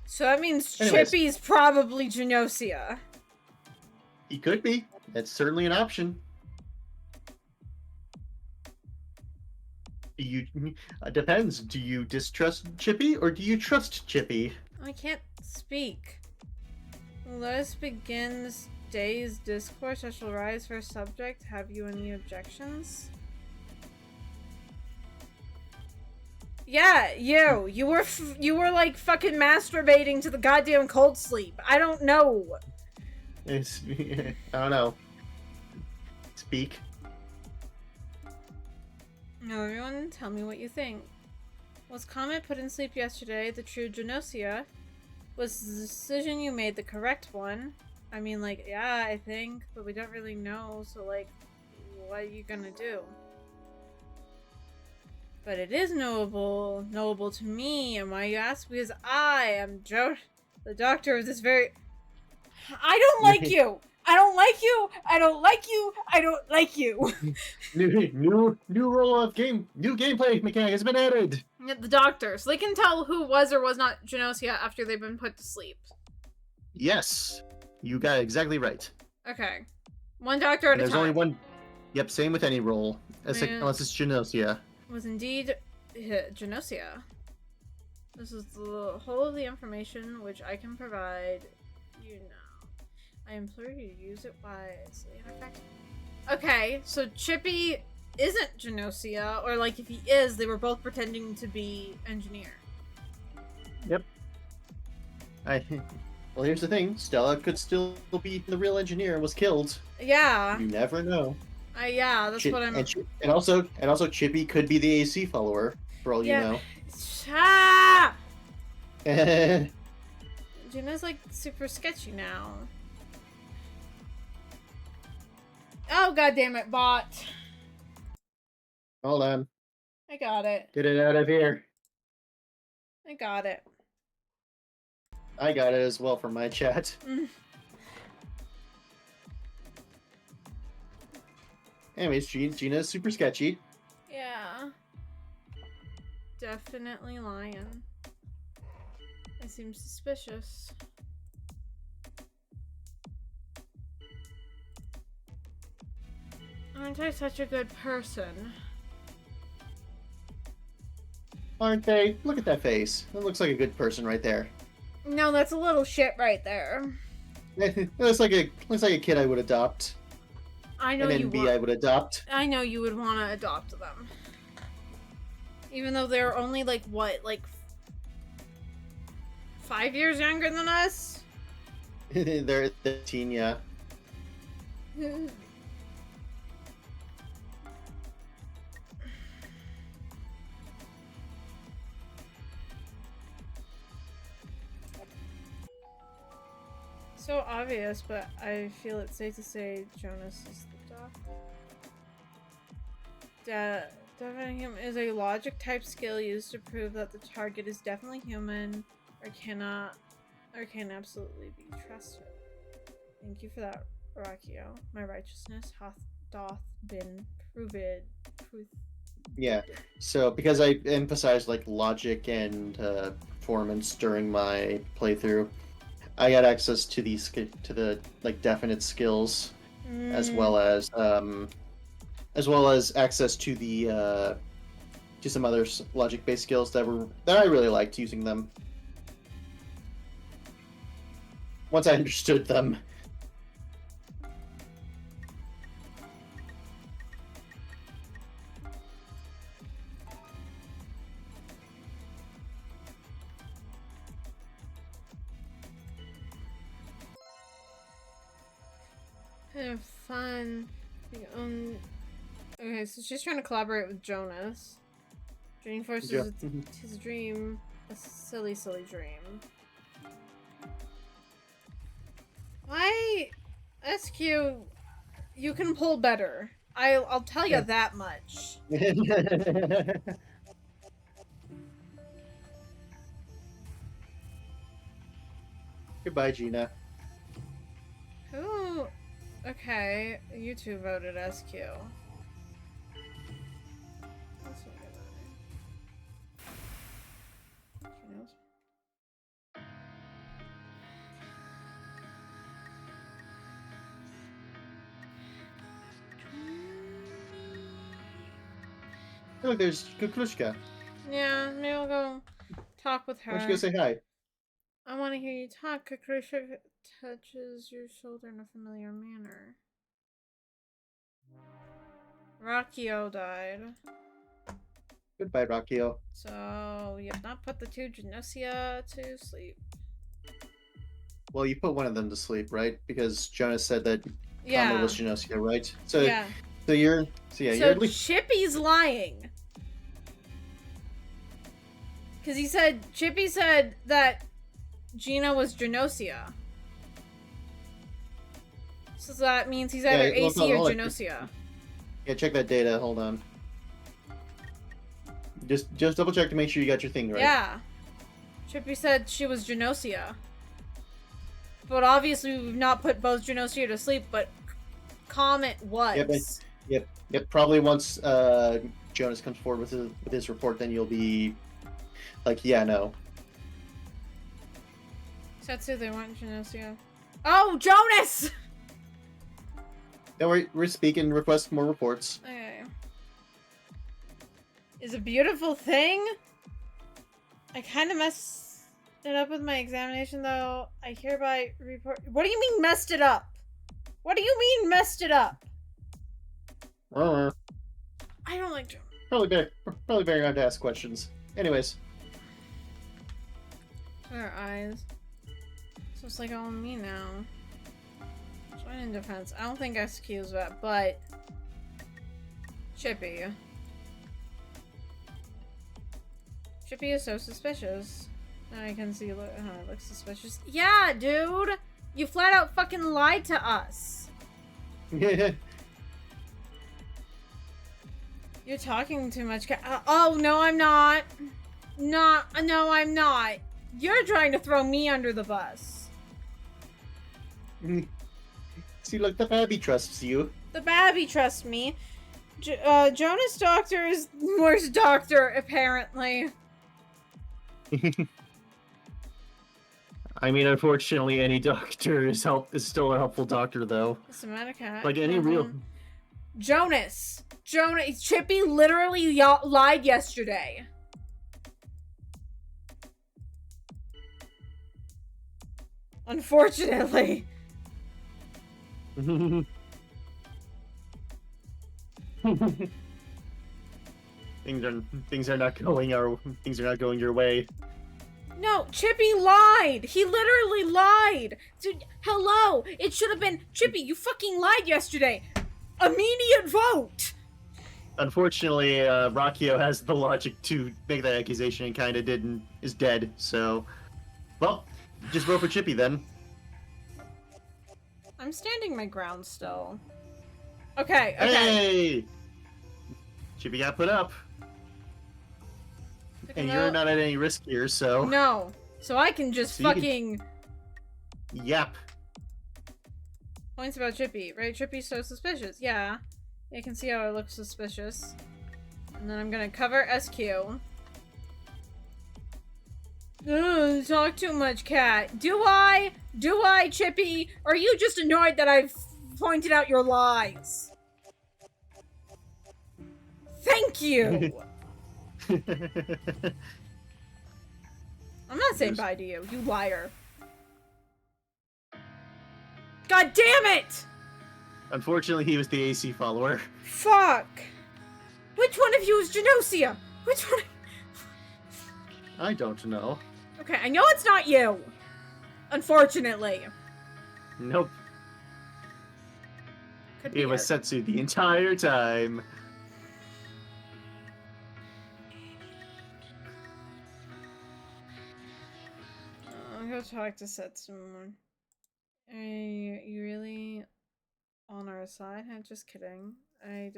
So that means Anyways, Chippy's probably Gnosia. he could be. That's certainly an option. You depends. Do you distrust Chippy or do you trust Chippy? I can't speak. Let us begin this day's discourse. I shall rise for subject. Have you any objections? Yeah, you. You were like fucking masturbating to the goddamn cold sleep. I don't know. It's, I don't know. Speak. Now, everyone, tell me what you think. Was Comet put in sleep yesterday the true Gnosia? Was the decision you made the correct one? I mean, like, yeah, I think, but we don't really know, so, like, what are you gonna do? But it is knowable to me, and why you ask? Because I am the doctor of this very... I don't like you! I don't like you! I don't like you! I don't like you! new role of new gameplay mechanic has been added. The doctor, so they can tell who was or was not Gnosia after they've been put to sleep. Yes, you got it exactly right. Okay. One doctor at a There's time. only one. Yep, same with any role, Man. unless it's Gnosia. Was indeed Gnosia. This is the whole of the information which I can provide you now. I implore you to use it wisely and effectively. Okay, so Chippy isn't Gnosia, or like if he is, they were both pretending to be engineer. Yep. Well, here's the thing: Stella could still be the real engineer and was killed. Yeah. You never know. Yeah, that's what I'm. And also Chippy could be the AC follower for all you know. Ah! Gina's like super sketchy now. Oh, god damn it, bot. Hold on. I got it. Get it out of here. I got it. I got it as well from my chat. Anyways, Gina's super sketchy. Yeah. Definitely lying. I seem suspicious. Aren't I such a good person? Aren't they? Look at that face. That looks like a good person right there. No, that's a little shit right there. looks like a kid I would adopt. I know An NB I would adopt. I know you would want to adopt them. Even though they're only like what, like 5 years younger than us? They're 13, yeah. So obvious, but I feel it's safe to say Jonas is the doctor. Defining him is a logic type skill used to prove that the target is definitely human or can absolutely be trusted. Thank you for that, Rakio. My righteousness doth been proved. Yeah. So because I emphasized like logic and performance during my playthrough, I got access to the like definite skills Mm, as well as access to some other logic based skills that I really liked using them once I understood them. kind of fun. Okay, so she's trying to collaborate with Jonas. Joining Yeah. forces with his dream. A silly, silly dream. Why, SQ, you can pull better. I'll tell you that much. Goodbye, Gina. Who? Okay, you two voted SQ. That's what I wanted. Oh, look, there's Kuklushka. Yeah, maybe I'll go talk with Why don't you go her. say hi? I want to hear you talk. Kakrusha touches your shoulder in a familiar manner. Rakio died. Goodbye, Rakio. So, you have not put the two Gnosia to sleep. Well, you put one of them to sleep, right? Because Jonas said that Kama Yeah. was Gnosia, right? So, Yeah. you're So at least. Chippy's lying. Because Chippy said that Gina was Gnosia. So that means he's either Yeah, well, AC or hold on. Gnosia. Yeah, check that data. Hold on. Just double check to make sure you got your thing right. Yeah. Chippy said she was Gnosia. But obviously we've not put both Gnosia to sleep, but Comet was. Yep. Probably once Jonas comes forward with his report, then you'll be like, yeah, no. Setsu, they weren't Gnosia. Oh, Jonas! Don't worry, we're speaking. Request more reports. Okay. Is a beautiful thing. I kind of messed it up with my examination, though. I hereby report. What do you mean messed it up? What do you mean messed it up? I don't like to. Probably better not to ask questions. Anyways. Her eyes. So it's like all me now. Join in defense. I don't think SQ's that, but Chippy. Chippy is so suspicious. I can see how it looks suspicious. Yeah, dude! You flat out fucking lied to us. You're talking too much. Oh, no, I'm not. No, I'm not. You're trying to throw me under the bus. See, look, the Babby trusts you. The Babby trusts me. Jonas Doctor is the worst doctor, apparently. I mean, unfortunately, any doctor is still a helpful doctor, though. Somatic hat. Like any real. Jonas, Chippy literally lied yesterday. Unfortunately. things are not going your way. No, Chippy lied. He literally lied. Dude, hello. It should have been Chippy. You fucking lied yesterday. Immediate vote. Unfortunately, Rakio has the logic to make that accusation and kind of is dead. So, well, just vote for Chippy then. I'm standing my ground still. Okay. Hey! Chippy got put up. And you're not at any risk here, so... No. So I can just fucking... Yap. Points about Chippy, right? Chippy's so suspicious. Yeah. You can see how it looks suspicious. And then I'm gonna cover SQ. Ugh, talk too much, cat. Do I? Do I, Chippy? Or are you just annoyed that I've pointed out your lies? Thank you! I'm not saying bye to you, you liar. God damn it! Unfortunately, he was the AC follower. Fuck! Which one of you is Gnosia? Which one? I don't know. Okay, I know it's not you. Unfortunately. Nope. Could It be was her. Setsu the entire time. I'll go talk to Setsu more. Are you really on our side? I'm just kidding. You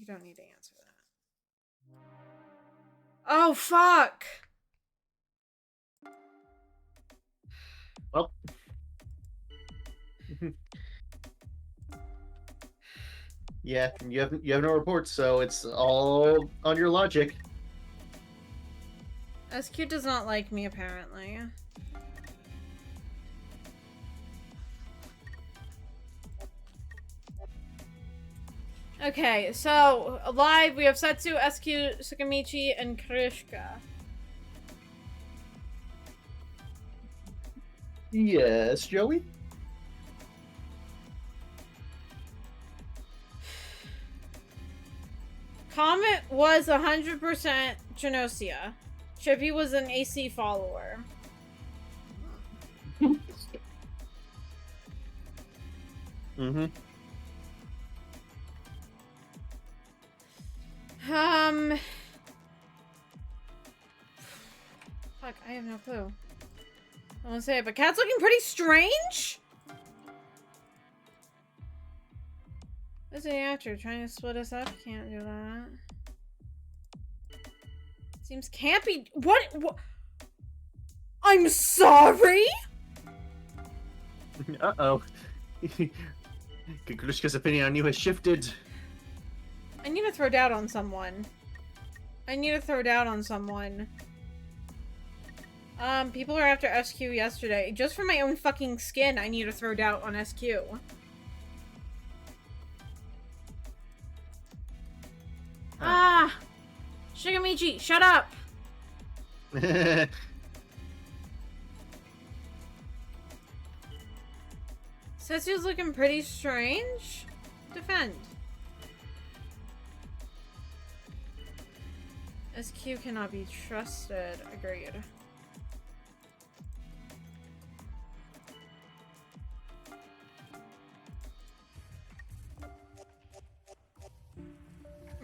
don't need to answer that. Oh, fuck! Well. Yeah, you have no reports, so it's all on your logic. SQ does not like me, apparently. Okay, so live we have Setsu, SQ, Sukamichi, and Krishka. Yes, Joey? Comet was 100% Gnosia. Chippy was an AC follower. Mm-hmm. Fuck, I have no clue. I won't say it, but Cat's looking pretty strange? What's the actor trying to split us up? Can't do that. Seems campy. What? I'm sorry? Uh-oh. Kukurushka's opinion on you has shifted. I need to throw doubt on someone. People are after SQ yesterday. Just for my own fucking skin, I need to throw doubt on SQ. Ah! Shigamichi, shut up! Setsu's looking pretty strange. Defend. SQ cannot be trusted. Agreed.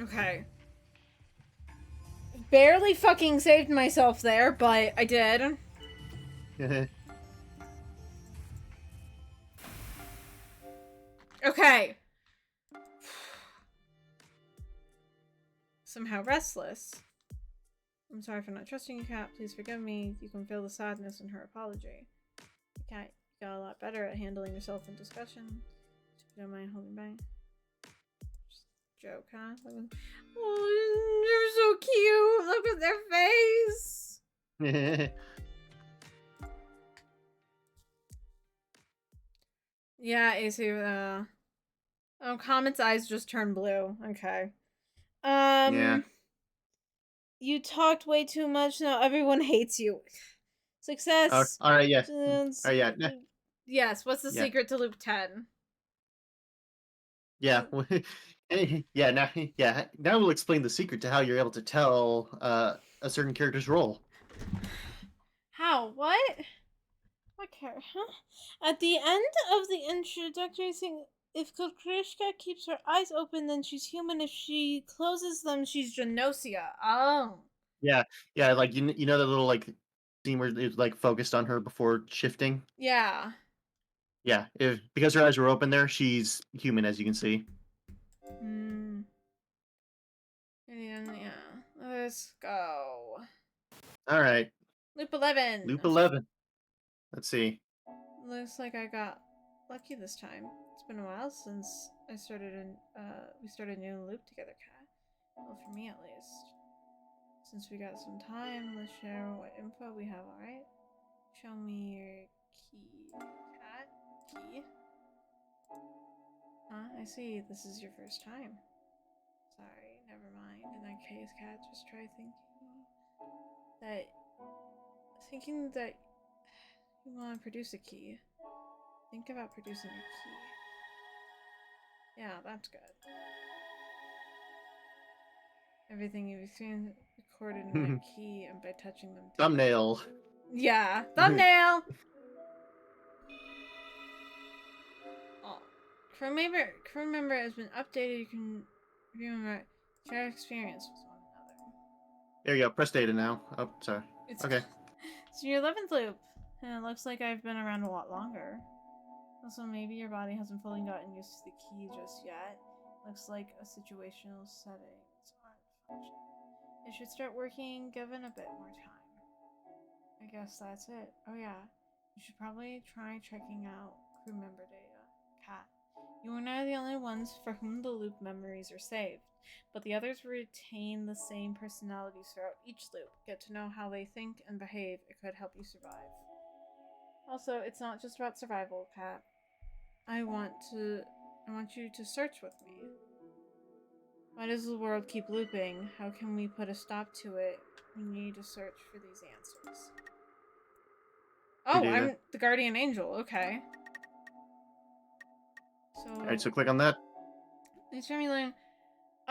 Okay. Barely fucking saved myself there, but I did. Okay. Somehow restless. I'm sorry for not trusting you, Cat. Please forgive me. You can feel the sadness in her apology. Cat, you got a lot better at handling yourself in discussion. If you don't mind holding back. Just joke, huh? Oh, they're so cute. Look at their face. Yeah, AC. Oh, Comet's eyes just turned blue. Okay. Yeah. You talked way too much. Now everyone hates you. Success. All right. Yes. All right. Yeah. Yes. What's the Yeah. secret to loop 10? Yeah. Yeah. Now we'll explain the secret to how you're able to tell a certain character's role. How? What? What character? Huh? At the end of the introductory thing, if Kukrishka keeps her eyes open, then she's human. If she closes them, she's Gnosia. Oh. Yeah. Yeah. Like you know that little like scene where it's like focused on her before shifting. Yeah. Yeah. Because her eyes were open there, she's human, as you can see. Hmm. And yeah. Let's go. All right. Loop 11. Loop 11. Let's see. Looks like I got lucky this time. It's been a while since we started a new loop together, Kat. Well, for me at least. Since we got some time, let's share what info we have, alright? Show me your key, Kat. Key? Huh? I see. This is your first time. Sorry, never mind. In that case, Kat, just try thinking that you want to produce a key. Think about producing a key. Yeah, that's good. Everything you've experienced recorded in a key and by touching them. Thumbnail. Yeah, thumbnail. Oh, crew member has been updated. You can remember share experience with one another. There you go. Press data now. Oh, sorry. It's Okay. so your 11th loop, and it looks like I've been around a lot longer. Also, maybe your body hasn't fully gotten used to the key just yet. Looks like a situational setting. It's hard to function. It should start working given a bit more time. I guess that's it. Oh yeah, you should probably try checking out crew member data. Cat. You and I are the only ones for whom the loop memories are saved, but the others retain the same personalities throughout each loop. Get to know how they think and behave. It could help you survive. Also, it's not just about survival, Cat. I want you to search with me. Why does the world keep looping? How can we put a stop to it? We need to search for these answers. Oh, Data. I'm the guardian angel. Okay. So, All right. So click on that. each time you learn.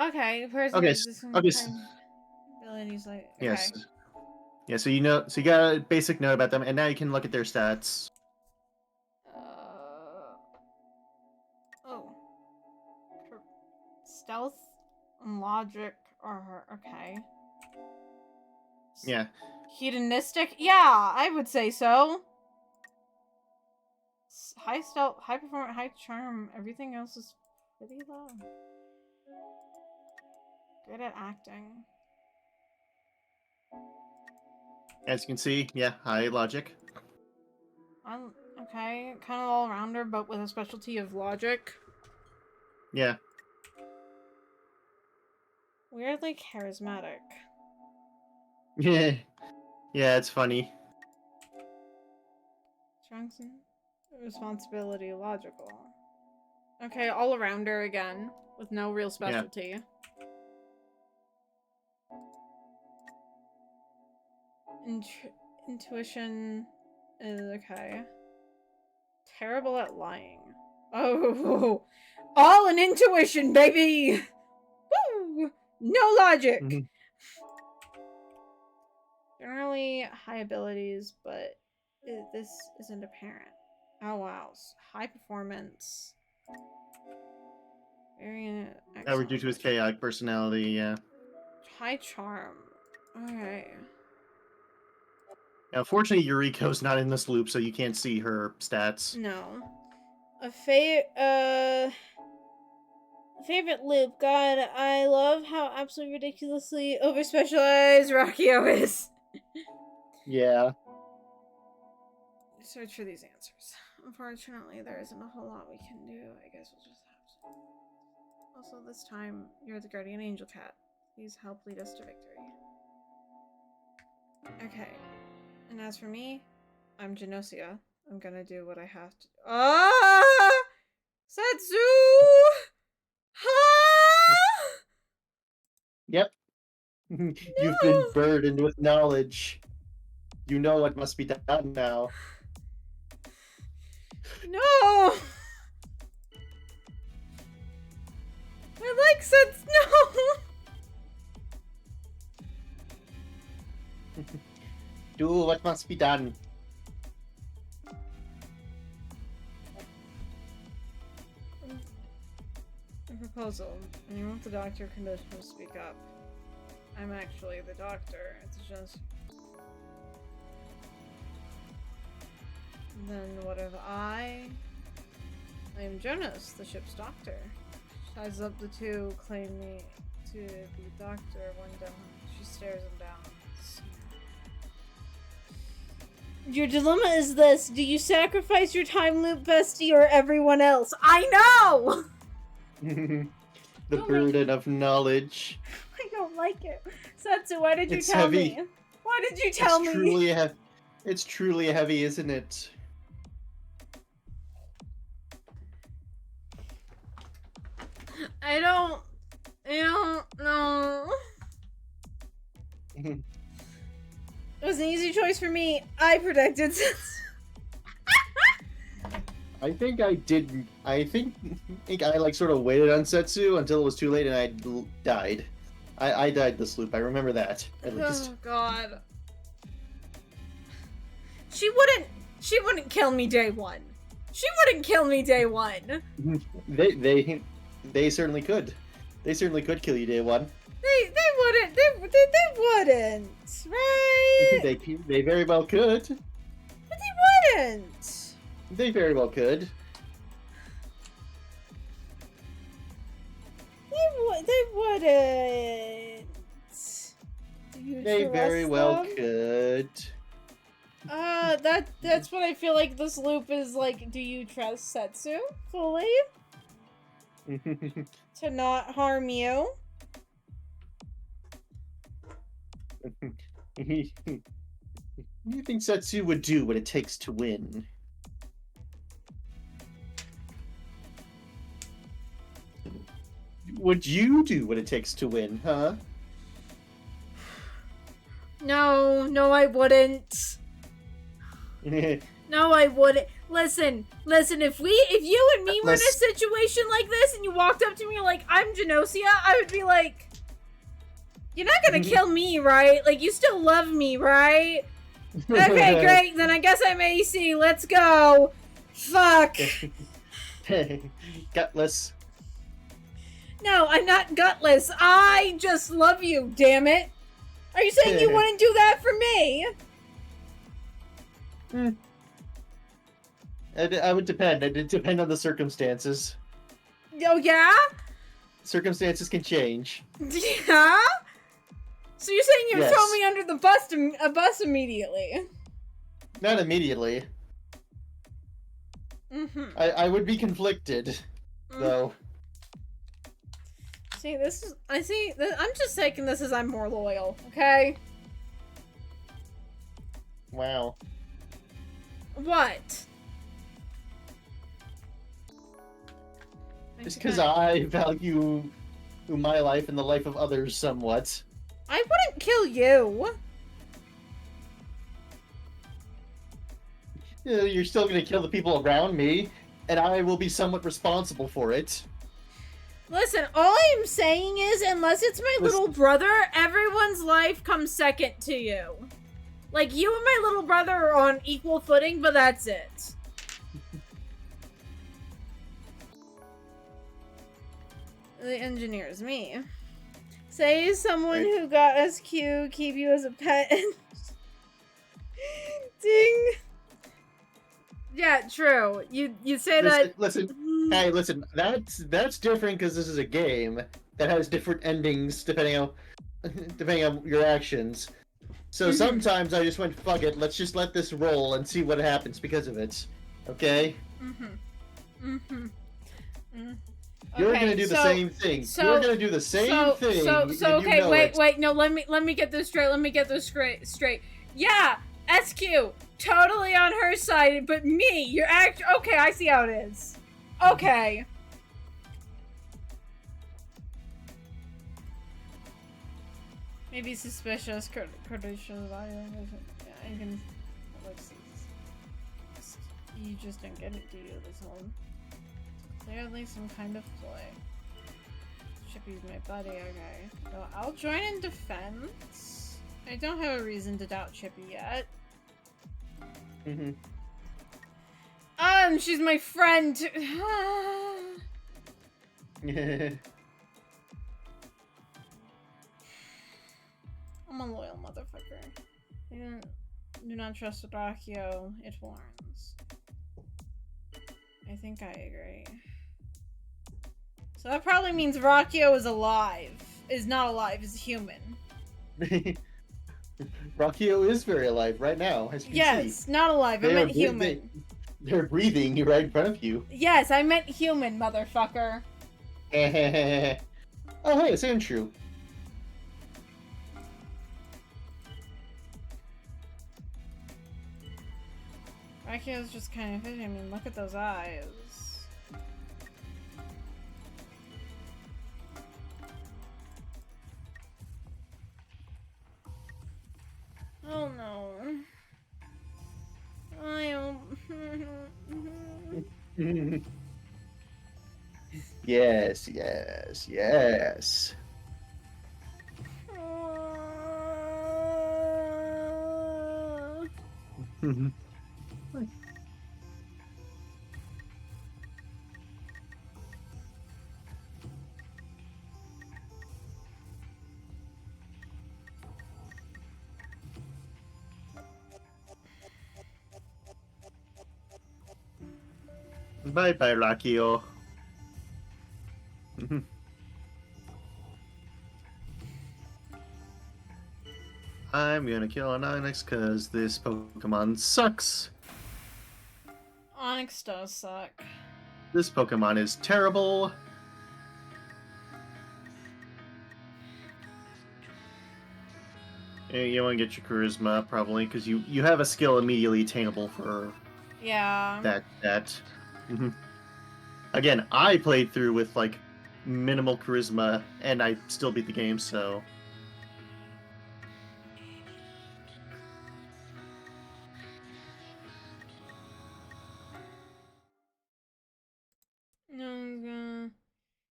Okay, person Okay. has this Okay. abilities like. Yes. Okay. Yeah. So you know. So you got a basic note about them, and now you can look at their stats. Oh. Stealth and logic are okay. Yeah. Hedonistic? Yeah, I would say so. High stealth, high performance, high charm. Everything else is pretty low. Good at acting. As you can see, yeah, high logic. I'm okay, kind of all rounder, but with a specialty of logic. Yeah. Weirdly charismatic. Yeah. Yeah, it's funny. Strength and responsibility, logical. Okay, all arounder again, with no real specialty. Yeah. Intuition is okay. Terrible at lying. Oh, all in intuition, baby! Woo! No logic! Mhm. Generally high abilities, but this isn't apparent. Oh wow, high performance. Very That were due excellent. to his chaotic personality, yeah. High charm. Okay. Now, fortunately, Yuriko's not in this loop, so you can't see her stats. No. Favorite loop. God, I love how absolutely ridiculously overspecialized Rockio is. Yeah. Search for these answers. Unfortunately, there isn't a whole lot we can do. I guess we'll just have to. Also, this time, you're the guardian angel cat. Please help lead us to victory. Okay. And as for me, I'm Gnosia. I'm gonna do what I have to. Ah! Setsu! Ha! Yep. You've been No! burdened with knowledge. You know what must be done now. No! I like Setsu. No! Do what must be done. A proposal. Anyone with the doctor condition will speak up. I'm actually the doctor. It's just. Then what if I am Jonas, the ship's doctor? Ties up the two, claim me to be doctor. One down. She stares him down. Your dilemma is this. Do you sacrifice your time loop bestie or everyone else? I know! The burden of knowledge. I don't like it. Setsu, why did you It's tell heavy. me? Why did you tell me? It's truly heavy, isn't it? I don't know. It was an easy choice for me. I predicted I think I did. I think I like sort of waited on Setsu until it was too late, and I died. I died this loop. I remember that at least. Oh God. She wouldn't kill me day one. She wouldn't kill me day one. They certainly could. They certainly could kill you day one. They wouldn't. They wouldn't. Right? They very well could. But they wouldn't. They very well could. They wouldn't. Do you They very trust well them? could. That's what I feel like this loop is like. Do you trust Setsu fully to not harm you? You think Setsu would do what it takes to win? Would you do what it takes to win, huh? No, I wouldn't. No, I wouldn't. Listen, if you and me were in a situation like this and you walked up to me like, I'm Gnosia, I would be like, you're not gonna kill me, right? Like, you still love me, right? Okay, great, then I guess I'm AC, let's go. Fuck. Gutless. No, I'm not gutless. I just love you, damn it. Are you saying you wouldn't do that for me? I would depend. It would depend on the circumstances. Oh, yeah? Circumstances can change. Yeah? So you're saying you'd Yes. throw me under the bus immediately? Not immediately. Mm-hmm. I would be conflicted, though. See, I'm just taking this as I'm more loyal, okay? Wow. What? Just because I value my life and the life of others somewhat. I wouldn't kill you. You're still going to kill the people around me, and I will be somewhat responsible for it. Listen, all I'm saying is, unless it's my little brother, everyone's life comes second to you. Like, you and my little brother are on equal footing, but that's it. The engineer's me. Say someone who got SQ keep you as a pet. Ding. Yeah, true. You say that. Listen, hey, listen. That's different because this is a game that has different endings depending on your actions. So sometimes I just went, fuck it, let's just let this roll and see what happens because of it. Okay? You're gonna do the same thing. You're gonna do the same thing. Okay, wait, no, let me get this straight. Straight. Yeah, SQ, totally on her side, but me, okay, I see how it is. Okay. Maybe suspicious, credential value. Yeah, I can. You just don't get it, do you? This one. Clearly some kind of ploy. Chippy's my buddy, okay. So I'll join in defense. I don't have a reason to doubt Chippy yet. She's my friend. I'm a loyal motherfucker. I do not trust Rakio. It warns. I think I agree. So that probably means Rakio is alive. Is not alive, is human. Rockio is very alive right now, as you can see. Yes, not alive. I They are meant human. they're breathing right in front of you. Yes, I meant human, motherfucker. Oh, hey, it's Andrew. Rakio's just kind of fishy. I mean, look at those eyes. Oh no. I Yes, yes, yes. Bye bye, Rockio. I'm gonna kill an Onyx because this Pokemon sucks. Onyx does suck. This Pokemon is terrible. You want to get your Charisma, probably, because you have a skill immediately attainable for Yeah. that. Again, I played through with, like, minimal Charisma, and I still beat the game, so... No,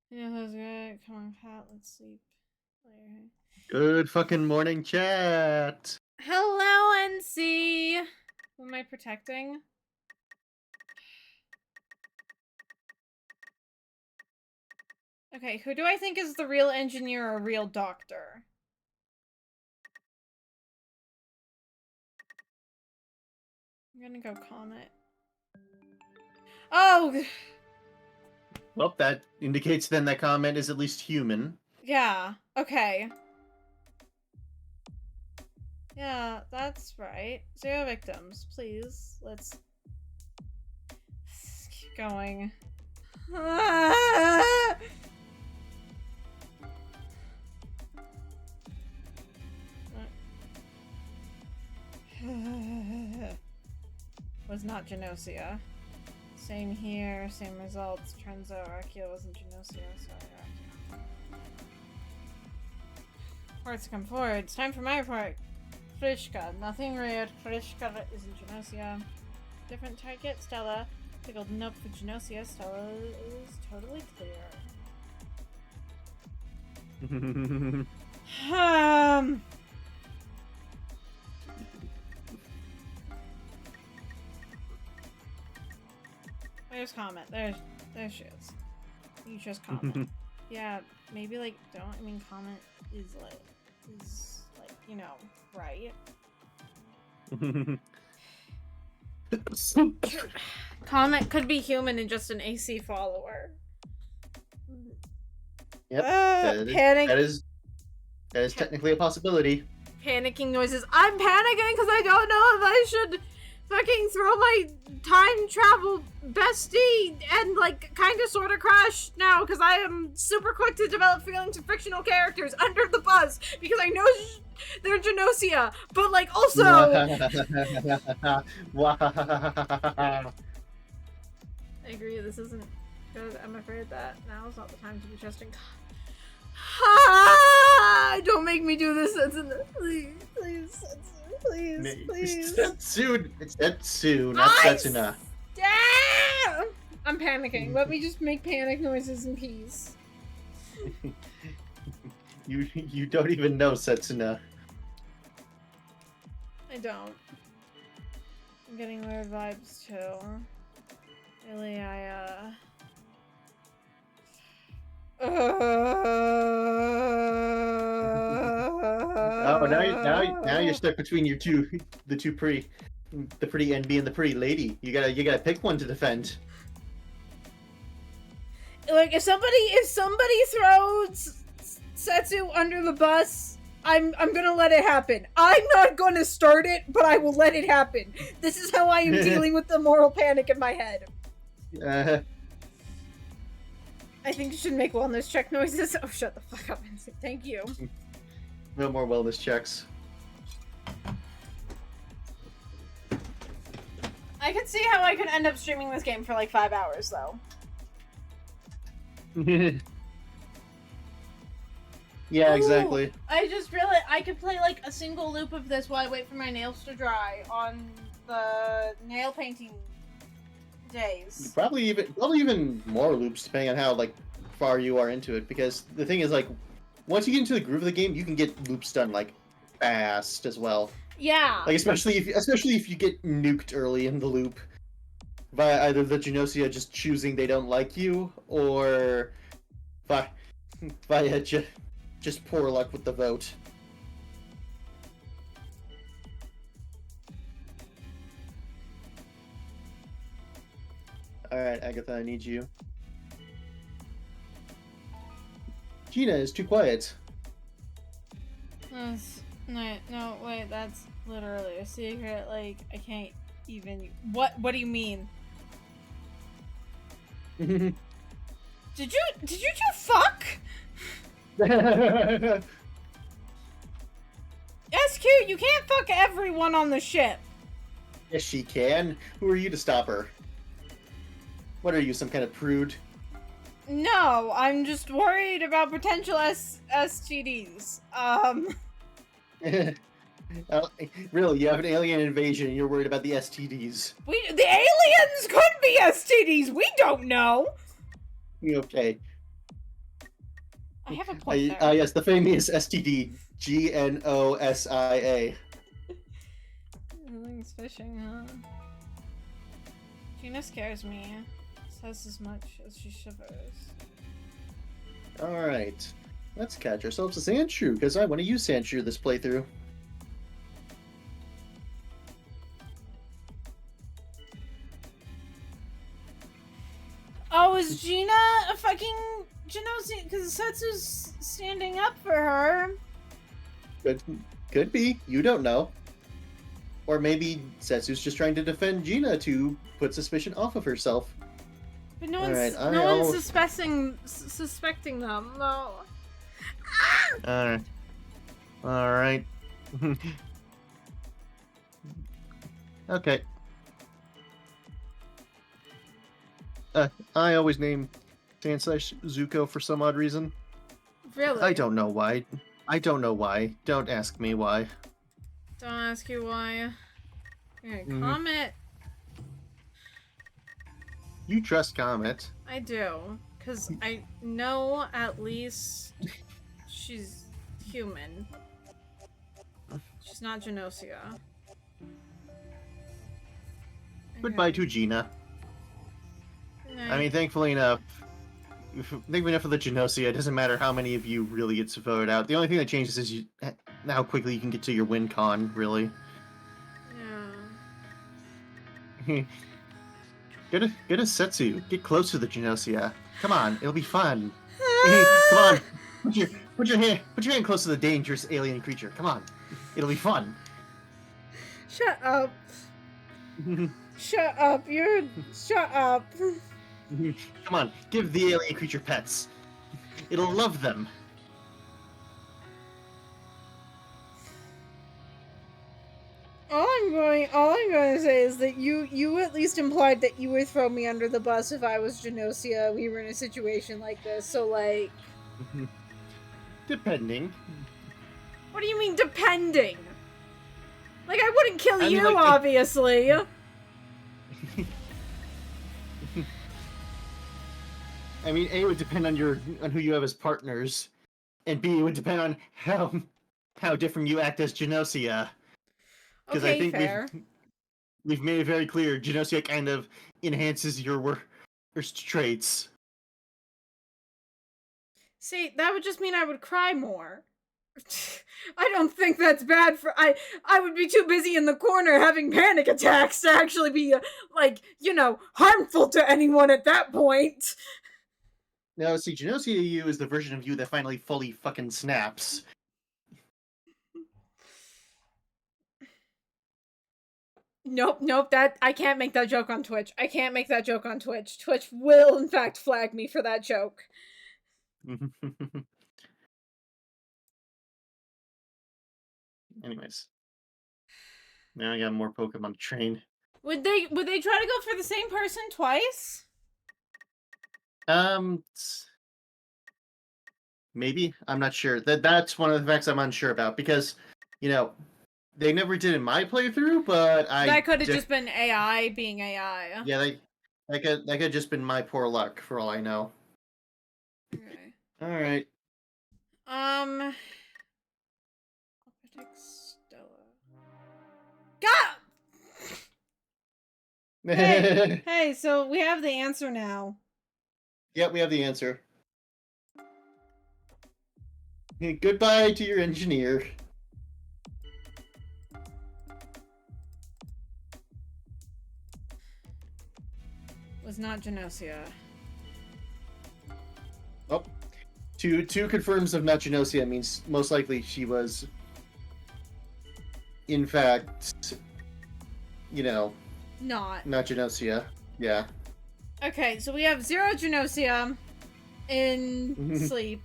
yeah, that's good. Come on, Pat, let's sleep. Later. Good fucking morning, chat! Hello, NC! Who am I protecting? Okay, who do I think is the real engineer or real doctor? I'm gonna go Comet. Oh! Well, that indicates then that comment is at least human. Yeah, okay. Yeah, that's right. 0 victims, please. Let's keep going. Was not Gnosia. Same here, same results. Turns out Archeo wasn't Gnosia, sorry Archeo. Reports come forward. It's time for my report. Krishka. Nothing weird. Krishka isn't Gnosia. Different target, Stella. The golden note for Gnosia. Stella is totally clear. There's Comet. There she is. You chose Comet. Yeah, maybe like don't. I mean, Comet is like, you know, right? Comet could be human and just an AC follower. Yep, Panic. that is technically a possibility. Panicking noises. I'm panicking because I don't know if I should fucking throw my time travel bestie and like kind of sort of crush now because I am super quick to develop feelings of fictional characters under the bus because I know they're Gnosia, but like also. I agree. This isn't good. I'm afraid that now is not the time to be trusting. Don't make me do this, Setsuna. Please, please. It's Setsu, not Setsuna. Damn! I'm panicking. Let me just make panic noises in peace. You don't even know Setsuna. I don't. I'm getting weird vibes too. Really, Oh, now you're stuck between the two pretty NB and the pretty lady. You gotta pick one to defend. Like if somebody throws Setsu under the bus, I'm gonna let it happen. I'm not gonna start it, but I will let it happen. This is how I am dealing with the moral panic in my head. uh, I think you should make wellness check noises. Oh, shut the fuck up, Vincent. Thank you. no more wellness checks. I could see how I could end up streaming this game for like 5 hours, though. Yeah, Ooh, exactly. I could play like a single loop of this while I wait for my nails to dry on the nail painting days. Probably even more loops depending on how like far you are into it. Because the thing is, like, once you get into the groove of the game, you can get loops done like fast as well. Yeah. Like especially if you get nuked early in the loop by either the Gnosia just choosing they don't like you, or by just poor luck with the vote. Alright, Agatha, I need you. Gina is too quiet. No, wait, that's literally a secret. Like, I can't even. What do you mean? Did you two fuck? SQ, you can't fuck everyone on the ship. Yes, she can. Who are you to stop her? What are you, some kind of prude? No, I'm just worried about potential STDs. Really, you have an alien invasion and you're worried about the STDs. The aliens could be STDs. We don't know. Okay. I have a point there. Yes, the famous STD. Gnosia. Everything's fishing, huh? Gina scares me. Says as much as she shivers. Alright. Let's catch ourselves a Sandshrew, because I want to use Sandshrew this playthrough. Oh, is Gina a fucking Gnosia? Because Setsu's standing up for her. Could be. You don't know. Or maybe Setsu's just trying to defend Gina to put suspicion off of herself. But no one's suspecting them. No. Alright. Okay. I always name Sansai Zuko for some odd reason. Really? I don't know why. Don't ask me why. Don't ask you why. Okay, Comet. You trust Comet. I do. Because I know at least she's human. She's not Gnosia. Goodbye to Gina. I mean, thankfully enough for the Gnosia, it doesn't matter how many of you really gets voted out. The only thing that changes is how quickly you can get to your win con, really. Yeah. Go to Setsu. Get close to the Gnosia. Come on, it'll be fun. Come on. Put your hand close to the dangerous alien creature. Come on. It'll be fun. Shut up. Shut up. Shut up. Come on, give the alien creature pets. It'll love them. All I'm going to say is that you at least implied that you would throw me under the bus if I was Gnosia. We were in a situation like this, so like. Depending. What do you mean depending? Like I wouldn't kill you, like, obviously. I mean, A, it would depend on who you have as partners, and B, it would depend on how different you act as Gnosia. Because Okay, I think fair. we've made it very clear, Gnosia kind of enhances your worst traits. See, that would just mean I would cry more. I don't think that's bad for I would be too busy in the corner having panic attacks to actually be like, harmful to anyone at that point. Now, see, Gnosia you is the version of you that finally fully fucking snaps. Nope, that I can't make that joke on Twitch. I can't make that joke on Twitch. Twitch will in fact flag me for that joke. Anyways, now I got more Pokemon to train. Would they try to go for the same person twice? Um, maybe. I'm not sure. That's one of the facts I'm unsure about because, you know, they never did in my playthrough, but That could have just been AI being AI. yeah, that could just been my poor luck for all I know. Okay. All right. Stella. God! Hey, so we have the answer now. Yep, we have the answer. Goodbye to your engineer. Was not Gnosia. Oh, two confirms of not Gnosia means most likely she was, in fact, you know, Not. not Gnosia. Yeah. Okay, so we have 0 Gnosia in sleep,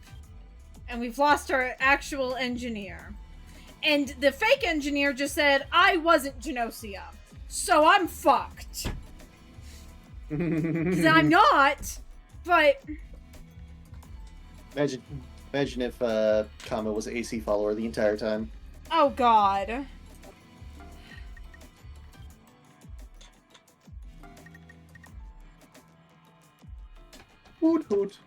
and we've lost our actual engineer. And the fake engineer just said, I wasn't Gnosia, so I'm fucked. Because I'm not, but... Imagine if Kama was an AC follower the entire time. Oh god. Hoot hoot.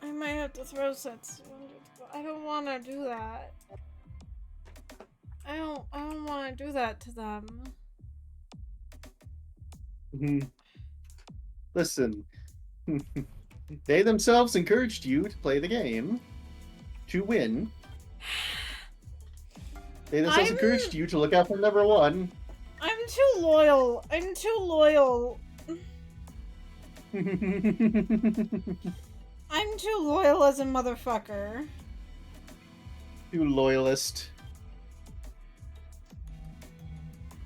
I might have to throw sets. I don't want to do that. I don't want to do that to them. Listen, they themselves encouraged you to play the game to win. They themselves encouraged you to look out for number 1. I'm too loyal. I'm too loyal. I'm too loyal as a motherfucker. Too loyalist.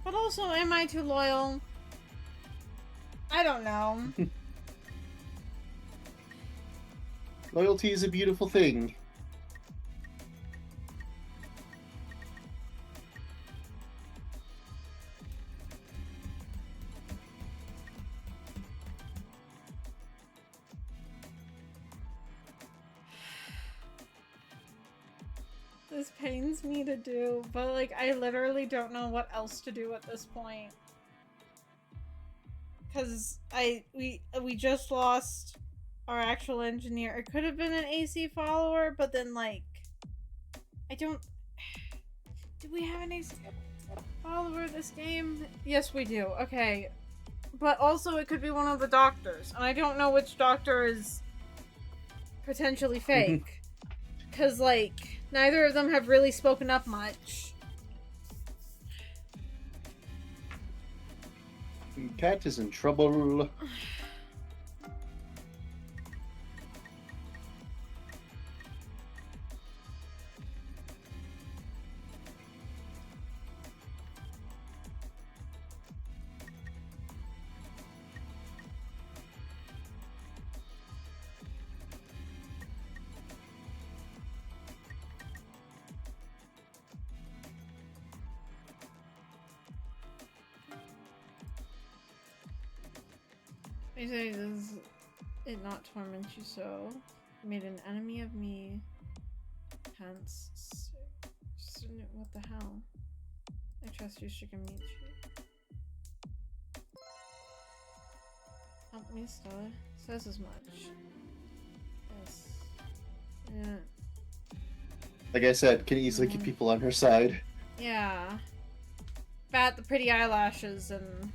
But also, am I too loyal? I don't know. Loyalty is a beautiful thing. This pains me to do, but like I literally don't know what else to do at this point. Cause we just lost our actual engineer. It could have been an AC follower, but then like I don't. Do we have an AC follower this game? Yes, we do. Okay, but also it could be one of the doctors, and I don't know which doctor is potentially fake. Cause like neither of them have really spoken up much. Cat is in trouble. They say, does it not torment you so? You made an enemy of me. Hence, what the hell? I trust you, Shikamichi. Help me, Stella. Says as much. Yes. Yeah. Like I said, can easily get people on her side. Yeah. Bat the pretty eyelashes and...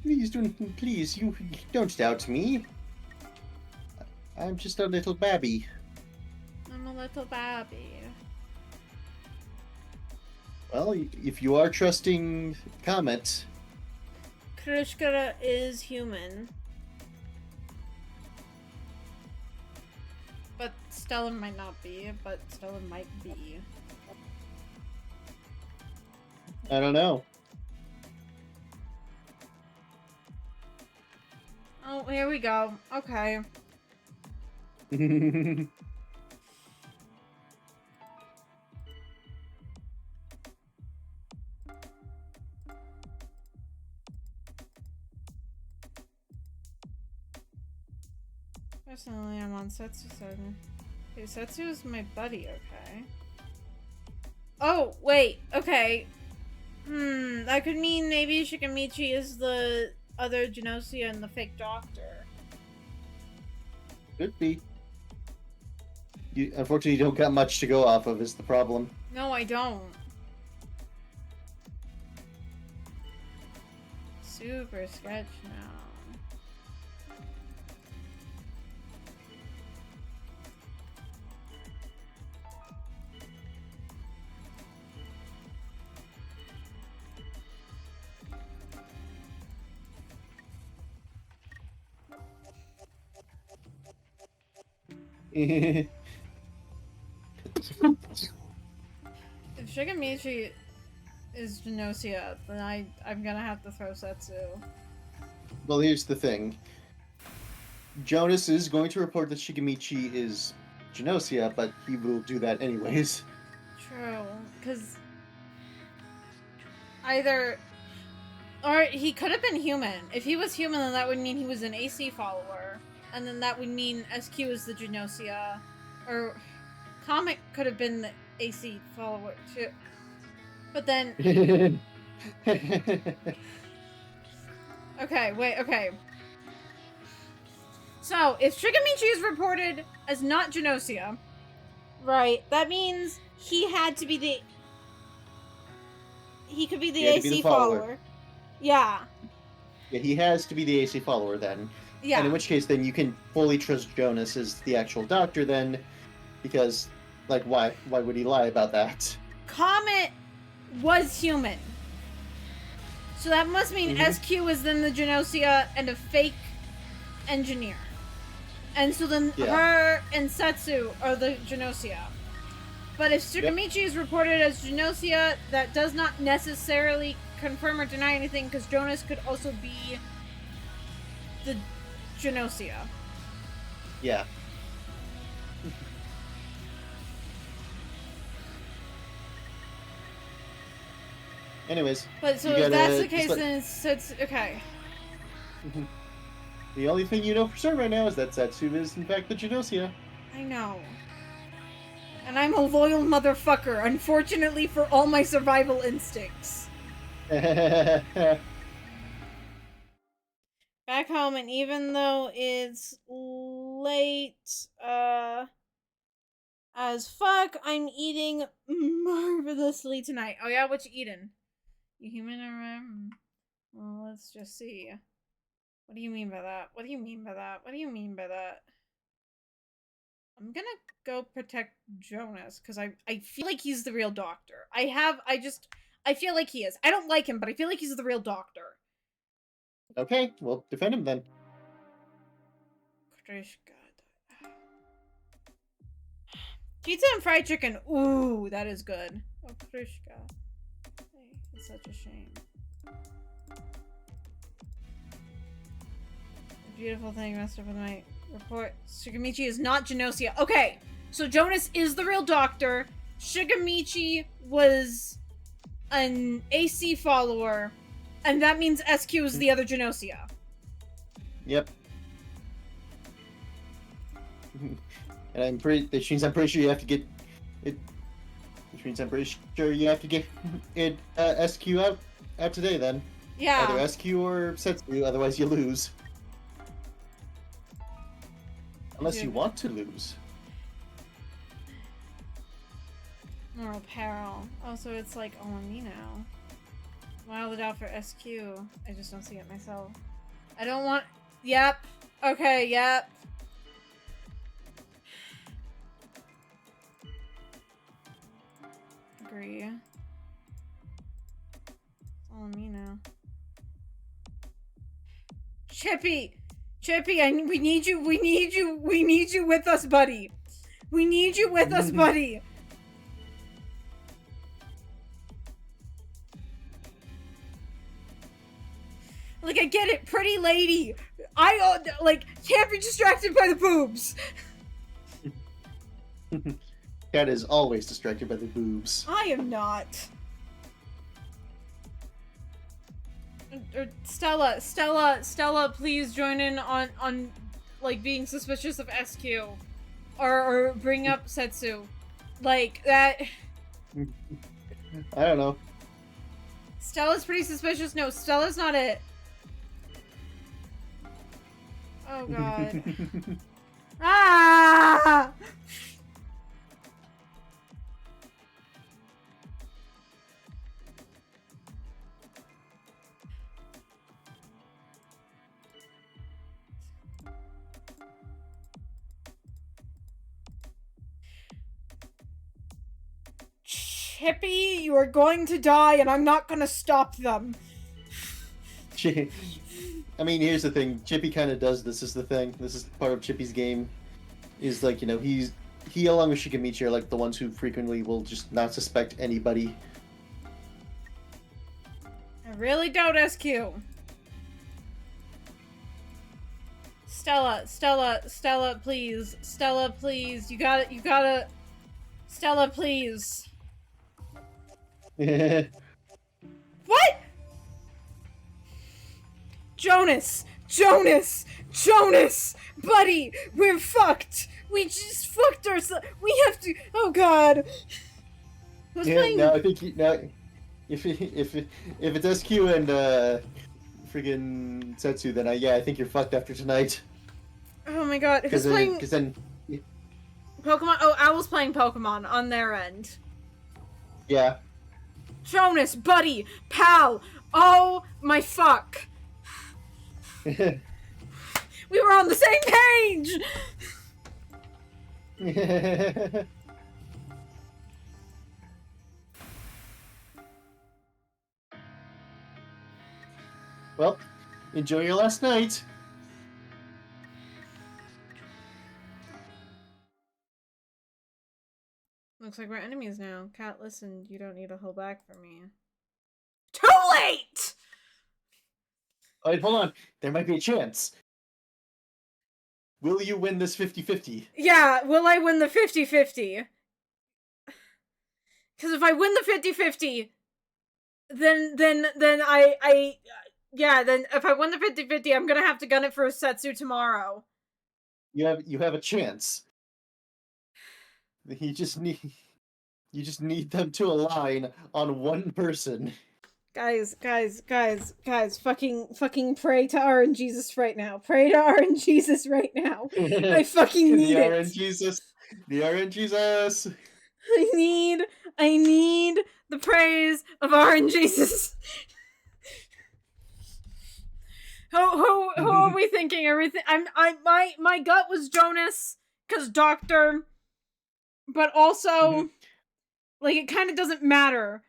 Please, you don't doubt me. I'm just a little babby. I'm a little babby. Well, if you are trusting Comet... Krishkara is human. But Stella might not be, but Stella might be. I don't know. Oh, here we go. Okay. Personally, I'm on Setsu side. Okay, Setsu is my buddy, okay. Oh, wait, okay. That could mean maybe Shikamichi is the other Gnosia and the fake doctor. Could be. You, unfortunately, you don't got much to go off of, is the problem. No, I don't. Super sketch now. If Shikamichi is Gnosia, then I'm gonna have to throw Setsu. Well, here's the thing. Jonas is going to report that Shigemichi is Gnosia, but he will do that anyways. True, because either... Or he could have been human. If he was human, then that would mean he was an AC follower. And then that would mean SQ is the Gnosia. Or Comic could have been the AC follower too. But then... Okay, wait, okay. So, if Shigamichi is reported as not Gnosia, right, that means he had to be the... He could be the AC follower. Yeah. Yeah, he has to be the AC follower then. Yeah. And in which case, then you can fully trust Jonas as the actual doctor then, because, like, why would he lie about that? Comet was human. So that must mean SQ is then the Gnosia and a fake engineer. And so then her and Setsu are the Gnosia. But if Tsukamichi is reported as Gnosia, that does not necessarily confirm or deny anything, because Jonas could also be the Gnosia. Yeah. Anyways. But so if that's the case, then it's okay. The only thing you know for sure right now is that Setsu is in fact the Gnosia. I know. And I'm a loyal motherfucker, unfortunately for all my survival instincts. Back home, and even though it's late, as fuck, I'm eating marvelously tonight. Oh yeah, what you eating? You human or well, let's just see. What do you mean by that? What do you mean by that? What do you mean by that? I'm gonna go protect Jonas, because I feel like he's the real doctor. I feel like he is. I don't like him, but I feel like he's the real doctor. Okay, well, defend him then. Pizza and fried chicken. Ooh, that is good. Oh, Krishka. Hey, it's such a shame. The beautiful thing messed up with my report. Shigamichi is not Gnosia. Okay, so Jonas is the real doctor. Shigamichi was an AC follower, and that means SQ is the other Gnosia. Yep. And which means I'm pretty sure you have to get it. Which means I'm pretty sure you have to get it SQ out today then. Yeah. Either SQ or Setsu, otherwise you lose. Unless you want to lose. Moral peril. Oh, so it's like all on me now. Wild it out for SQ. I just don't see it myself. I don't want... Yep. Okay, yep. Agree. It's all on me now. Chippy! Chippy, we need you with us, buddy. We need you with us, buddy. Like, I get it, pretty lady. I, like, can't be distracted by the boobs. Cat is always distracted by the boobs. I am not. Stella, please join in on, like, being suspicious of SQ. Or bring up Setsu. Like, that... I don't know. Stella's pretty suspicious. No, Stella's not it. Oh, God. Ah! Chippy, you are going to die, and I'm not gonna stop them. I mean, here's the thing. Chippy kind of does this. Is the thing. This is part of Chippy's game. Is like, you know, he along with Shikamichi are like the ones who frequently will just not suspect anybody. I really doubt SQ. Stella, please. Stella, please. You gotta... Stella, please. What? Jonas! Buddy! We're fucked! We just fucked ourselves! We have to... Oh, God! No, I think if it's SQ and friggin' Setsu, then I think you're fucked after tonight. Oh my God! If it's playing... Because then... Pokemon... Oh, Owl's playing Pokemon on their end. Yeah. Jonas, buddy, pal, oh my fuck. We were on the same page! Well, enjoy your last night. Looks like we're enemies now. Cat, listen, you don't need to hold back for me. Too late! Alright, hold on. There might be a chance. Will you win this 50-50? Yeah, will I win the 50-50? Because if I win the 50-50, then if I win the 50-50, I'm gonna have to gun it for a Setsu tomorrow. You have a chance. You just need them to align on one person. Guys, fucking pray to RNGesus right now. Pray to RNGesus right now. I fucking need the it. RNGesus. The RNGesus. I need the praise of RNGesus. Who are we thinking? Everything. My gut was Jonas, cause Doctor. But also, like, it kind of doesn't matter,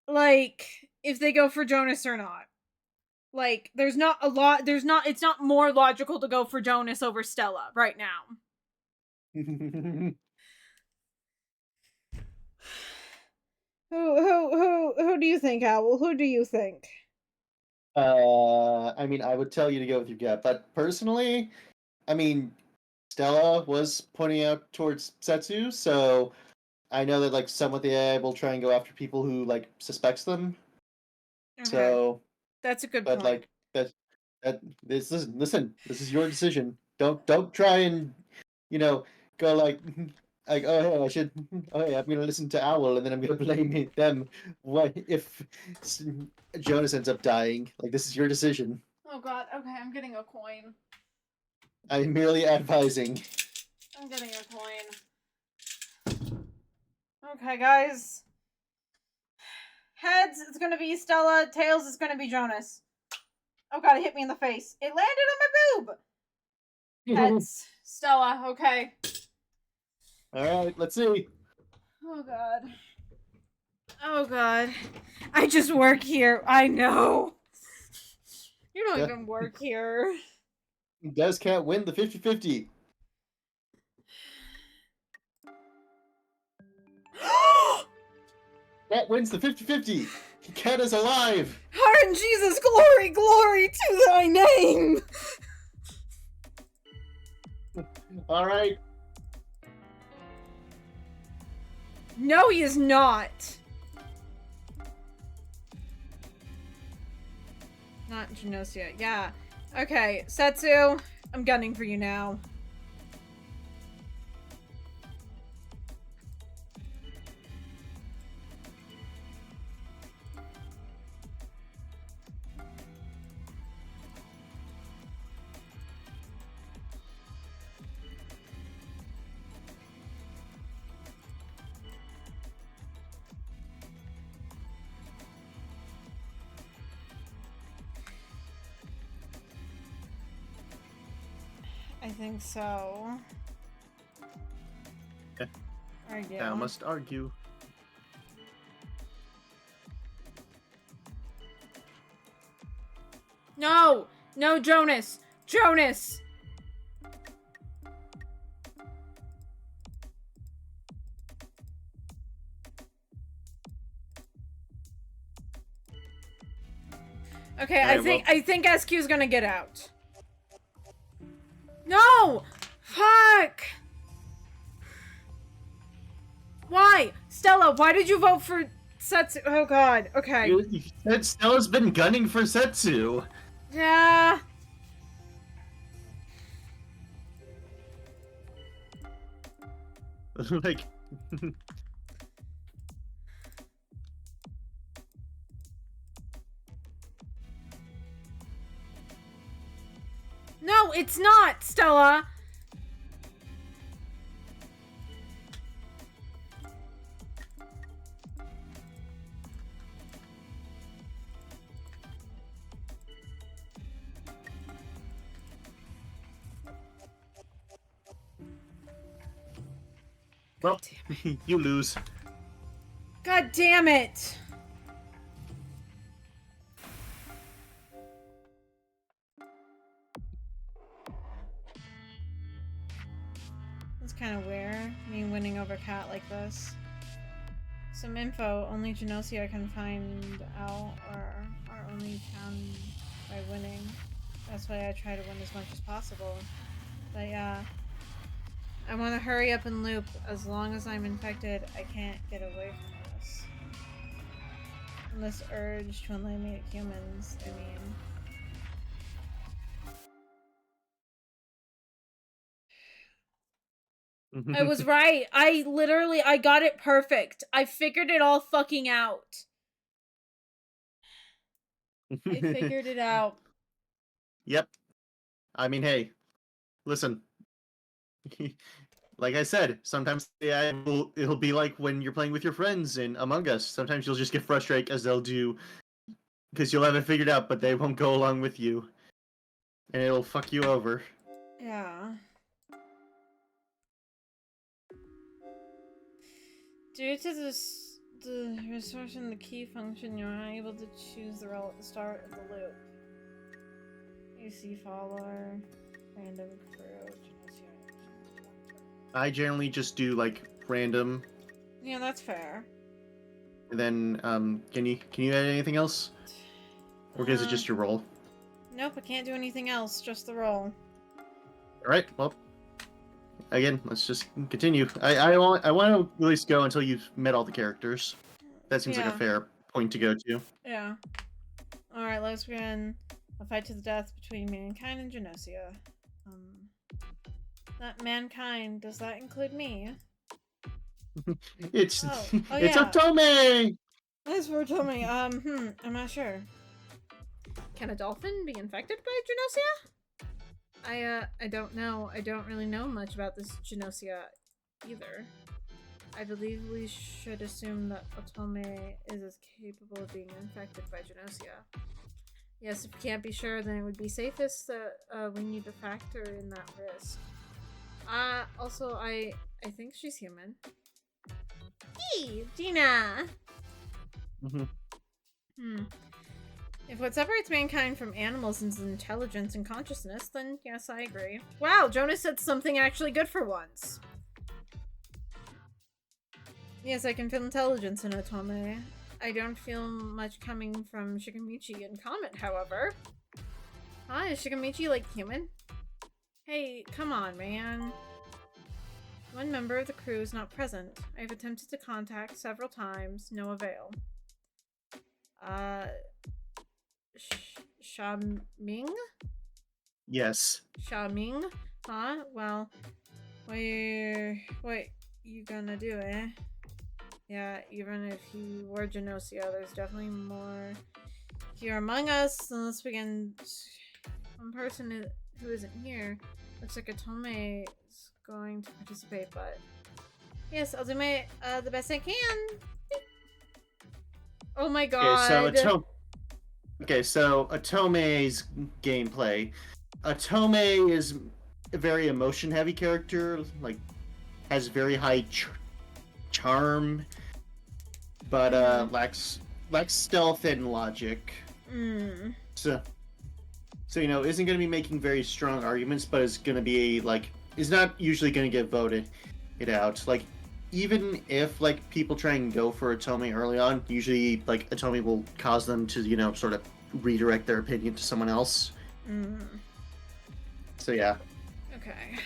like, if they go for Jonas or not. Like, it's not more logical to go for Jonas over Stella right now. Who do you think, Owl? Who do you think? I mean, I would tell you to go with your gut, but personally, I mean, Stella was pointing out towards Setsu, so I know that like some of the AI will try and go after people who like suspects them. Okay. So that's a good but point. Like listen, this is your decision. Don't try and go like oh hey, I should oh hey, I'm gonna listen to Owl and then I'm gonna blame them. What if Jonas ends up dying? Like, this is your decision. Oh God. Okay, I'm getting a coin. I'm merely advising. I'm getting a coin. Okay, guys. Heads, it's gonna be Stella. Tails, is gonna be Jonas. Oh God, it hit me in the face. It landed on my boob! Heads. Stella, okay. Alright, let's see. Oh God. Oh God. I just work here. I know. You don't even work here. Does Cat win the 50-50? Cat wins the 50-50. Cat is alive. Heart and Jesus, glory, glory to thy name. All right. No, he is not. Not Gnosia. Yeah. Okay, Setsu, I'm gunning for you now. I think so. Okay. Argue. Thou must argue. No! No, Jonas! Jonas! Okay, Alright, I think SQ is gonna get out. No! Fuck! Why? Stella, why did you vote for Setsu? Oh god, okay. You said Stella's been gunning for Setsu. Yeah. Like... No, it's not, Stella! Well, you lose. God damn it! That's kind of weird, me winning over Cat like this. Some info only Gnosia can find out, or are only found by winning. That's why I try to win as much as possible. But yeah, I want to hurry up and loop. As long as I'm infected, I can't get away from this. And this urge to eliminate humans, I mean. I was right. I got it perfect. I figured it all fucking out. I figured it out. Yep. I mean, hey, listen. Like I said, sometimes it'll be like when you're playing with your friends in Among Us. Sometimes you'll just get frustrated because they'll do, because you'll have it figured out, but they won't go along with you, and it'll fuck you over. Yeah. Due to the resource in the key function, you're not able to choose the role at the start of the loop. AC follower, random crew. I generally just do like random. Yeah, that's fair. And then, can you add anything else, or is it just your roll? Nope, I can't do anything else. Just the roll. All right. Well, again, let's just continue. I want to at least go until you've met all the characters. That seems like a fair point to go to. Yeah. All right, let's begin a fight to the death between mankind and Gnosia. That mankind, does that include me? It's Oh, it's yeah. Otome. That's for Otome. I'm not sure. Can a dolphin be infected by Gnosia? I don't know. I don't really know much about this Gnosia either. I believe we should assume that Otome is as capable of being infected by Gnosia. Yes, if we can't be sure, then it would be safest that we need to factor in that risk. Also, I think she's human. Hey, Gina! If what separates mankind from animals is intelligence and consciousness, then yes, I agree. Wow, Jonas said something actually good for once. Yes, I can feel intelligence in Otome. I don't feel much coming from Shikamichi and Comet, however. Huh? Is Shikamichi, like, human? Hey, come on, man. One member of the crew is not present. I have attempted to contact several times, no avail. Shaming? Yes. Shaming? Huh? Well, what you gonna do, eh? Yeah, even if you were Gnosia, there's definitely more here among us. So let's begin. One person who isn't here. Looks like Otome is going to participate, but yes, I'll do my the best I can. Oh my god. Okay, so Atome's gameplay. Atome is a very emotion-heavy character, like has very high charm, but lacks stealth and logic. So you know, isn't going to be making very strong arguments, but is going to be like is not usually going to get voted it out. Like even if like people try and go for Atome early on, usually like Atome will cause them to, you know, sort of redirect their opinion to someone else. So yeah. Okay.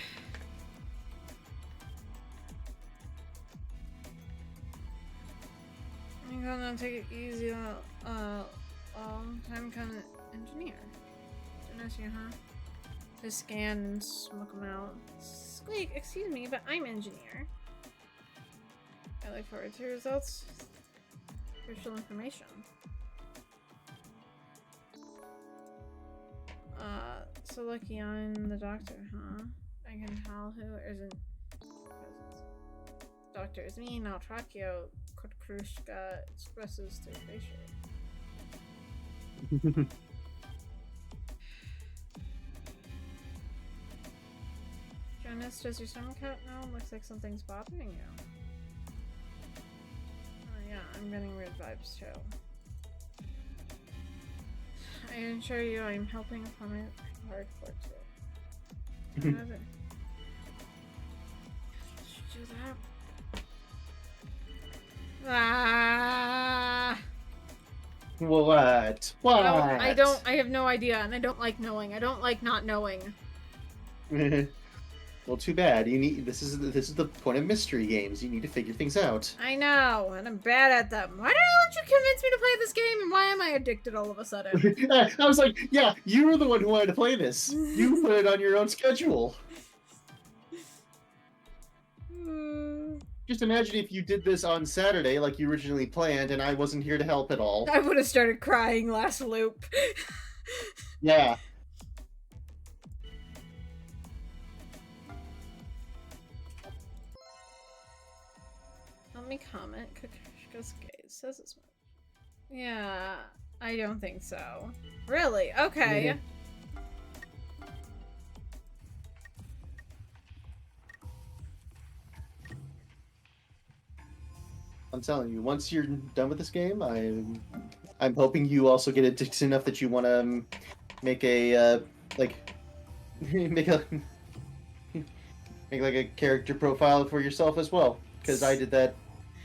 I'm gonna take it easy. Time kind of engineer. Gnosia, huh? To scan and smoke them out. Squeak, excuse me, but I'm engineer. I look forward to results. Crucial information. So lucky I'm the doctor, huh? I can tell who isn't present. Doctor is me, now Trakio Krushka expresses through facial. Jonas, does your stomach hurt now? Looks like something's bothering you. Oh yeah, I'm getting weird vibes too. I assure you I'm helping from it hardcore too. What is it? Should do that. Ah! What? I have no idea, and I don't like knowing. I don't like not knowing. Well, too bad. This is the point of mystery games. You need to figure things out. I know, and I'm bad at them. Why did I let you convince me to play this game, and why am I addicted all of a sudden? I was like, yeah, you were the one who wanted to play this. You put it on your own schedule. Just imagine if you did this on Saturday like you originally planned and I wasn't here to help at all. I would have started crying last loop. Yeah. Let me comment. Kakushka's gaze says it's much. Yeah, I don't think so. Really? Okay. I'm telling you, once you're done with this game, I'm hoping you also get addicted enough that you want to make a like make like a character profile for yourself as well, because I did that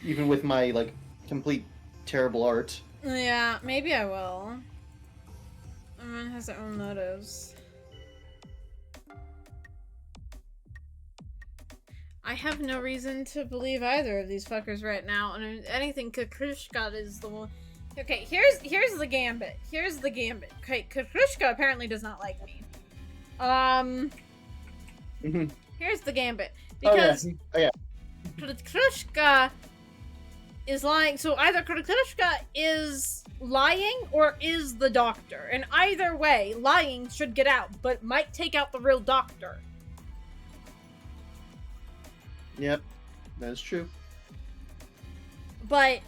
even with my like complete terrible art. Yeah, maybe I will. Everyone has their own motives. I have no reason to believe either of these fuckers right now, and if anything, Kakrushka is the one. Okay, here's the gambit. Here's the gambit. Okay, Kakrushka apparently does not like me. Here's the gambit. Because Kakrushka is lying. So either Kakrushka is lying or is the doctor. And either way, lying should get out, but might take out the real doctor. Yep, that is true. But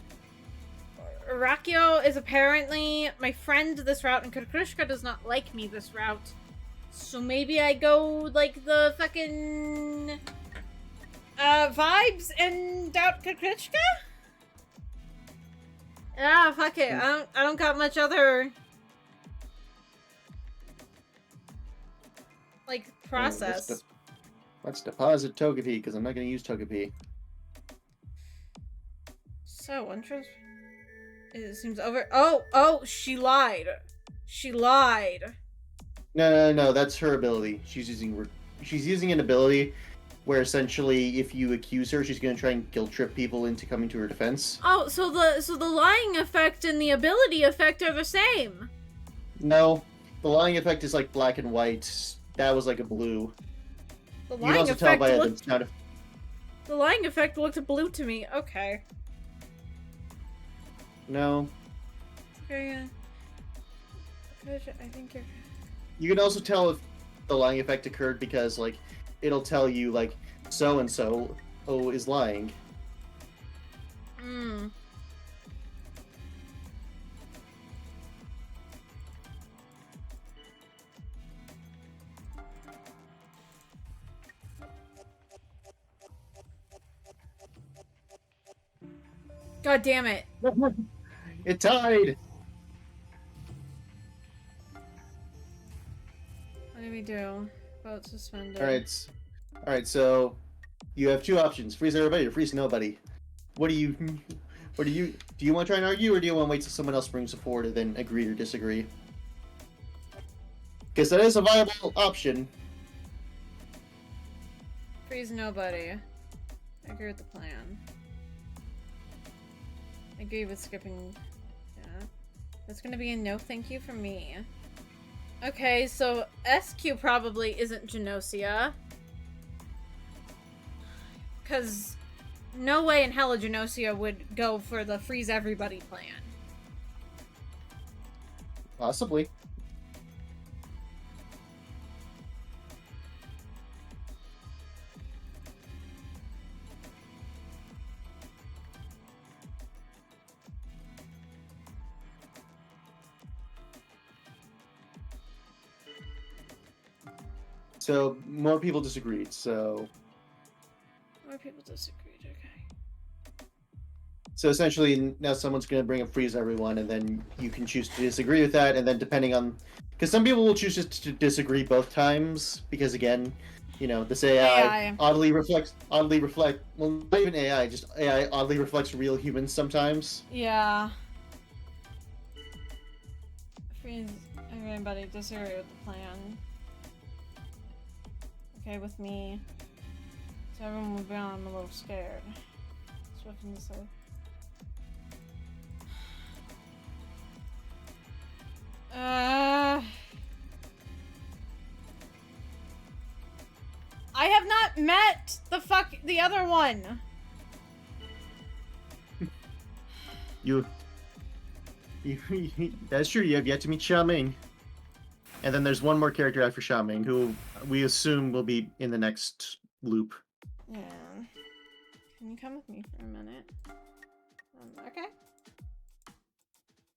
Rakio is apparently my friend this route, and Kakrushka does not like me this route. So maybe I go like the fucking vibes and doubt Kakrushka? Ah, fuck it. I don't got much other like process. Let's deposit Togepi, because I'm not going to use Togepi. So interesting. It seems over. Oh, she lied. She lied. No. That's her ability. She's using an ability where essentially, if you accuse her, she's going to try and guilt trip people into coming to her defense. Oh, so the lying effect and the ability effect are the same. No, the lying effect is like black and white. That was like a blue. The You can lying also tell effect by looked. the sound of. The lying effect looked blue to me. Okay. No. Okay. Good. I think you're. You can also tell if the lying effect occurred because, like, it'll tell you, like, so and so is lying. Hmm. God damn it. It tied! What do we do? Vote suspended. Alright, so you have two options: freeze everybody or freeze nobody. Do you want to try and argue, or do you want to wait till someone else brings it forward and then agree or disagree? Because that is a viable option. Freeze nobody. I agree with the plan. I agree with skipping. Yeah. That's gonna be a no thank you from me. Okay, so SQ probably isn't Gnosia. Because no way in hell a Gnosia would go for the freeze everybody plan. Possibly. So more people disagreed. So More people disagreed. Okay. So essentially, now someone's going to bring up freeze everyone, and then you can choose to disagree with that, and then depending on, because some people will choose just to disagree both times, because again, this AI oddly reflects. Well, not even AI, just AI oddly reflects real humans sometimes. Yeah. Freeze everybody disagree with the plan. Okay, with me. So everyone will be on. I'm a little scared. Swift and decisive. I have not met the other one. That's true. You have yet to meet Xiaoming, and then there's one more character after Xiaoming, who we assume will be in the next loop. Yeah. Can you come with me for a minute? Okay.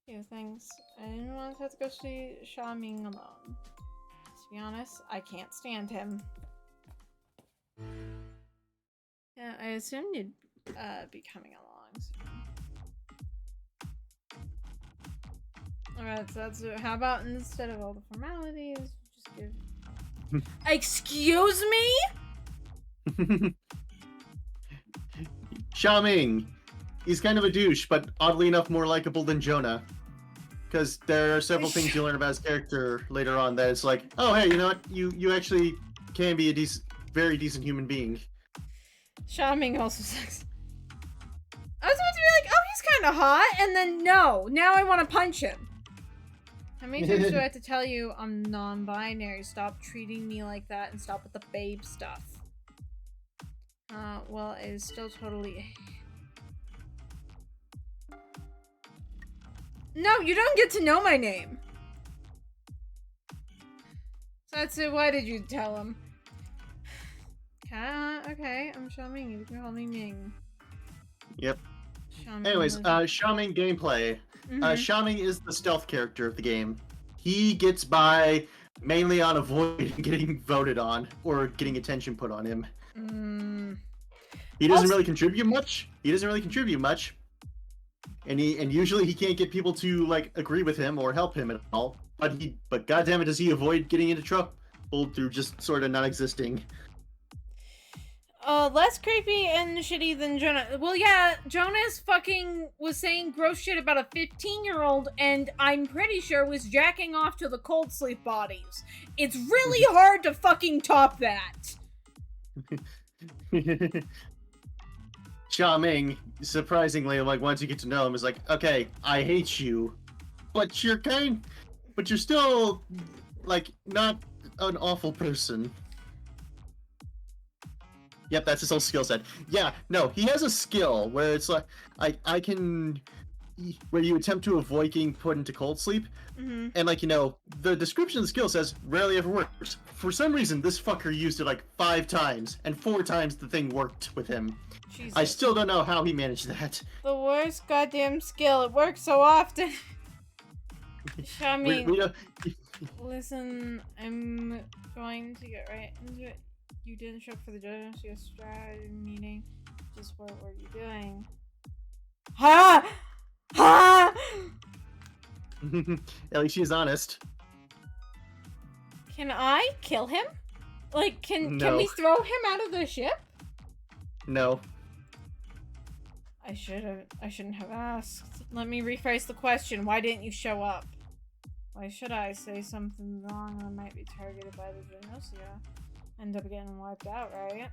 Yeah, thanks. I didn't want to have to go see Xiaoming alone. To be honest, I can't stand him. Yeah, I assumed you'd be coming along soon. Alright, so that's it. How about instead of all the formalities, just give... Excuse me? Xiaoming! He's kind of a douche, but oddly enough more likable than Jonah. Because there are several things you learn about his character later on that it's like, oh hey, you know what? You actually can be a very decent human being. Xiaoming also sucks. I was about to be like, oh, he's kind of hot, and then no. Now I want to punch him. How many times do I have to tell you I'm non-binary? Stop treating me like that and stop with the babe stuff. Well, it is still totally... No, you don't get to know my name. So that's it. Why did you tell him? Okay, I'm Xiaoming. You can call me Ming. Yep. Xiaoming Anyways, Xiaoming gameplay. Xiaoming is the stealth character of the game. He gets by mainly on avoiding getting voted on or getting attention put on him. He doesn't really contribute much. And usually he can't get people to like agree with him or help him at all. But goddamn it, does he avoid getting into trouble through just sort of not existing? Less creepy and shitty than Jonah. Well, yeah, Jonas fucking was saying gross shit about a 15-year-old, and I'm pretty sure was jacking off to the cold sleep bodies. It's really hard to fucking top that. Ming, surprisingly, like once you get to know him, is like, okay, I hate you, but you're still like not an awful person. Yep, that's his whole skill set. Yeah, no, he has a skill where it's like I can where you attempt to avoid getting put into cold sleep, and like the description of the skill says rarely ever works. For some reason, this fucker used it like 5 times, and 4 times the thing worked with him. Jesus. I still don't know how he managed that. The worst goddamn skill. It works so often. Shami, We don't... listen, I'm going to get right into it. You didn't show up for the Gnosia strategy meeting. Just what were you doing? Ha! Ha! At least she's honest. Can I kill him? Like, can we No. throw him out of the ship? No. I shouldn't have asked. Let me rephrase the question. Why didn't you show up? Why should I say something wrong? I might be targeted by the Gnosia. End up getting wiped out, right?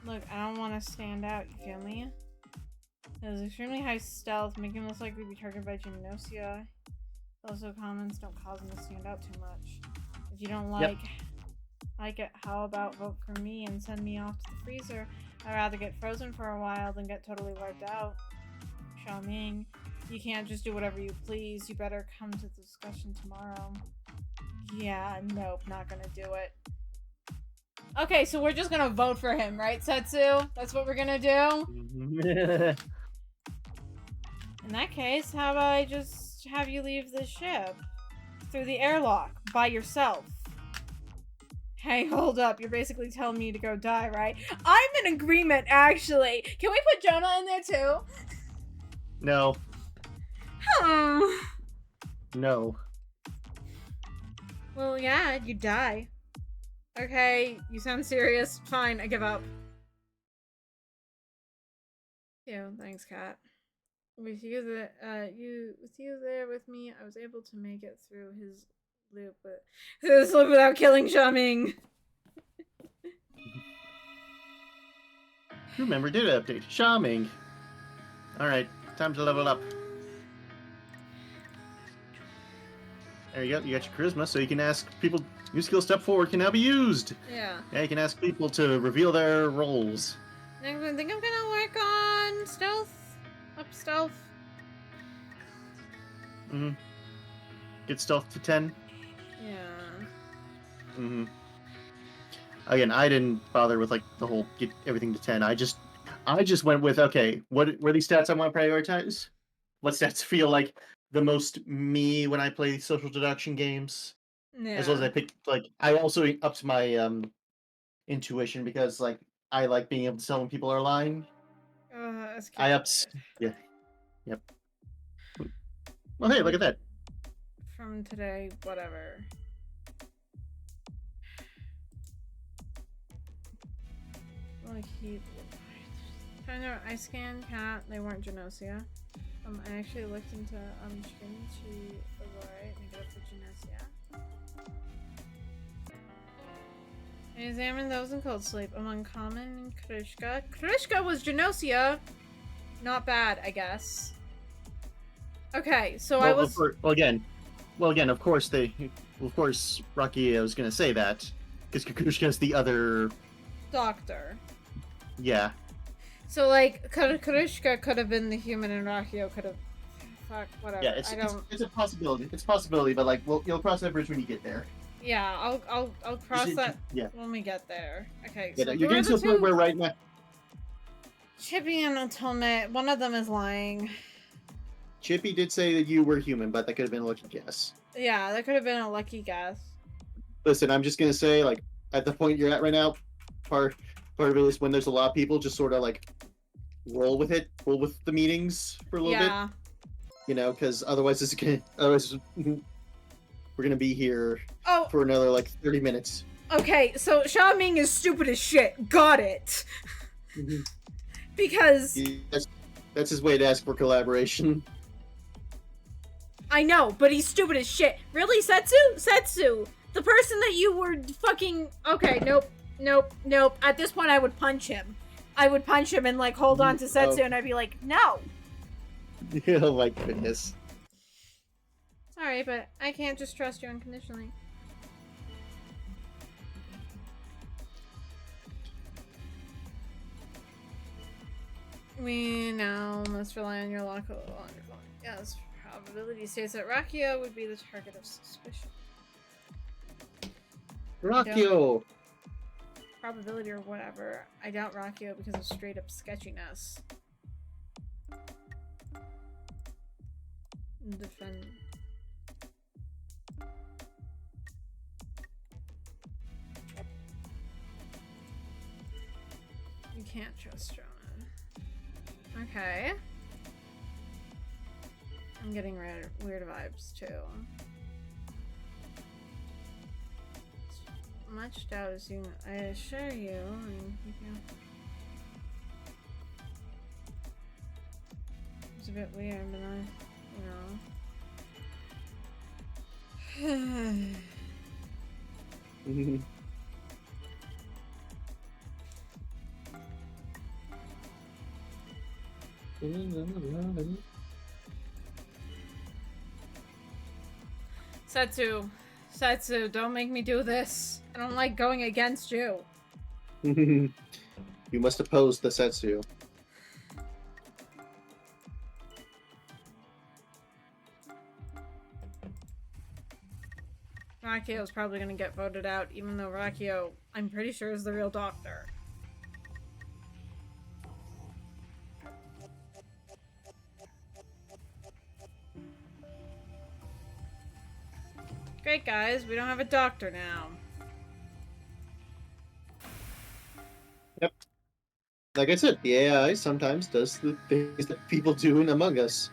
Look, I don't want to stand out, you feel me? It was extremely high stealth, making him less likely to be targeted by Gnosia. Also, comments don't cause him to stand out too much. If you don't like it, how about vote for me and send me off to the freezer? I'd rather get frozen for a while than get totally wiped out. Xiaoming, you can't just do whatever you please. You better come to the discussion tomorrow. Yeah, nope, not gonna do it. Okay, so we're just gonna vote for him, right, Setsu? That's what we're gonna do? In that case, how about I just have you leave the ship? Through the airlock, by yourself. Hey, hold up. You're basically telling me to go die, right? I'm in agreement, actually. Can we put Jonah in there, too? No. Hmm. No. Well, yeah, you die. Okay, you sound serious. Fine, I give up. Ew, thanks, Kat. With you there with me, I was able to make it through his loop, without killing Xiaoming. Remember data update. Xiaoming. Alright, time to level up. There you go, you got your charisma, so you can ask people. New skill step 4 can now be used. Yeah. Yeah, you can ask people to reveal their roles. I think I'm gonna work on stealth. Up stealth. Get stealth to 10. Yeah. Again, I didn't bother with like the whole get everything to 10. I just went with, okay, what were these stats I want to prioritize? What stats feel like the most me when I play social deduction games? Yeah. As well as I picked, like, I also upped my intuition because like I like being able to tell when people are lying. That's cute. I upped, yeah, yep. Well, hey, look at that. From today, whatever. Like I scanned Cat. They weren't Gnosia. I actually looked into Shin. She was alright. And I got up for Gnosia. I examined those in cold sleep. Among Common and Krishka. Krishka was Gnosia. Not bad, I guess. Okay, so I was. Well, again, of course Rocky was gonna say that because Kukushka's the other doctor. Yeah. So like, Krishka could have been the human, and Rakio could have. Fuck, whatever. Yeah, it's a possibility. It's a possibility, but like, you'll cross that bridge when you get there. Yeah, I'll cross that when we get there. Okay, Yeah, so you're getting to the point where right now. Chippy and Otome, one of them is lying. Chippy did say that you were human, but that could have been a lucky guess. Yeah, that could have been a lucky guess. Listen, I'm just gonna say, like, at the point you're at right now, part of it is when there's a lot of people, just sort of like roll with the meetings for a little bit. You know, because otherwise we're gonna be here for another like 30 minutes. Okay, so Sha Ming is stupid as shit. Got it. Because That's his way to ask for collaboration. I know, but he's stupid as shit. Really, Setsu? Setsu, the person that you were fucking. Okay, nope. At this point, I would punch him. I would punch him and like hold on to Setsu, and I'd be like, no. Oh my goodness. Sorry, but I can't just trust you unconditionally. We now must rely on your lock on your phone. Yes, probability states that Rakio would be the target of suspicion. Rakio! Probability or whatever. I doubt Rakio because of straight up sketchiness. Defend. You can't trust Jonah. Okay. I'm getting weird vibes too. Much doubt is you. I assure you. It's a bit weird, but you know. Setsu, don't make me do this. I don't like going against you. You must oppose the Setsu. Rakio's probably gonna get voted out, even though Rakio, I'm pretty sure, is the real doctor. Great, guys. We don't have a doctor now. Yep. Like I said, the AI sometimes does the things that people do in Among Us.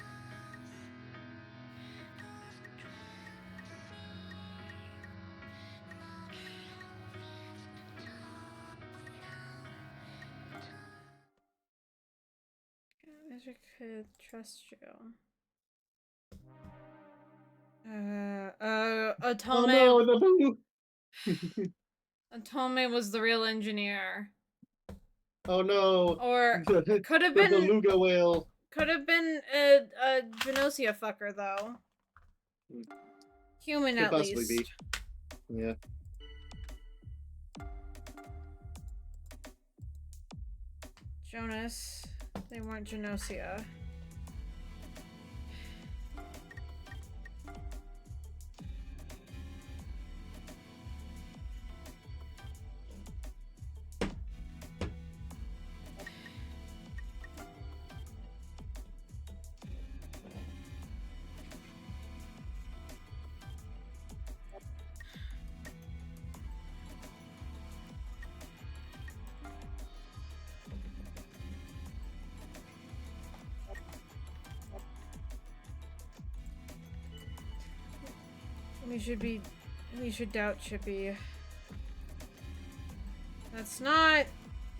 I wish I could trust you. Otome. Oh no, the blue. Otome was the real engineer. Oh no. Or could have The been beluga whale. Could have been a Gnosia fucker though. Human Could at possibly least. Be. Yeah. Jonas. They weren't Gnosia. We should doubt Chippy. That's not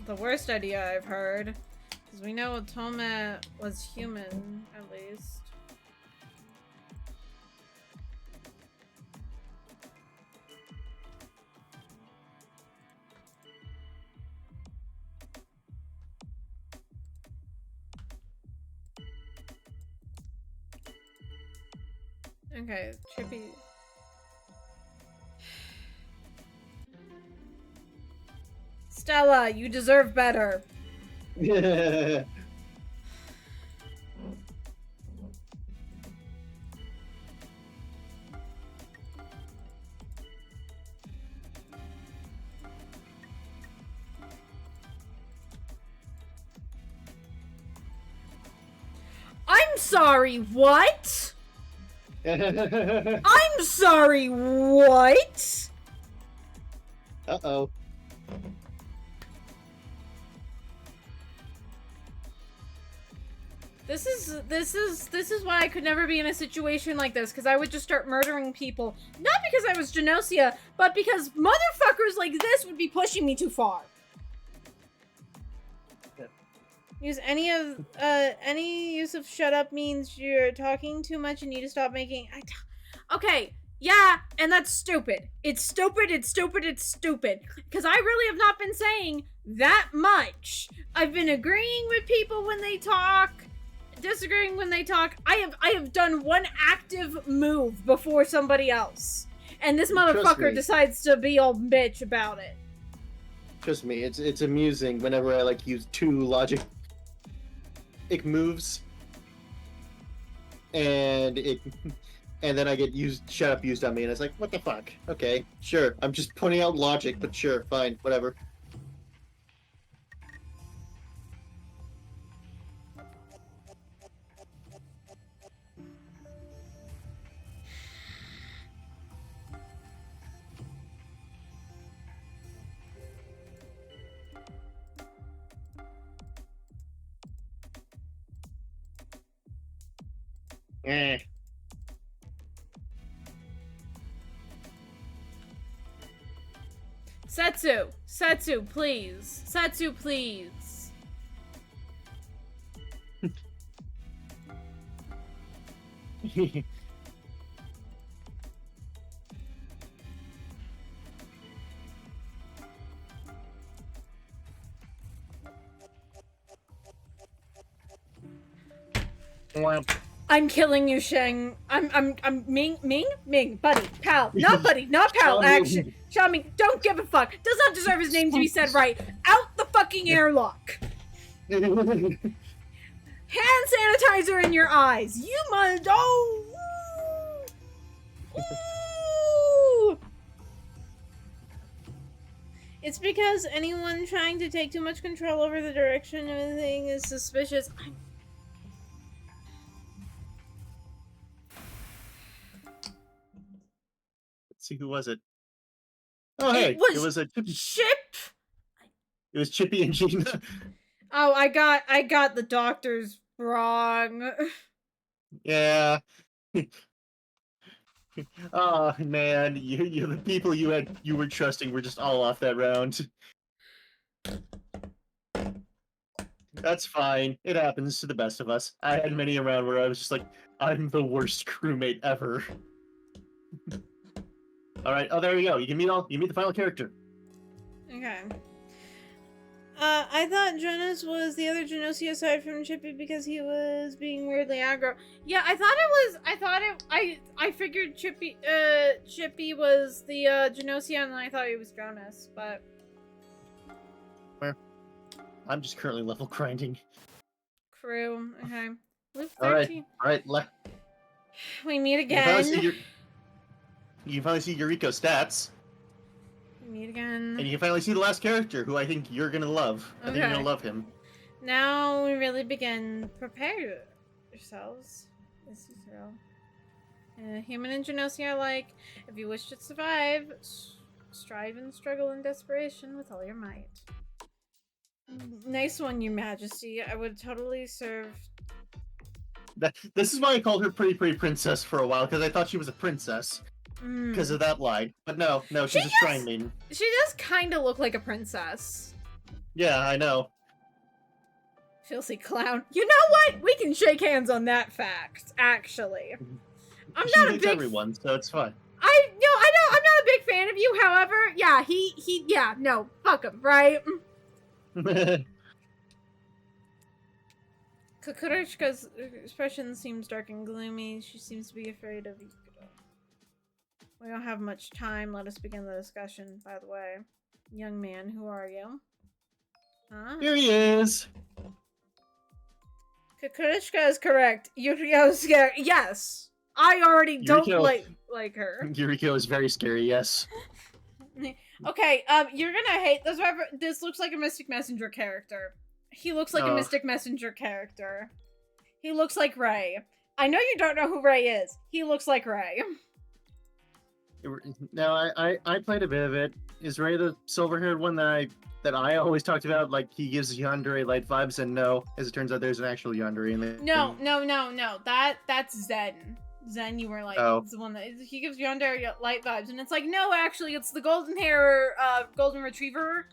the worst idea I've heard. Because we know Otome was human, at least. Okay, Chippy. Stella, you deserve better. Yeah. I'm sorry, what? I'm sorry, what? Uh-oh. This is why I could never be in a situation like this, because I would just start murdering people. Not because I was Gnosia, but because motherfuckers like this would be pushing me too far. Use any use of shut up means you're talking too much and need to stop making. Okay, yeah, and that's stupid. It's stupid, it's stupid, it's stupid. Because I really have not been saying that much. I've been agreeing with people when they talk, disagreeing when they talk. I have done one active move before somebody else. And this motherfucker decides to be all bitch about it. Trust me, it's amusing whenever I like use two logic moves and then I get shut up used on me and it's like, what the fuck? Okay, sure. I'm just pointing out logic, but sure, fine, whatever. Eh. Setsu, please. Setsu, please. I'm killing you, Sheng. I'm Ming, buddy, pal, not pal, action. Xiaoming, don't give a fuck. Does not deserve his name to be said right. Out the fucking airlock. Hand sanitizer in your eyes. You must. Oh. Ooh. It's because anyone trying to take too much control over the direction of the thing is suspicious. See, who was it? Oh, hey, it was a Chip. It was Chippy and Gina. Oh, I got the doctors wrong. Yeah. Oh man, you the people you were trusting were just all off that round. That's fine. It happens to the best of us. I had many around where I was just like, I'm the worst crewmate ever. All right. Oh, there we go. You meet the final character. Okay. I thought Jonas was the other Gnosia aside from Chippy because he was being weirdly aggro. Yeah, I figured Chippy was the Gnosia and I thought he was Jonas, but Where? I'm just currently level grinding. Crew, okay. Luke 13. All right. We meet again. You can finally see Yuriko's stats. We meet again. And you can finally see the last character, who I think you're gonna love. Okay. I think you're gonna love him. Now we really begin. Prepare yourselves. This is real. Human and Gnosia alike. If you wish to survive, strive and struggle in desperation with all your might. Nice one, Your Majesty. I would totally serve. This is why I called her Pretty Princess for a while, because I thought she was a princess. Because of that line. But no, she's a shrine maiden. She does kind of look like a princess. Yeah, I know. Filthy clown. You know what? We can shake hands on that fact, actually. I'm not a big everyone, so it's fine. I'm not a big fan of you, however, yeah, fuck him, right? Kukurushka's expression seems dark and gloomy. She seems to be afraid of Ikuto. We don't have much time. Let us begin the discussion, by the way. Young man, who are you? Huh? Here he is! Kukurushka is correct. Yuriko is scary. Yes! I already don't like her. Yuriko is very scary, yes. Okay, you're gonna hate this. This looks like a Mystic Messenger character. He looks like a Mystic Messenger character. He looks like Ray. I know you don't know who Ray is. He looks like Ray. No, I played a bit of it. Is Ray the silver-haired one that I always talked about? Like he gives yandere light vibes, and no, as it turns out, there's an actual yandere in the No, game. no, no, no. That's Zen. Zen, you were like, Oh, it's the one that he gives yandere light vibes, and it's like, no, actually, it's the golden hair, golden retriever,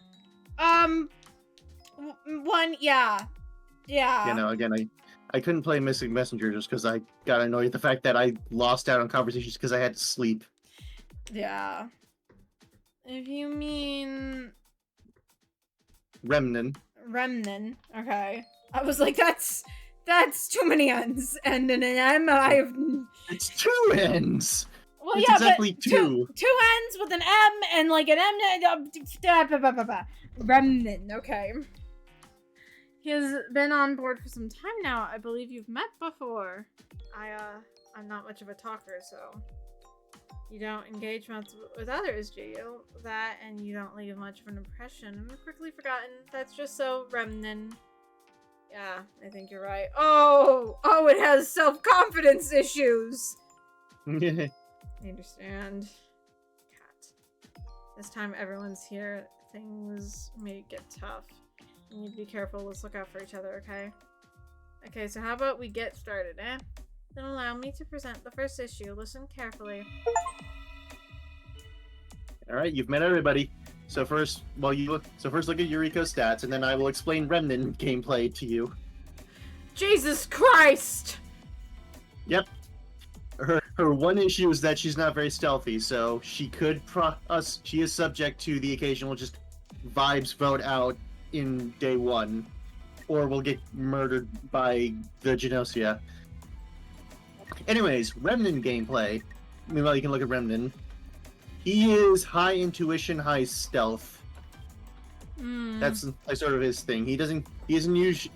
um, one. Yeah, you yeah, know, again, I couldn't play Mystic Messenger just because I got annoyed at the fact that I lost out on conversations because I had to sleep. yeah. If you mean Remnant. Remnant, okay. I was like, that's too many N's and an M. I've It's two ends. well, It's yeah, but exactly two two. N's with an M and like an M. Remnant, okay. He has been on board for some time now. I believe you've met before. I'm not much of a talker, so you don't engage much with others, do you? That and you don't leave much of an impression. I'm quickly forgotten. That's just so Remnant. Yeah, I think you're right. Oh, it has self-confidence issues. I understand. Cat. This time everyone's here. Things may get tough. You need to be careful. Let's look out for each other, okay? Okay, so how about we get started, eh? Then allow me to present the first issue. Listen carefully. All right, you've met everybody. So first look at Yuriko's stats, and then I will explain Remnant gameplay to you. Jesus Christ! Yep. Her one issue is that she's not very stealthy, so she could she is subject to the occasional just vibes vote out in day one, or will get murdered by the Gnosia. Anyways, Remnant gameplay. Meanwhile, you can look at Remnant. He is high intuition, high stealth. That's like sort of his thing. He isn't usually,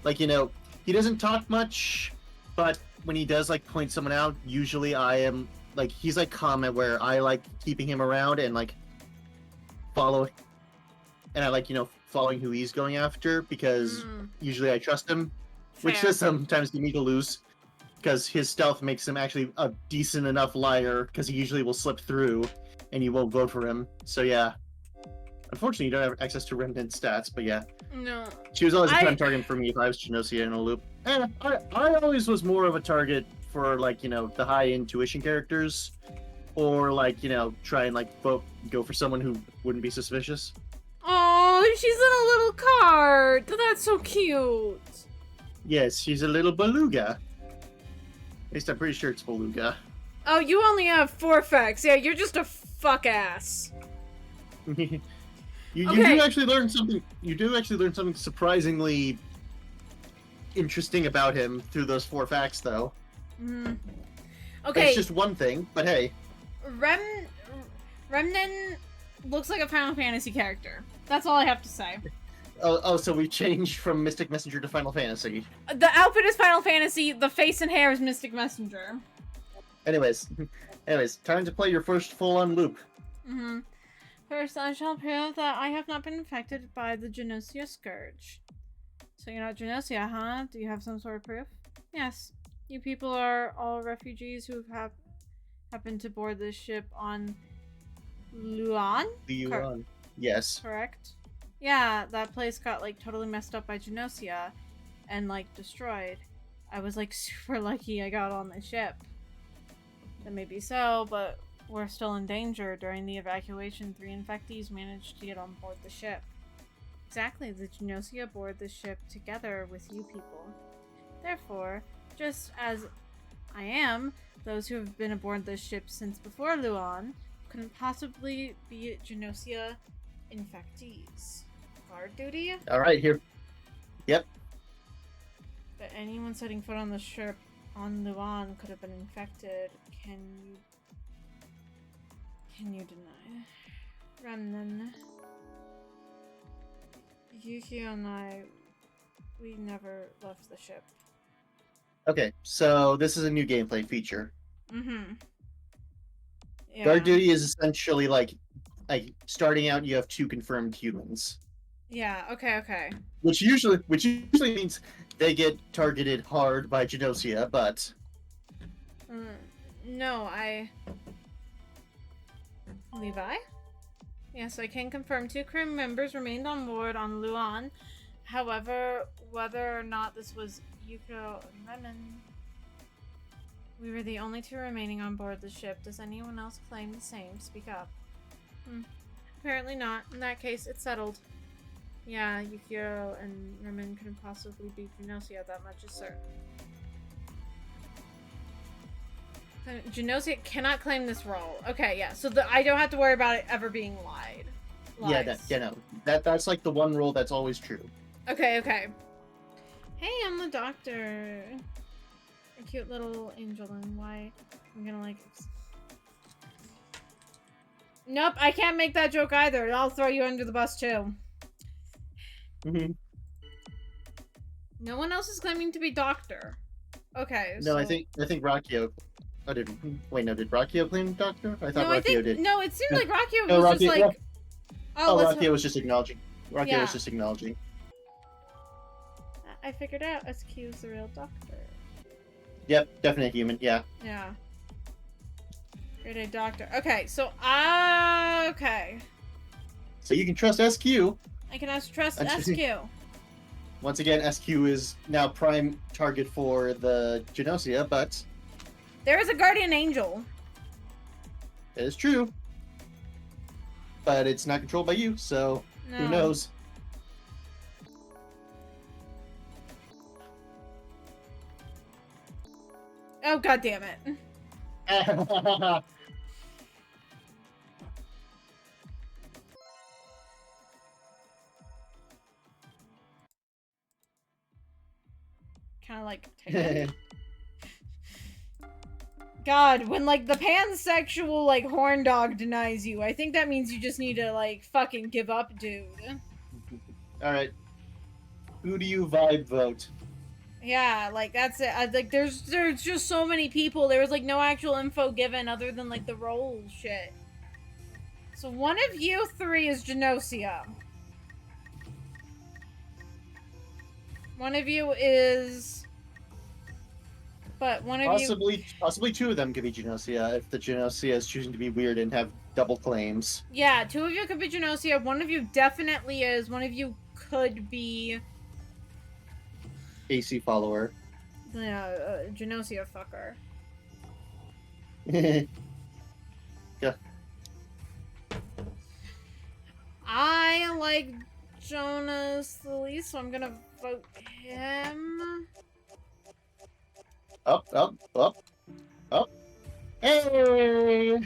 like, you know, he doesn't talk much, but when he does like point someone out, usually I am like, he's like comment where I like keeping him around and like follow, and I like, you know, following who he's going after because usually I trust him, which does sometimes give me to lose because his stealth makes him actually a decent enough liar because he usually will slip through and you won't vote for him. So yeah. Unfortunately, you don't have access to Remnant stats, but yeah. No. She was always a prime target for me if I was Gnosia in a loop. And I always was more of a target for, like, you know, the high intuition characters. Or, like, you know, try and, like, go for someone who wouldn't be suspicious. Oh, she's in a little cart. That's so cute. Yes, she's a little beluga. At least I'm pretty sure it's beluga. Oh, you only have 4 facts. Yeah, you're just a fuck ass. You do actually learn something. You do actually learn something surprisingly interesting about him through those 4 facts, though. Okay. It's just one thing, but hey. Remnant looks like a Final Fantasy character. That's all I have to say. Oh, so we changed from Mystic Messenger to Final Fantasy. The outfit is Final Fantasy. The face and hair is Mystic Messenger. Anyways, time to play your first full-on loop. First, I shall prove that I have not been infected by the Gnosia Scourge. So you're not Gnosia, huh? Do you have some sort of proof? Yes. You people are all refugees who have happened to board this ship on Luan? Yes. Correct? Yeah, that place got, like, totally messed up by Gnosia and, like, destroyed. I was, like, super lucky I got on the ship. That may be so, but we're still in danger. During the evacuation, 3 infectees managed to get on board the ship. Exactly, the Gnosia board the ship together with you people. Therefore, just as I am, those who have been aboard this ship since before Luan couldn't possibly be Gnosia infectees. Guard duty? Alright, here. Yep. But anyone setting foot on the ship on Luan could have been infected. Can you deny? Remnant. Yuki and I, we never left the ship. Okay, so this is a new gameplay feature. Yeah. Guard duty is essentially like starting out you have 2 confirmed humans. Yeah, okay. Which usually means they get targeted hard by Gnosia, but No, Levi? Yes, I can confirm 2 crew members remained on board on Luan. However, whether or not this was Yuko and Remen, we were the only 2 remaining on board the ship. Does anyone else claim the same? Speak up. Apparently not. In that case, it's settled. Yeah, Yukio and Remen couldn't possibly be Gnosia, that much is certain. Gnosia cannot claim this role. Okay, yeah, so I don't have to worry about it ever being lies. Yeah, that's like the one rule that's always true. Okay. Hey, I'm the doctor. A cute little angel, and why I'm gonna like... Nope, I can't make that joke either. I'll throw you under the bus too. No one else is claiming to be doctor. Okay, No, so... I think Rakio... Oh, did Rakio claim doctor? I thought Rakio did. No, it seemed like Rakio was just like... Yeah. Oh, Rakio was just acknowledging. Rakio was just acknowledging. I figured out SQ is the real doctor. Yep, definite human, yeah. Yeah. Grade A doctor. Okay, so okay. So you can trust SQ. I can trust SQ. Once again, SQ is now prime target for the Gnosia, but... There is a guardian angel. That is true. But it's not controlled by you, so who knows? Oh, god damn it. Kind of like... God, when, like, the pansexual, like, horn dog denies you, I think that means you just need to, like, fucking give up, dude. Alright. Who do you vibe vote? Yeah, like, that's it. Like, there's just so many people. There was, like, no actual info given other than, like, the role shit. So one of you 3 is Gnosia. One of you is... But one of Possibly 2 of them could be Gnosia, if the Gnosia is choosing to be weird and have double claims. Yeah, 2 of you could be Gnosia. One of you definitely is. One of you could be... AC follower. Yeah, Gnosia fucker. Yeah. I like Jonas the least, so I'm gonna vote him. Up. Hey!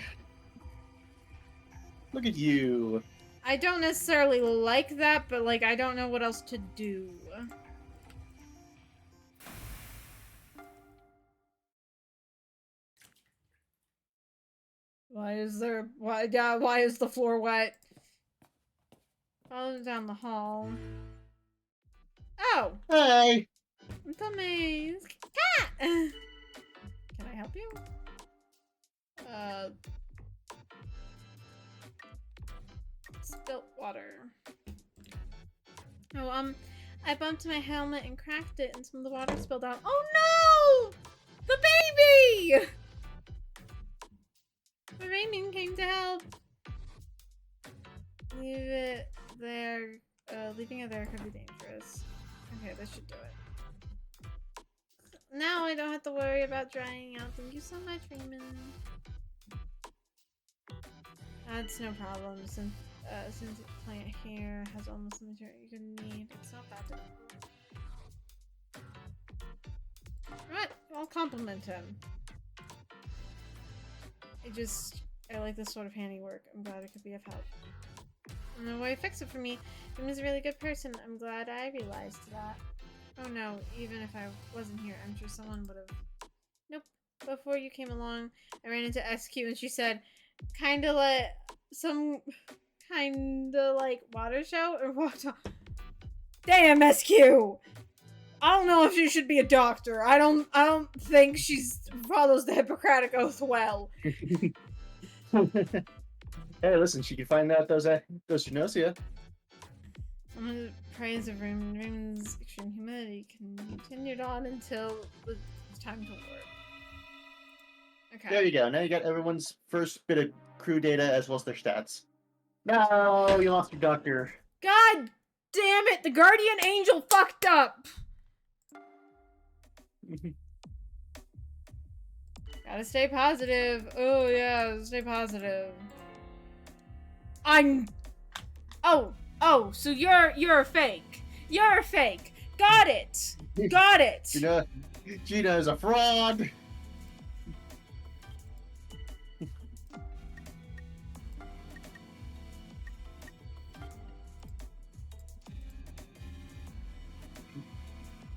Look at you. I don't necessarily like that, but, like, I don't know what else to do. Why is the floor wet? Follow down the hall. Oh! Hey! It's a maze. Cat! Can I help you? Spilt water. Oh, I bumped my helmet and cracked it and some of the water spilled out. Oh no! The baby! The Raymond came to help. Leave it there. Leaving it there could be dangerous. Okay, this should do it. Now I don't have to worry about drying out. Thank you so much, Raymond. That's no problem since plant here has almost the material you can need. It's not that difficult. Right, I'll compliment him. I like this sort of handiwork. I'm glad it could be of help. I don't know why you fix it for me. He was a really good person. I'm glad I realized that. Oh no, even if I wasn't here, I'm sure someone would have. Nope. Before you came along, I ran into SQ and she said, kinda like water show or water. Damn, SQ! I don't know if she should be a doctor. I don't think she's follows the Hippocratic Oath well. Hey, listen, she can find out those Gnosia. I'm gonna praise of Raymond's extreme humility continued on until it was time to work. Okay. There you go. Now you got everyone's first bit of crew data as well as their stats. No, you lost your doctor. God damn it! The guardian angel fucked up. Gotta stay positive. Oh yeah, stay positive. I'm. Oh. So you're a fake. You're a fake. Got it. Got it. Gina is a fraud.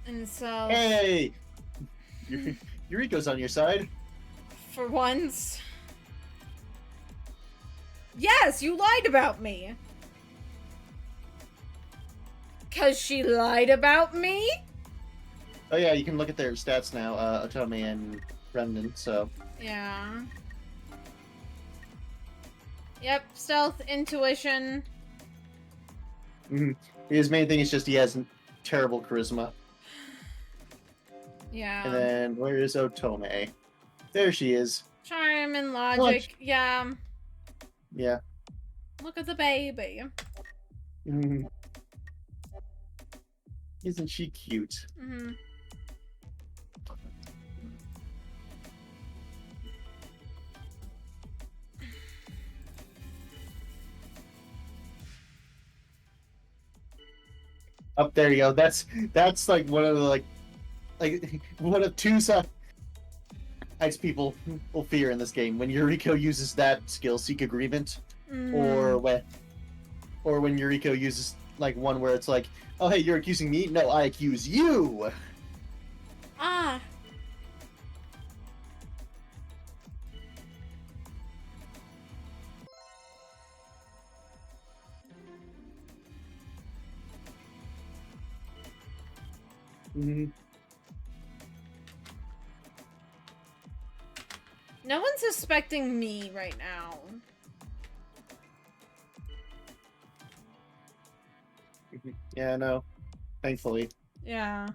And so. Hey, Yuriko's on your side. For once. Yes, you lied about me. 'Cause she lied about me? Oh yeah, you can look at their stats now, Otome and Brendan, so. Yeah. Yep, stealth, intuition. His main thing is just he has terrible charisma. Yeah. And then, where is Otome? There she is. Charm and logic. Yeah. Yeah. Look at the baby. Isn't she cute? Up there you go. That's like one of the like one of two sides people will fear in this game when Yuriko uses that skill, Seek Agreement, or when Yuriko uses like one where it's like, oh hey, you're accusing me? No, I accuse you. Ah. No one's suspecting me right now. Yeah, no. Thankfully. Yeah.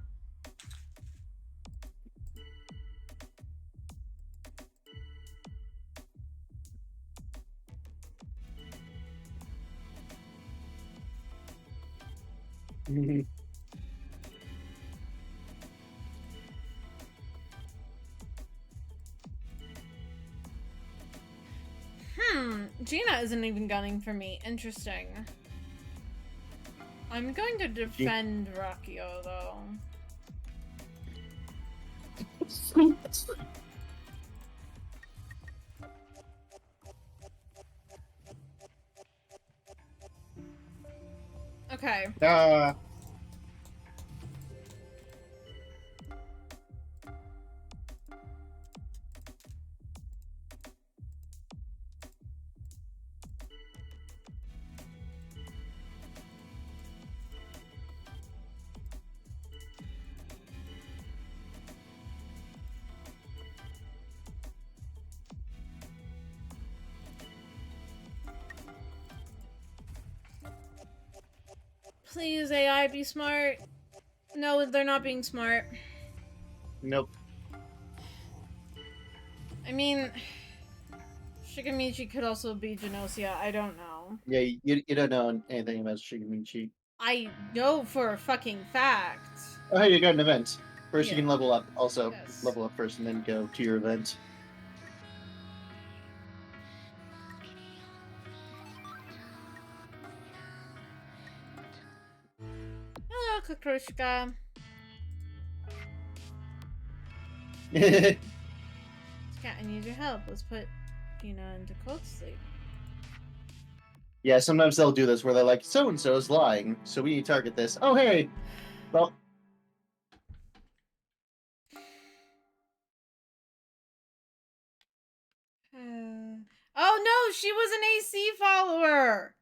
Gina isn't even gunning for me. Interesting. I'm going to defend Rakio, though. Okay. Please, AI, be smart. No, they're not being smart. Nope. I mean, Shigamichi could also be Gnosia. I don't know. Yeah, you don't know anything about Shigamichi. I know for a fucking fact. Oh, hey, you got an event. First, Yeah. you can level up. Also, Yes. level up first and then go to your event. Hello, Kakrushka. Cat, I need your help. Let's put Gina into cold sleep. Yeah, sometimes they'll do this where they're like, so and so is lying, so we need to target this. Oh, hey! Well. Oh no, she was an AC follower!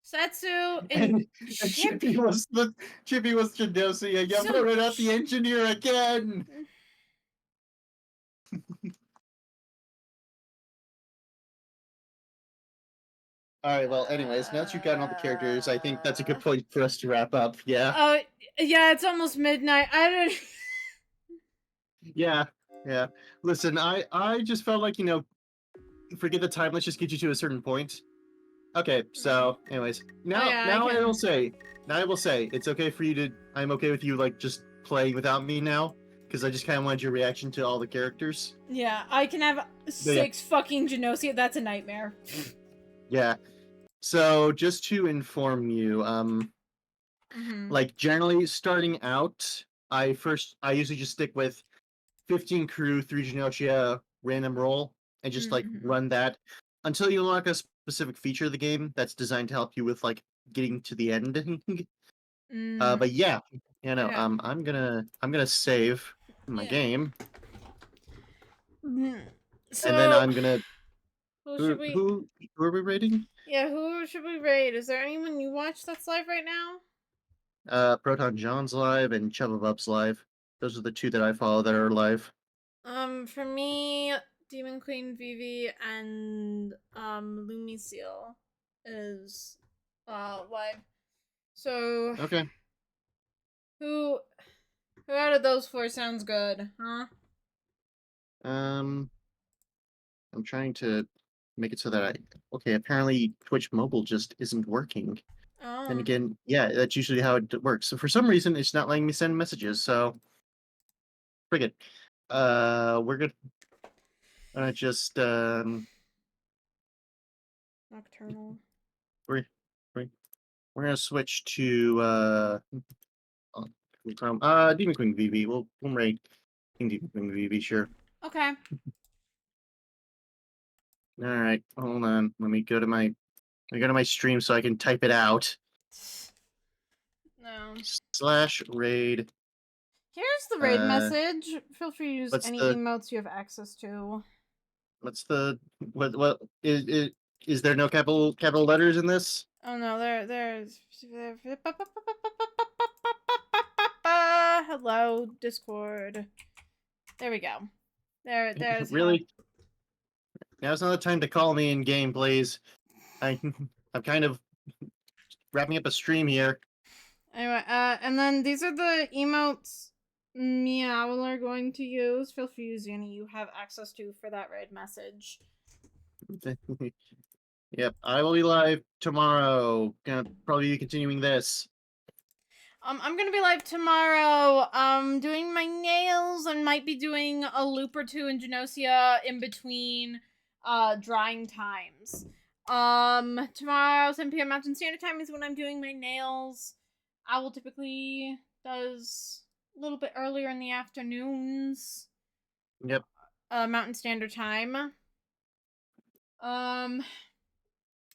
Setsu and Chippy was Gnosia. You voted out the engineer again! Alright, well, anyways, now that you've gotten all the characters, I think that's a good point for us to wrap up, yeah? Oh, yeah, it's almost midnight. I don't... Yeah. Listen, I just felt like, forget the time. Let's just get you to a certain point. Okay, Mm. so anyways, Oh now yeah, I now I will can. say, now I will say, it's okay for you to. I'm okay with you like just playing without me now because I just kind of wanted your reaction to all the characters. Yeah, I can have But yeah, 6 fucking Gnosia. That's a nightmare. yeah. So just to inform you, Mhm. like generally starting out, I usually just stick with 15 crew, 3 Gnosia, random roll, and just like Mhm. run that until you unlock a specific feature of the game that's designed to help you with like getting to the end. Mm. But yeah, Okay. I'm gonna save my Yeah. game, Mm. and then So, I'm gonna who should who we? who who are we rating? Yeah, who should we raid? Is there anyone you watch that's live right now? Proton John's live and Chubba Bub's live. Those are the two that I follow that are live. For me, Demon Queen Vivi and Lumi Seal is live. So Okay. who who out of those 4 sounds good, huh? Um, I'm trying to make it so that okay, apparently Twitch mobile just isn't working. Then Oh. again, yeah, that's usually how it works. So for some reason, it's not letting me send messages. So forget. We're gonna just Nocturnal. we're we're, we're gonna switch to uh, Demon Queen VV. We'll rate Demon Queen VV. Sure. Okay. All right, hold on. Let me go to my stream so I can type it out. No. Slash raid. Here's the raid Uh, message. Feel free to use what's any the emotes you have access to. what's the what is there no capital letters in this? Oh no, there's hello Discord. There we go. There's how. Really? Now's not the time to call me in game, please. I I'm kind of wrapping up a stream here. Anyway, and then these are the emotes me and Owl are going to use. Feel free to use any you have access to for that raid message. Yep, I will be live tomorrow. Gonna probably be continuing this. I'm gonna be live tomorrow. Doing my nails and might be doing a loop or two in Gnosia in between, drying times. Tomorrow 7 p.m. Mountain Standard Time is when I'm doing my nails. Owl typically does a little bit earlier in the afternoons. Yep. Mountain Standard Time. Um,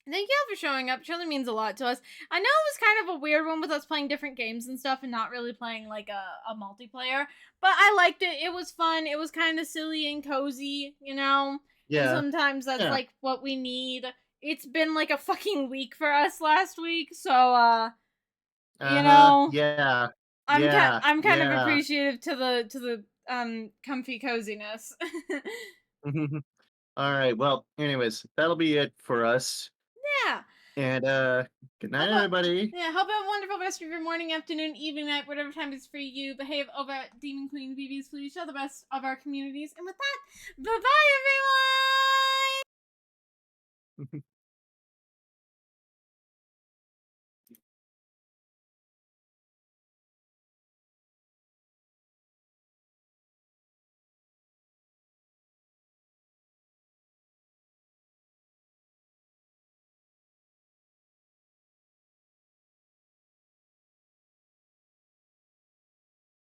Thank you all for showing up. It really means a lot to us. I know it was kind of a weird one with us playing different games and stuff and not really playing like a multiplayer, but I liked it. It was fun. It was kind of silly and cozy, you know? And Yeah. sometimes that's Yeah. like what we need. It's been like a fucking week for us last week, so you Uh-huh. know, Yeah. I'm Yeah. I'm kind of Yeah. appreciative to the comfy coziness. All right. Well, anyways, that'll be it for us. Yeah. And good Hope night, a everybody. yeah, hope you have a wonderful rest of your morning, afternoon, evening, night, whatever time is for you. Behave over at Demon Queen BB's, please. Show the best of our communities. And with that, bye bye, everyone!